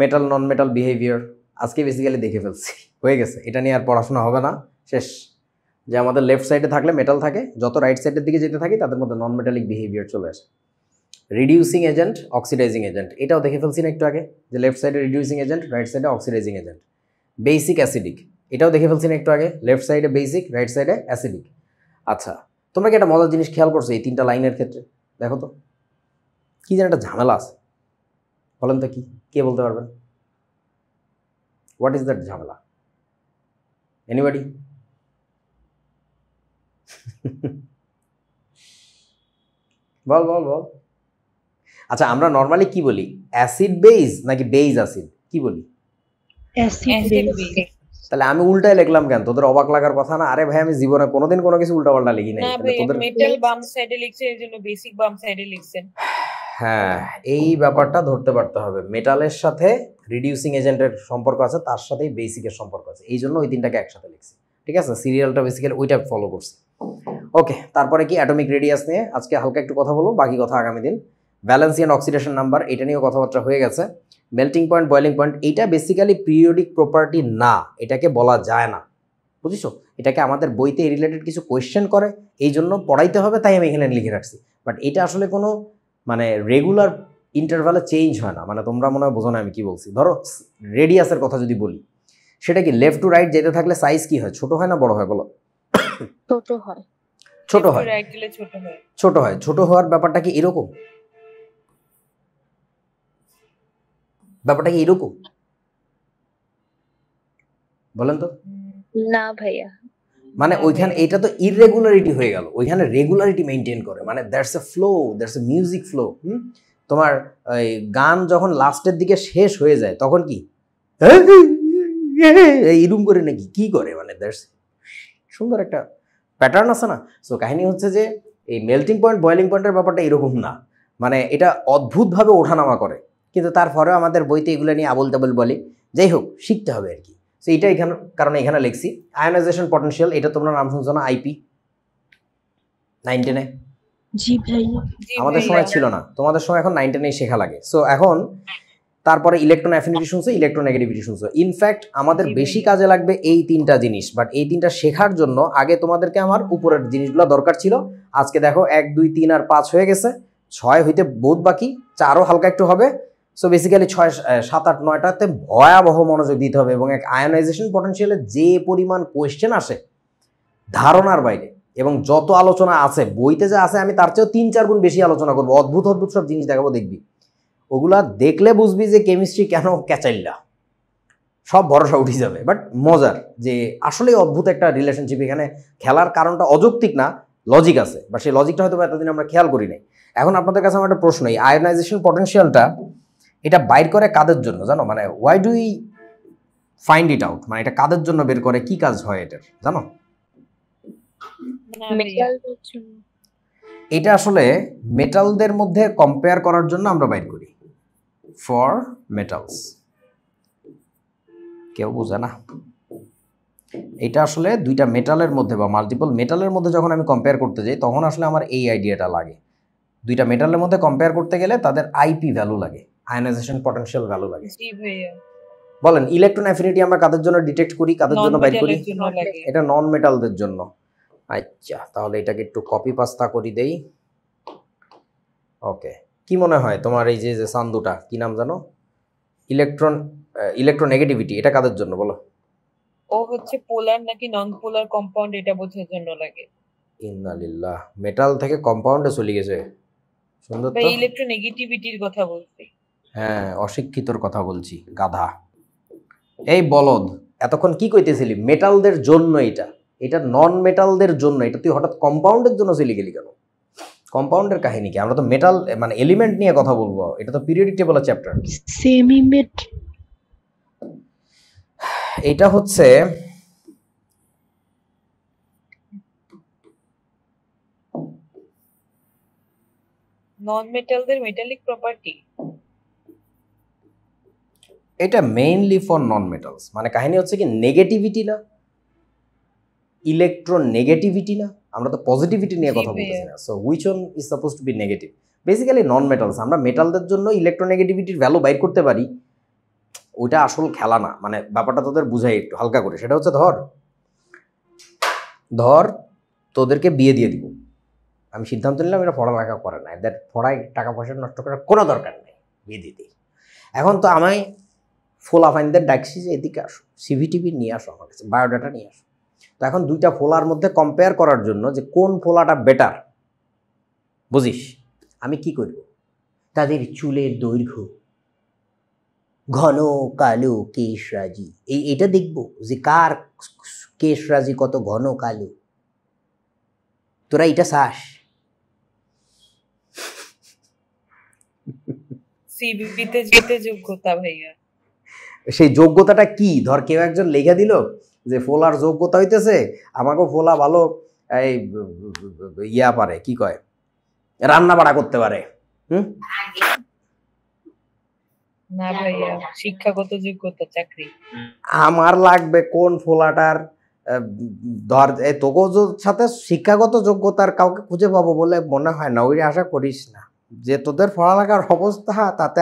মেটাল নন মেটাল বিহেভিয়ার আজকে বেসিক্যালি দেখে ফেলছি, হয়ে গেছে। এটা নিয়ে আর পড়াশোনা হবে না, শেষ। যে আমাদের লেফট সাইডে থাকলে মেটাল থাকে, যত রাইট সাইডের দিকে যেতে থাকি তাদের মধ্যে নন মেটালিক বিহেভিয়ার চলে আসে। রিডিউসিং এজেন্ট, অক্সিডাইজিং এজেন্ট, এটাও দেখে ফেলছি না একটু আগে, যে লেফট সাইডে রিডিউসিং এজেন্ট, রাইট সাইডে অক্সিডাইজিং এজেন্ট। বেসিক অ্যাসিডিক, এটাও দেখে ফেলছি না একটু আগে, লেফট সাইডে বেসিক, রাইট সাইডে অ্যাসিডিক। আচ্ছা, তোমরা কি একটা মজার জিনিস খেয়াল করছো এই তিনটা লাইনের ক্ষেত্রে? দেখো তো কি যেন একটা ঝামেলা আছে, বলেন তো কি, কে বলতে পারবেন? হোয়াট ইজ দ্যাট ঝামেলা? এনিবডি? বল বল বল। আচ্ছা, আমরা নর্মালি কি বলি, অ্যাসিড বেজ নাকি বেজ অ্যাসিড, কি বলি? Acid base. তাহলে আমি উল্টাই লিখলাম কেন? তোদের অবাক লাগার কথা না? আরে ভাই, আমি জীবনে কোনোদিন কোনো কিছু উল্টা পাল্টা লিখি নাই। না ভাই, মেটাল বাম সাইডে লিখছে, এর জন্য বেসিক বাম সাইডে লিখছেন। হ্যাঁ, এই ব্যাপারটা ধরতে পারতে হবে। মেটালের সাথে রিডিউসিং এজেন্টের সম্পর্ক আছে, তার সাথেই বেসিকের সম্পর্ক আছে, এই জন্য ওই তিনটাকে একসাথে লিখছি। ঠিক আছে, সিরিয়ালটা বেসিক্যালি ওইটা ফলো করছি। ওকে, তারপরে কি অ্যাটমিক রেডিয়াস নিয়ে আজকে হালকা একটু কথা বলবো, বাকি কথা আগামী দিন। ভ্যালেন্সি অ্যান্ড অক্সিডেশন নাম্বার, এটা নিয়েও কথাবার্তা হয়ে গেছে। মেল্টিং পয়েন্ট, বয়েলিং পয়েন্ট, এইটা বেসিক্যালি পিরিয়ডিক প্রপার্টি না, এটাকে বলা যায় না, বুঝেছো? এটাকে আমাদের বইতে রিলেটেড কিছু কোয়েশ্চেন করে, এই জন্য পড়াইতে হবে, তাই আমি এখানে লিখে রাখছি। বাট এটা আসলে কোনো মানে রেগুলার ইন্টারভ্যালে চেঞ্জ হয় না। মানে তোমরা মনে হয় বোঝো না আমি কি বলছি। ধরো রেডিয়াসের কথা যদি বলি, সেটা কি লেফট টু রাইট যেতে থাকলে সাইজ কি হয়, ছোট হয় না বড় হয় বলো? ছোট হয়। ছোট হয়, রাইট দিলে ছোট হয়। ছোট হয়। ছোট হওয়ার ব্যাপারটা কি এরকম? ব্যাপারটা কি এরকম? বলেন তো। না ভাইয়া, মানে ওইখানে এটা তো ইররেগুলারিটি হয়ে গেল, ওইখানে রেগুলারিটি মেনটেন করে, মানে that's a flow, that's a music flow. তোমার ওই গান যখন লাস্টের দিকে শেষ হয়ে যায় তখন কি এরকম করে নাকি কি করে, মানে দ্যাটস সুন্দর একটা প্যাটার্ন আছে না। সো কাহিনী হচ্ছে যে এই মেল্টিং পয়েন্ট, বয়েলিং পয়েন্টের ব্যাপারটা এরকম না, মানে এটা অদ্ভুতভাবে ওঠানামা করে, কিন্তু তারপরেও আমাদের বইতে এগুলো নিয়ে আবল তাবল বলে। যাই হোক, শিখতে হবে আর কি। সো এইটা এখানে কারণে এখানে লিখছি। আয়োনাইজেশন পটেনশিয়াল, এটা তোমরা নাম শুনছো না, আইপি 9 10-এ? জি ভাইয়া। আমাদের সময় ছিল না, তোমাদের সময় এখন 9 10-এই শেখা লাগে। সো এখন তারপরে ইলেকট্রন অ্যাফিনিটি শুনছো, ইলেকট্রোনেগেটিভিটি শুনছো। ইনফ্যাক্ট আমাদের বেশি কাজে লাগবে এই তিনটা জিনিস, বাট এই তিনটা শেখার জন্য আগে তোমাদেরকে আমার উপরের জিনিসগুলো দরকার ছিল। আজকে দেখো 1 2 3 আর 5 হয়ে গেছে, 6 হইতে বহুত বাকি, 4ও হালকা একটু হবে। সো বেসিক্যালি 6 7 8 9টাতে ভয়াবহ মনোযোগ দিতে হবে। এবং এক আয়োনাইজেশন পটেনশিয়ালে যে পরিমাণ কোয়েশ্চেন আসে ধারণার বাইরে, এবং যত আলোচনা আছে বইতে যা আছে আমি তার চেয়েও 3 4 গুণ বেশি আলোচনা করবো, অদ্ভুত অদ্ভুত সব জিনিস দেখাবো, দেখবি ওগুলা দেখলে বুঝবি যে কেমিস্ট্রি কেন ক্যাচাইল্লা, সব ভরসা উঠে যাবে। বাট মজার যে আসলে অদ্ভুত একটা রিলেশনশিপ এখানে, খেলার কারণটা অযৌক্তিক না, লজিক আছে, বাট সেই লজিকটা হয়তো এতদিন আমরা খেয়াল করি নাই। এখন আপনাদের কাছে আমার একটা প্রশ্ন, এই আয়োনাইজেশন পটেনশিয়ালটা এটা বাইর করে কাদের জন্য জানো? মানে why do we find it out, মানে এটা কাদের জন্য বের করে, কি কাজ হয় এটার জানো? মেটালদের জন্য। এটা আসলে মেটালদের মধ্যে কম্পেয়ার করার জন্য আমরা বাইর করি, ফর মেটালস। কেউ বোঝে না? এটা আসলে দুইটা মেটালের মধ্যে বা মাল্টিপল মেটালের মধ্যে যখন আমি কম্পেয়ার করতে যাই তখন আসলে আমার এই আইডিয়াটা লাগে। দুইটা মেটালের মধ্যে কম্পেয়ার করতে গেলে তাদের আইপি ভ্যালু লাগে, আয়োনাইজেশন পটেনশিয়াল ভ্যালু লাগে। জি ভাইয়া। বলেন ইলেকট্রন অ্যাফিনিটি আমরা কাদের জন্য ডিটেক্ট করি, কাদের জন্য বাইর করি? নন-মেটালের জন্য লাগে। এটা নন মেটালদের জন্য। আচ্ছা, তাহলে এটাকে একটু কপি পাস্তা করি দেই। ওকে, কি মনে হয় তোমার এই যে সান্দুটা কি নাম জানো? ইলেকট্রোনেগেটিভিটি, এটা কাদের জন্য বলো? ও হচ্ছে পোলার নাকি নন পোলার কম্পাউন্ড, এটা বোঝার জন্য লাগে। ইন্নালিল্লাহ, মেটাল থেকে কম্পাউন্ডে চলে গেছে, সুন্দর ভাই তো। ইলেকট্রোনেগেটিভিটির কথা বলছি। হ্যাঁ, অশিক্ষিতর কথা বলছি, গাধা। এই বলদ, এতক্ষণ কি কইতেছিলি? মেটালদের জন্য এটা, এটা নন মেটালদের জন্য, এটা তুই হঠাৎ কম্পাউন্ডের জন্য চলে গেলি কেন? কম্পাউন্ডের কাহিনী কি? আমরা তো মেটাল মানে এলিমেন্ট নিয়ে কথা বলবো, এটা তো পিরিয়ডিক টেবলের চ্যাপ্টার। সেমি মেট এটা হচ্ছে নন মেটালদের মেটালিক প্রপার্টি। এটা মেইনলি ফর নন মেটালস, মানে কাহিনী হচ্ছে কি নেগেটিভিটি না, ইলেকট্রোনেগেটিভিটি না, আমরা তো পজিটিভিটি নিয়ে জি কথা ভাইয়া। বলতেছি না। So which one is suppose to be negative? Basically non metals. আমরা মেটালদের জন্য ইলেকট্রোনেগেটিভিটির ভ্যালু বাইর করতে পারি, ওইটা আসল খেলা না। মানে ব্যাপারটা তোদের বুঝাই একটু হালকা করে। সেটা হচ্ছে ধর তোদেরকে বিয়ে দিয়ে দিব, আমি সিদ্ধান্ত নিলাম এটা পড়ালেখা করে না, এদের পড়ায় টাকা পয়সা নষ্ট করার কোনো দরকার নেই, বিয়ে দিয়ে দিই। এখন তো আমি ফোলা ফাইনদের ডাকছি যে এদিকে আসো, সিভিটিভি নিয়ে আসো, আমার কাছে বায়োডাটা নিয়ে আসো। তো এখন দুইটা ফোলার মধ্যে কম্পেয়ার করার জন্য যে কোন ফোলাটা বেটার, বুঝিস, আমি কি করব? তাদের চুলের দৈর্ঘ্য, ঘন কালো কেশরাজি, এটা দেখবো যে কার কেশরাজি কত ঘন কালো। তোরা এটা চাস? সিভিতে যেতে যোগ্যতা ভাইয়া। সেই যোগ্যতাটা কি? ধর কেউ একজন লেখা দিল যে ফোলার যোগ্যতা হইতেছে আমাকে ফোলা ভালো এই ইয়া পারে, কি কয়, রান্না বাড়া করতে পারে। না ভাইয়া, শিক্ষাগত যোগ্যতা, চাকরি। আমার লাগবে কোন ফোলাটার ধর তোকেও সাথে শিক্ষাগত যোগ্যতার কাউকে খুঁজে পাবো বলে মনে হয় না। ওই আশা করিস না যে তোদের পড়ালেখার অবস্থা তাতে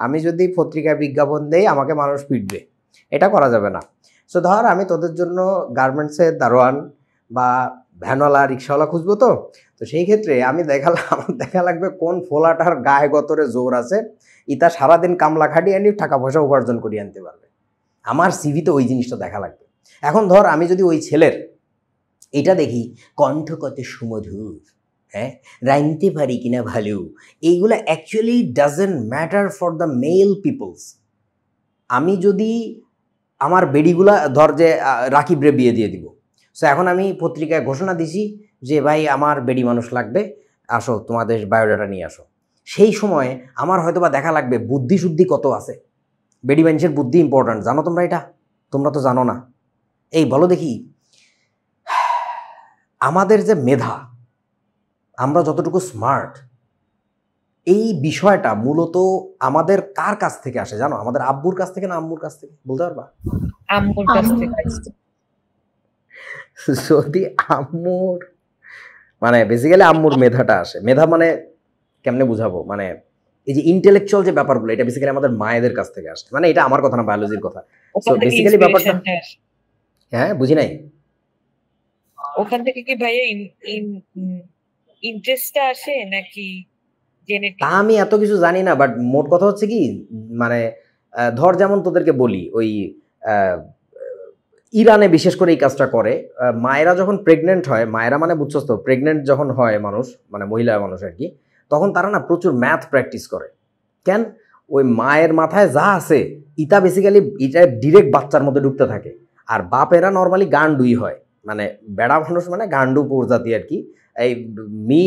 আমি যদি পত্রিকায় বিজ্ঞাপন দেই আমাকে মানুষ পিটবে, এটা করা যাবে না। সো ধর আমি তোদের জন্য গার্মেন্টসের দারোয়ান বা ভ্যানওয়ালা রিক্সাওয়ালা খুঁজবো। তো সেই ক্ষেত্রে আমার দেখা লাগবে কোন ফোলাটার গায়ে গতরে জোর আছে, ইতা সারাদিন কামলা খাটিয়ে আনি টাকা পয়সা উপার্জন করিয়ে আনতে পারবে। আমার সিভিতে ওই জিনিসটা দেখা লাগবে। এখন ধর আমি যদি ওই ছেলের এটা দেখি কণ্ঠ কত সুমধুর, হ্যাঁ, রাইনতে পারি কিনা ভালো, এইগুলো actually doesn't matter for the male peoples. আমি যদি আমার বেডিগুলা ধর যে রাকিবরে বিয়ে দিয়ে দিব, সো এখন আমি পত্রিকায় ঘোষণা দিছি যে ভাই আমার বেডি মানুষ লাগবে, আসো তোমাদের বায়োডাটা নিয়ে আসো। সেই সময় আমার হয়তো বা দেখা লাগবে বুদ্ধি শুদ্ধি কত আছে। বেডি মানুষের বুদ্ধি ইম্পর্ট্যান্ট, জানো তোমরা এটা? তোমরা তো জানো না। এই বলো দেখি, আমাদের যে মেধা, আমরা যতটুকু স্মার্ট, এই বিষয়টা মূলত আমাদের কার কাছ থেকে আসে জানো? আমাদের আব্বুর কাছ থেকে না আম্মুর কাছ থেকে, বলতে পারবা? আম্মুর কাছ থেকে। যদি আম্মুর, মানে বেসিক্যালি আম্মুর মেধাটা আসে। মেধা মানে কেমনে বুঝাবো, মানে এই যে ইন্টেলেকচুয়াল যে ব্যাপারগুলো, এটা বেসিক্যালি আমাদের মায়েদের কাছ থেকে আসে। মানে এটা আমার কথা না, বায়োলজির কথা। সো বেসিক্যালি ব্যাপারটা, হ্যাঁ বুঝি নাই। ওখান থেকে কি ভাইয়া ইন্টারেস্টটা আসে নাকি জেনেটিক? তা আমি এত কিছু জানি না, বাট মোট কথা হচ্ছে কি, মানে ধর যেমন তোদেরকে বলি, ওই ইরানে বিশেষ করে এই কাজটা করে। মায়েরা যখন প্রেগনেন্ট হয়, মায়েরা মানে বুঝছস তো, প্রেগনেন্ট যখন হয় মানুষ, মানে মহিলা মানুষ আর কি, তখন তারা না প্রচুর ম্যাথ প্র্যাকটিস করে। কেন? ওই মায়ের মাথায় যা আছে ইটা বেসিক্যালি এটা ডিরেক্ট বাচ্চার মধ্যে ঢুকতে থাকে। আর বাপেরা নর্মালি গান্ডুই হয়, মানে বেড়া মানুষ মানে গান্ডু প্রজাতি আর কি। এই মি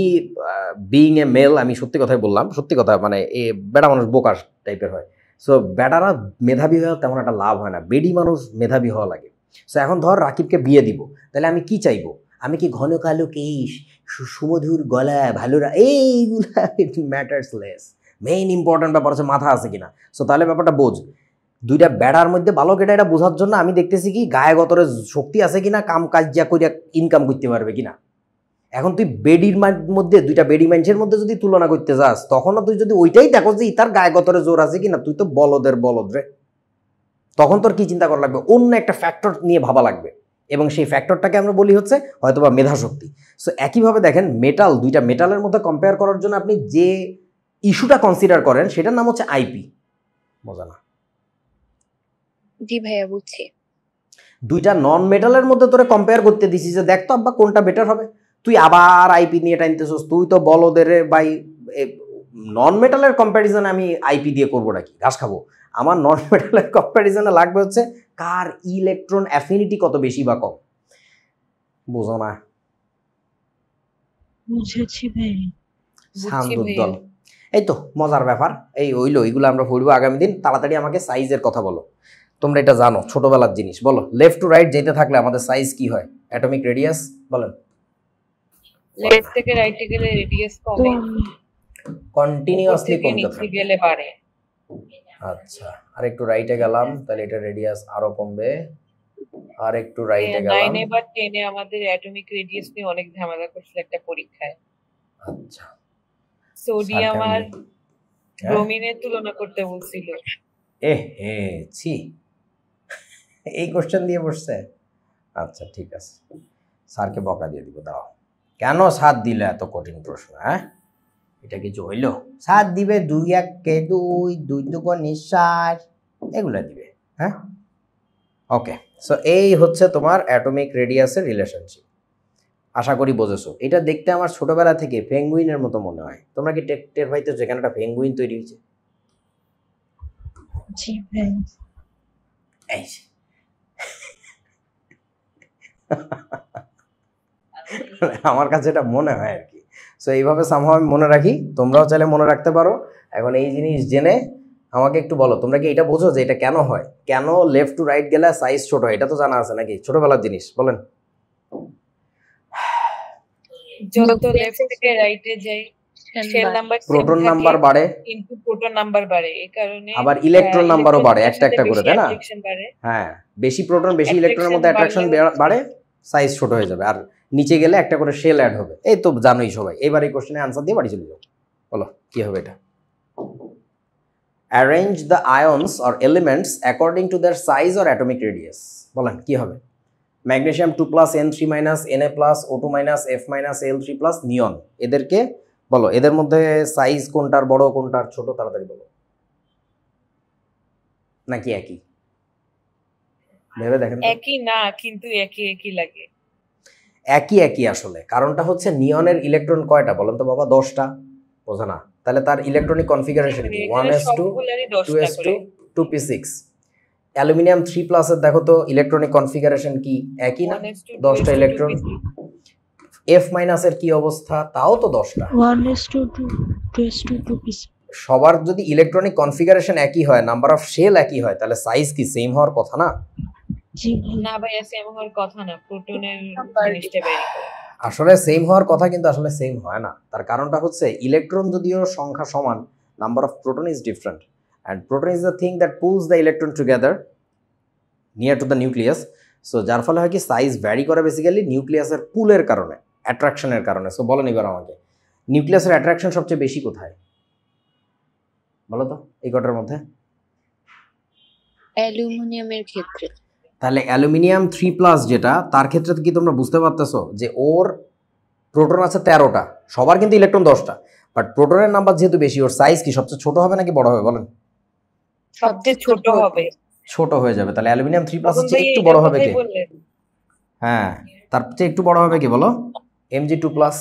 বিইং এ মেল, আমি সত্যি কথাই বললাম, সত্যি কথা, মানে এ বেড়া মানুষ বোকার টাইপের হয়। সো বেড়ারা মেধাবী হওয়া তেমন একটা লাভ হয় না, বেডি মানুষ মেধাবী হওয়া লাগে। সো এখন ধর রাকিবকে বিয়ে দিব, তাহলে আমি কি চাইবো? আমি কি ঘন কালো কেশ, সুমধুর গলা, ভালোরা, এইগুলা ম্যাটার্স লেস। মেইন ইম্পর্টেন্ট ব্যাপার হচ্ছে মাথা আছে কিনা। সো তাহলে ব্যাপারটা বোঝ, দুইটা বেড়ার মধ্যে ভালো কেটা এটা বোঝার জন্য আমি দেখতেছি কি গায়ে গতরে শক্তি আছে কিনা, কাম কাজিয়া করিয়া ইনকাম করতে পারবে কিনা। এখন তুই বেডির মধ্যে, দুইটা বেডি মানুষের মধ্যে যদি তুলনা করতে যাস, তখনও তুই যদি ওইটাই দেখো যে তার গায়ে গতরে জোর আছে কিনা, তুই তো বলদের বলদ রে। তখন তোর কি চিন্তা করা লাগবে? অন্য একটা ফ্যাক্টর নিয়ে ভাবা লাগবে, এবং সেই ফ্যাক্টরটাকে আমরা বলি হচ্ছে হয়তোবা মেধাশক্তি। সো একইভাবে দেখেন, মেটাল, দুইটা মেটালের মধ্যে কম্পেয়ার করার জন্য আপনি যে ইস্যুটা কনসিডার করেন সেটার নাম হচ্ছে আইপি। বোঝা না? জি ভাইয়া বুঝছি। দুইটা নন মেটালের মধ্যে তোরে কম্পেয়ার করতে দিছি যে দেখ তো আব্বা কোনটা বেটার হবে, তুই আবার আইপি নিয়ে টানতেছস। তুই তো বলদের বাই, নন মেটালের কম্প্যারিজনে আমি আইপি দিয়ে করবো নাকি, ঘাস খাবো? আমার নন মেটালের কম্প্যারিজনে লাগবে হচ্ছে কার ইলেকট্রন অ্যাফিনিটি কত বেশি বা কম। বোঝো না? বুঝেছি ভাই। শান্তদল, এই তো মজার ব্যাপার। এই হইলো, এইগুলো আমরা পড়বো আগামী দিন। তাড়াতাড়ি আমাকে সাইজের কথা বলো। তোমরা এটা জানো, ছোটবেলার জিনিস। বলো, লেফট টু রাইট যেতে থাকলে আমাদের সাইজ কি হয়? অ্যাটমিক রেডিয়াস বলেন। লেফট থেকে রাইটে গেলে রেডিয়াস কমে, কন্টিনিউয়াসলি কমতে নিচে থাকে। গেলে বাড়ে। আচ্ছা, আর একটু রাইটে গেলাম, তাহলে এটা রেডিয়াস আরো কমবে। আর একটু রাইটে গেলাম। 9 এ বা 10 এ আমাদের অ্যাটমিক রেডিয়াস নিয়ে অনেক ঝামেলা করছিল একটা পরীক্ষায়। আচ্ছা, সোডিয়াম স্যারকে আর আমি- হ্যাঁ? ব্রোমিনের তুলনা করতে বলছিল। হে ছি, এই কোশ্চেন দিয়ে বসছে। আচ্ছা ঠিক আছে, স্যারকে বকা দিয়ে দিব। দাও, কেন 7 দিলে এত কঠিন প্রশ্ন? হ্যাঁ, এটা কিছু হইল? 7 দিবে 2 1 কে 2 2 2 নিঃশ্বাস, এগুলা দিবে। হ্যাঁ, ওকে। সো এই হচ্ছে তোমার অ্যাটমিক রেডিয়াসের রিলেশনশিপ। আশা করি বুঝেছো। এটা দেখতে আমার ছোটবেলা থেকে পেঙ্গুইনের মতো মনে হয়। তোমরা কি টের পাইতেছো যেখানে একটা পেঙ্গুইন তৈরি হয়েছে? জি ভাই। এই যে। আমার কাছে এটা মনে হয় আর কি। সো এইভাবে সামহাও আমি মনে রাখি, তোমরাও চাইলে মনে রাখতে পারো। এখন এই জিনিস জেনে আমাকে একটু বলো, তোমরা কি এটা বোঝো যে এটা কেন হয়? কেন লেফট টু রাইট গেলে সাইজ ছোট হয়? এটা তো জানা আছে নাকি? ছোটবেলার জিনিস, বলেন। যত লেফট থেকে রাইটে যাই শেল নাম্বার প্রোটন নাম্বার বাড়ে, কিন্তু প্রোটন নাম্বার বাড়ে। এই কারণে আবার ইলেকট্রন নাম্বারও বাড়ে, ইলেকট্রনের একটা সাথে একটা করে, বেশি তাই না? attraction বাড়ে। হ্যাঁ, বেশি প্রোটন বেশি ইলেকট্রনের মধ্যে অ্যাট্রাকশন বাড়লে হচ্ছে- বাড়ে, সাইজ ছোট হয়ে যাবে। আর নিচে গেলে একটা করে শেল অ্যাড হবে। এই তো জানোই সবাই। এবার এই কোশ্চেনে আনসার দিয়ে বাড়ি চলে যাও। বলো কি হবে এটা? Arrange the ions or elements according to their size or atomic radius. বলেন কি হবে? Magnesium 2 plus N3 minus Na plus O2 minus F minus Al3 plus neon, এদেরকে বলো, এদের মধ্যে সাইজ কোনটার বড় কোনটার ছোট? তাড়াতাড়ি বলো। নাকি একই? ভেবে দেখেন তো। একই না, কিন্তু একই লাগে। একই একই আসলে। কারণটা হচ্ছে নিয়নের ইলেকট্রন কয়টা বলেন তো বাবা? 10টা। বোঝা না? তাহলে তার ইলেকট্রনিক কনফিগারেশন কি? এখানে 1s2 সবগুলারই 10টা 2s2 করে। 2p6। অ্যালুমিনিয়াম 3 প্লাসের দেখো তো ইলেকট্রনিক কনফিগারেশন কি? একই না? 1s2 10টা 2s2 ইলেকট্রন। 2p6 F মাইনাসের কি অবস্থা? তাও তো 10টা। 1:2 2:2 পিস। সবার যদি ইলেকট্রনিক কনফিগারেশন একই হয়, নাম্বার অফ শেল একই হয়, তাহলে সাইজ কি সেম হওয়ার কথা না? জি ভাই। না ভাইয়া, সেম হওয়ার কথা না। প্রোটনের জিনিসটা ভ্যারি করে। আসলে সেম হওয়ার কথা, কিন্তু আসলে সেম হয় না। তার কারণটা হচ্ছে ইলেকট্রন যদিও সংখ্যা সমান, number of proton is different, and proton is the thing that pools the electron together near to the nucleus. So যার ফলে হয় কি, সাইজ ভ্যারি করে বেসিক্যালি নিউক্লিয়াসের পুলের কারণে, অ্যাট্রাকশনের কারণে। সো বলেন এবার আমাকে, নিউক্লিয়াসের অ্যাট্রাকশন সবচেয়ে বেশি কোথায় বলো তো এই কটার মধ্যে? অ্যালুমিনিয়ামের ক্ষেত্রে। তাহলে অ্যালুমিনিয়াম 3 প্লাস যেটা, তার ক্ষেত্রে কি তোমরা বুঝতে পারতেছো যে ওর প্রোটন আছে 13টা, সবার কিন্তু ইলেকট্রন 10টা, বাট প্রোটনের নাম্বার যেহেতু বেশি, ওর সাইজ কি সবচেয়ে ছোট হবে নাকি বড় হবে বলেন? সবচেয়ে ছোট হবে। ছোট হয়ে যাবে। তাহলে অ্যালুমিনিয়াম 3 প্লাস তখন চেয়ে ভাইয়া একটু এটার বড় হবে কথাই কে? বললেন। হ্যাঁ, তার চেয়ে একটু বড় হবে কি বলো? Mg2 plus.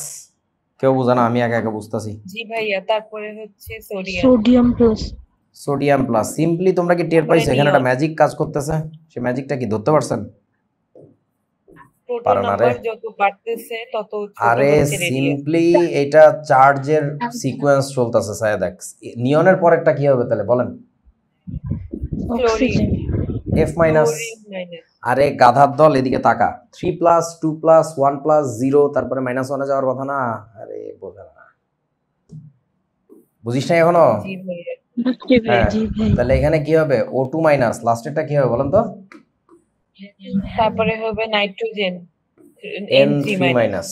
কেউ বোঝে না, আমি একা একা বুঝতেছি। জি ভাইয়া, তারপরে হচ্ছে sodium. Sodium plus. Sodium plus. Simply তোমরা কি টের পাইছো এখানে একটা নিয়ন। ম্যাজিক কাজ করতেছে? সেই ম্যাজিকটা কি ধরতে পারছেন? প্রোটন পারো না রে। নাম্বার যত বাড়তেছে তত ছোট আরে হচ্ছে রেডিয়াস। সিম্পলি এটা চার্জের সিকোয়েন্স চলতেছে। সায়া দেখ, নিয়নের পরেরটা কি হবে তাহলে বলেন? Oxygen. F minus. Chlorine minus. আরে গাধার দল, এদিকে তাকা। 3 প্লাস 2 প্লাস 1 প্লাস 0, তারপরে -1 যাওয়ার কথা না? আরে বোঝা না, বুঝিস না এখনো? জি ভাইয়া। জি ভাই। হ্যাঁ, জি ভাই। তাহলে এখানে কি হবে? O2 মাইনাস, লাস্টেরটা কি হবে বলেন তো? তারপরে হবে নাইট্রোজেন N3 মাইনাস।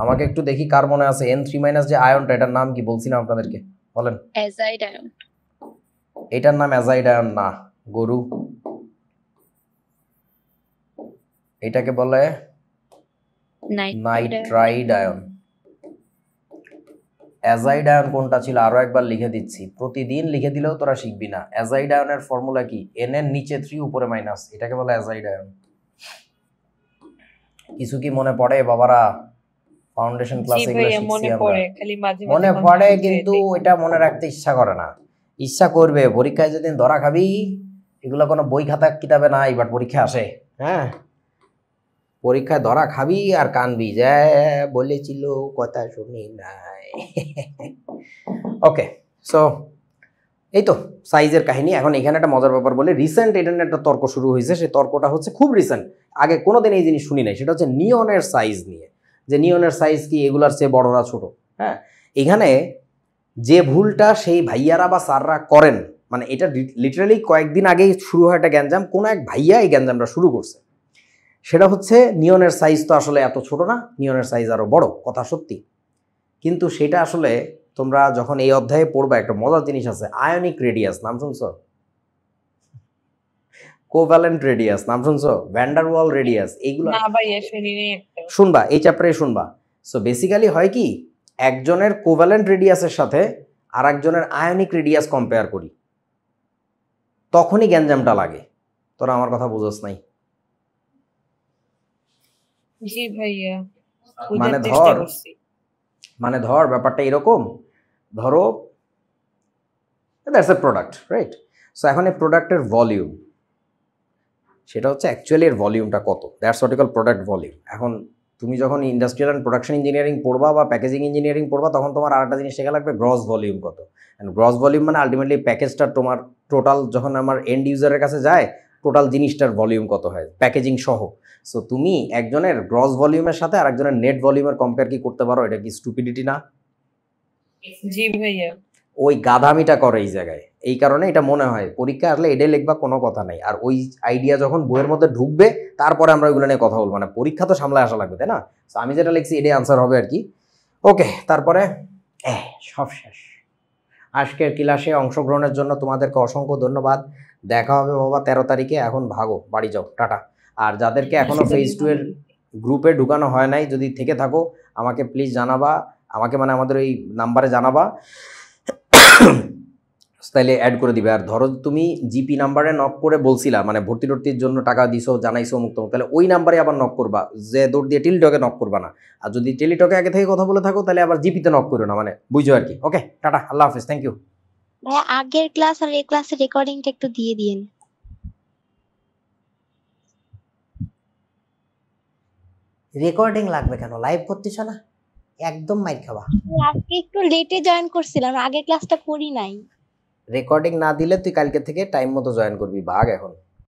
আমাকে একটু দেখি কার মনে আছে N3 মাইনাস যে আয়নটা, এটার নাম কি বলছিলাম আপনাদেরকে, বলেন। Azide ion. এটার নাম অ্যাজাইড আয়ন না, গরু। এটাকে বলে নাইট্রাইড আয়ন। অ্যাজাইড আয়ন কোনটা ছিল আরো একবার লিখে দিচ্ছি, প্রতিদিন লিখে দিলেও তোরা শিখবি না। অ্যাজাইড আয়নের ফর্মুলা কি? N এর নিচে 3 উপরে মাইনাস, এটাকে বলে অ্যাজাইড আয়ন। কিছু কি মনে পড়ে বাবারা? ফাউন্ডেশন জি ক্লাসে এগুলো ভাইয়া, শিখছি মনে আমরা। পড়ে, খালি মাঝে মাঝে মনে পড়ে, কিন্তু এটা মনে রাখতে ইচ্ছা করে না। ইচ্ছা করবে, পরীক্ষায় যেদিন ধরা খাবি, এগুলো কোনো বই খাতা কিতাবে নাই, বাট পরীক্ষা আসে। হ্যাঁ, পরীক্ষায় ধরা খাবি আর কানবি যে বলেছিল কথা শুনি নাই। ওকে, সো এই তো সাইজের কাহিনী। এখন এখানে একটা মজার ব্যাপার বলে, রিসেন্ট এটা নিয়ে একটা তর্ক শুরু হয়েছে। সেই তর্কটা হচ্ছে খুব রিসেন্ট, আগে কোনোদিন এই জিনিস শুনি নাই। সেটা হচ্ছে নিয়নের সাইজ নিয়ে, যে নিয়নের সাইজ কি এগুলার চেয়ে বড়রা ছোট। হ্যাঁ, এখানে যে ভুলটা সেই ভাইয়ারা বা স্যাররা করেন, মানে এটা লিটারালি কয়েকদিন আগেই শুরু হয় একটা গ্যাঞ্জাম, কোনো এক ভাইয়া এই গ্যাঞ্জামটা শুরু করছে। সেটা হচ্ছে নিয়নের সাইজ তো আসলে এত ছোট না, নিয়নের সাইজ আরও বড়, কথা সত্যি। কিন্তু সেটা আসলে তোমরা যখন এই অধ্যায়ে পড়বা, একটা মজার জিনিস আছে, আয়নিক রেডিয়াস, নাম শুনছো? কোভ্যালেন্ট রেডিয়াস নাম শুনছো? ভ্যান্ডারওয়াল রেডিয়াস, এইগুলো না ভাইয়া শুনিনি একটা। শুনবা, এই চ্যাপ্টারে শুনবা। সো বেসিক্যালি হয় কি, একজনের কোভ্যালেন্ট রেডিয়াসের সাথে আর একজনের আয়নিক রেডিয়াস কম্পেয়ার করি, তখনই গ্যাঞ্জামটা লাগে। তোরা আমার কথা বুঝোস নাই? জি ভাইয়া, মানে বুঝার চেষ্টা ধর করছি। মানে ধর ব্যাপারটা এরকম, ধরো that's a product, right? So এখন এই প্রোডাক্টের ভলিউম, সেটা হচ্ছে অ্যাকচুয়ালি এর ভলিউমটা কত, that's what you call product volume. এখন তুমি যখন ইন্ডাস্ট্রিয়াল অ্যান্ড প্রোডাকশন ইঞ্জিনিয়ারিং পড়বা বা প্যাকেজিং ইঞ্জিনিয়ারিং পড়বা, তখন তোমার আরেকটা জিনিস শেখা লাগবে, গ্রস ভলিউম কত। অ্যান্ড গ্রস ভলিউম মানে আলটিমেটলি প্যাকেজটা তোমার টোটাল যখন আমার এন্ড ইউজারের কাছে যায়, টোটাল জিনিসটার ভলিউম কত হয় প্যাকেজিং সহ। সো তুমি একজনের গ্রস ভলিউমের সাথে আর একজনের নেট ভলিউমের কম্পেয়ার কি করতে পারো? এটা কি স্টুপিডিটি না? জি ভাইয়া। ওই গাধামিটা করে এই জায়গায়। এই কারণে এটা মনে হয় পরীক্ষা আসলে এটাই লিখবা, কোনো কথা নাই। আর ওই আইডিয়া যখন বইয়ের মধ্যে ঢুকবে, তারপরে আমরা ওইগুলো নিয়ে কথা বলবো। মানে পরীক্ষা তো সামলায় আসা লাগবে, তাই না? তো আমি যেটা লিখছি এটাই আনসার হবে আর কি। ওকে, তারপরে সব শেষ। আজকের ক্লাসে অংশগ্রহণের জন্য তোমাদেরকে অসংখ্য ধন্যবাদ। দেখা হবে বাবা 13 তারিখে। এখন ভাগো, বাড়ি যাও, টাটা। আর যাদেরকে এখনো ফেজ 2 এর গ্রুপে ঢুকানো হয় নাই, যদি থেকে থাকো আমাকে প্লিজ জানাবা, আমাকে মানে আমাদের ওই নাম্বারে জানাবা, তাইলে অ্যাড করে দিবে। আর ধরো তুমি জিপি নাম্বারে নক করে বলছিলা, মানে ভর্তি টর্তির জন্য টাকা দিছো, জানাইছো মুক্ত, তাহলে ওই নাম্বারে আবার নক করবা, যে দৌড় দিয়ে টেলিটকে নক করবা না। আর যদি টেলিটকে আগে থেকে কথা বলে থাকো, তাহলে আবার জিপিতে নক করো না, মানে বুঝো আর কি। ওকে, টাটা, আল্লাহ হাফিজ, থ্যাংক ইউ। ভাই আগের ক্লাস আর এই ক্লাসের রেকর্ডিংটা একটু দিয়ে দিন। রেকর্ডিং লাগবে কেন? লাইভ করতেছ না? একদম মাইর খাবা। আজকে একটু লেটে জয়েন করছিলাম, আগের ক্লাসটা করি নাই। রেকর্ডিং না দিলে তুই কালকে থেকে টাইম মতো জয়েন করবি, ভাগ এখন।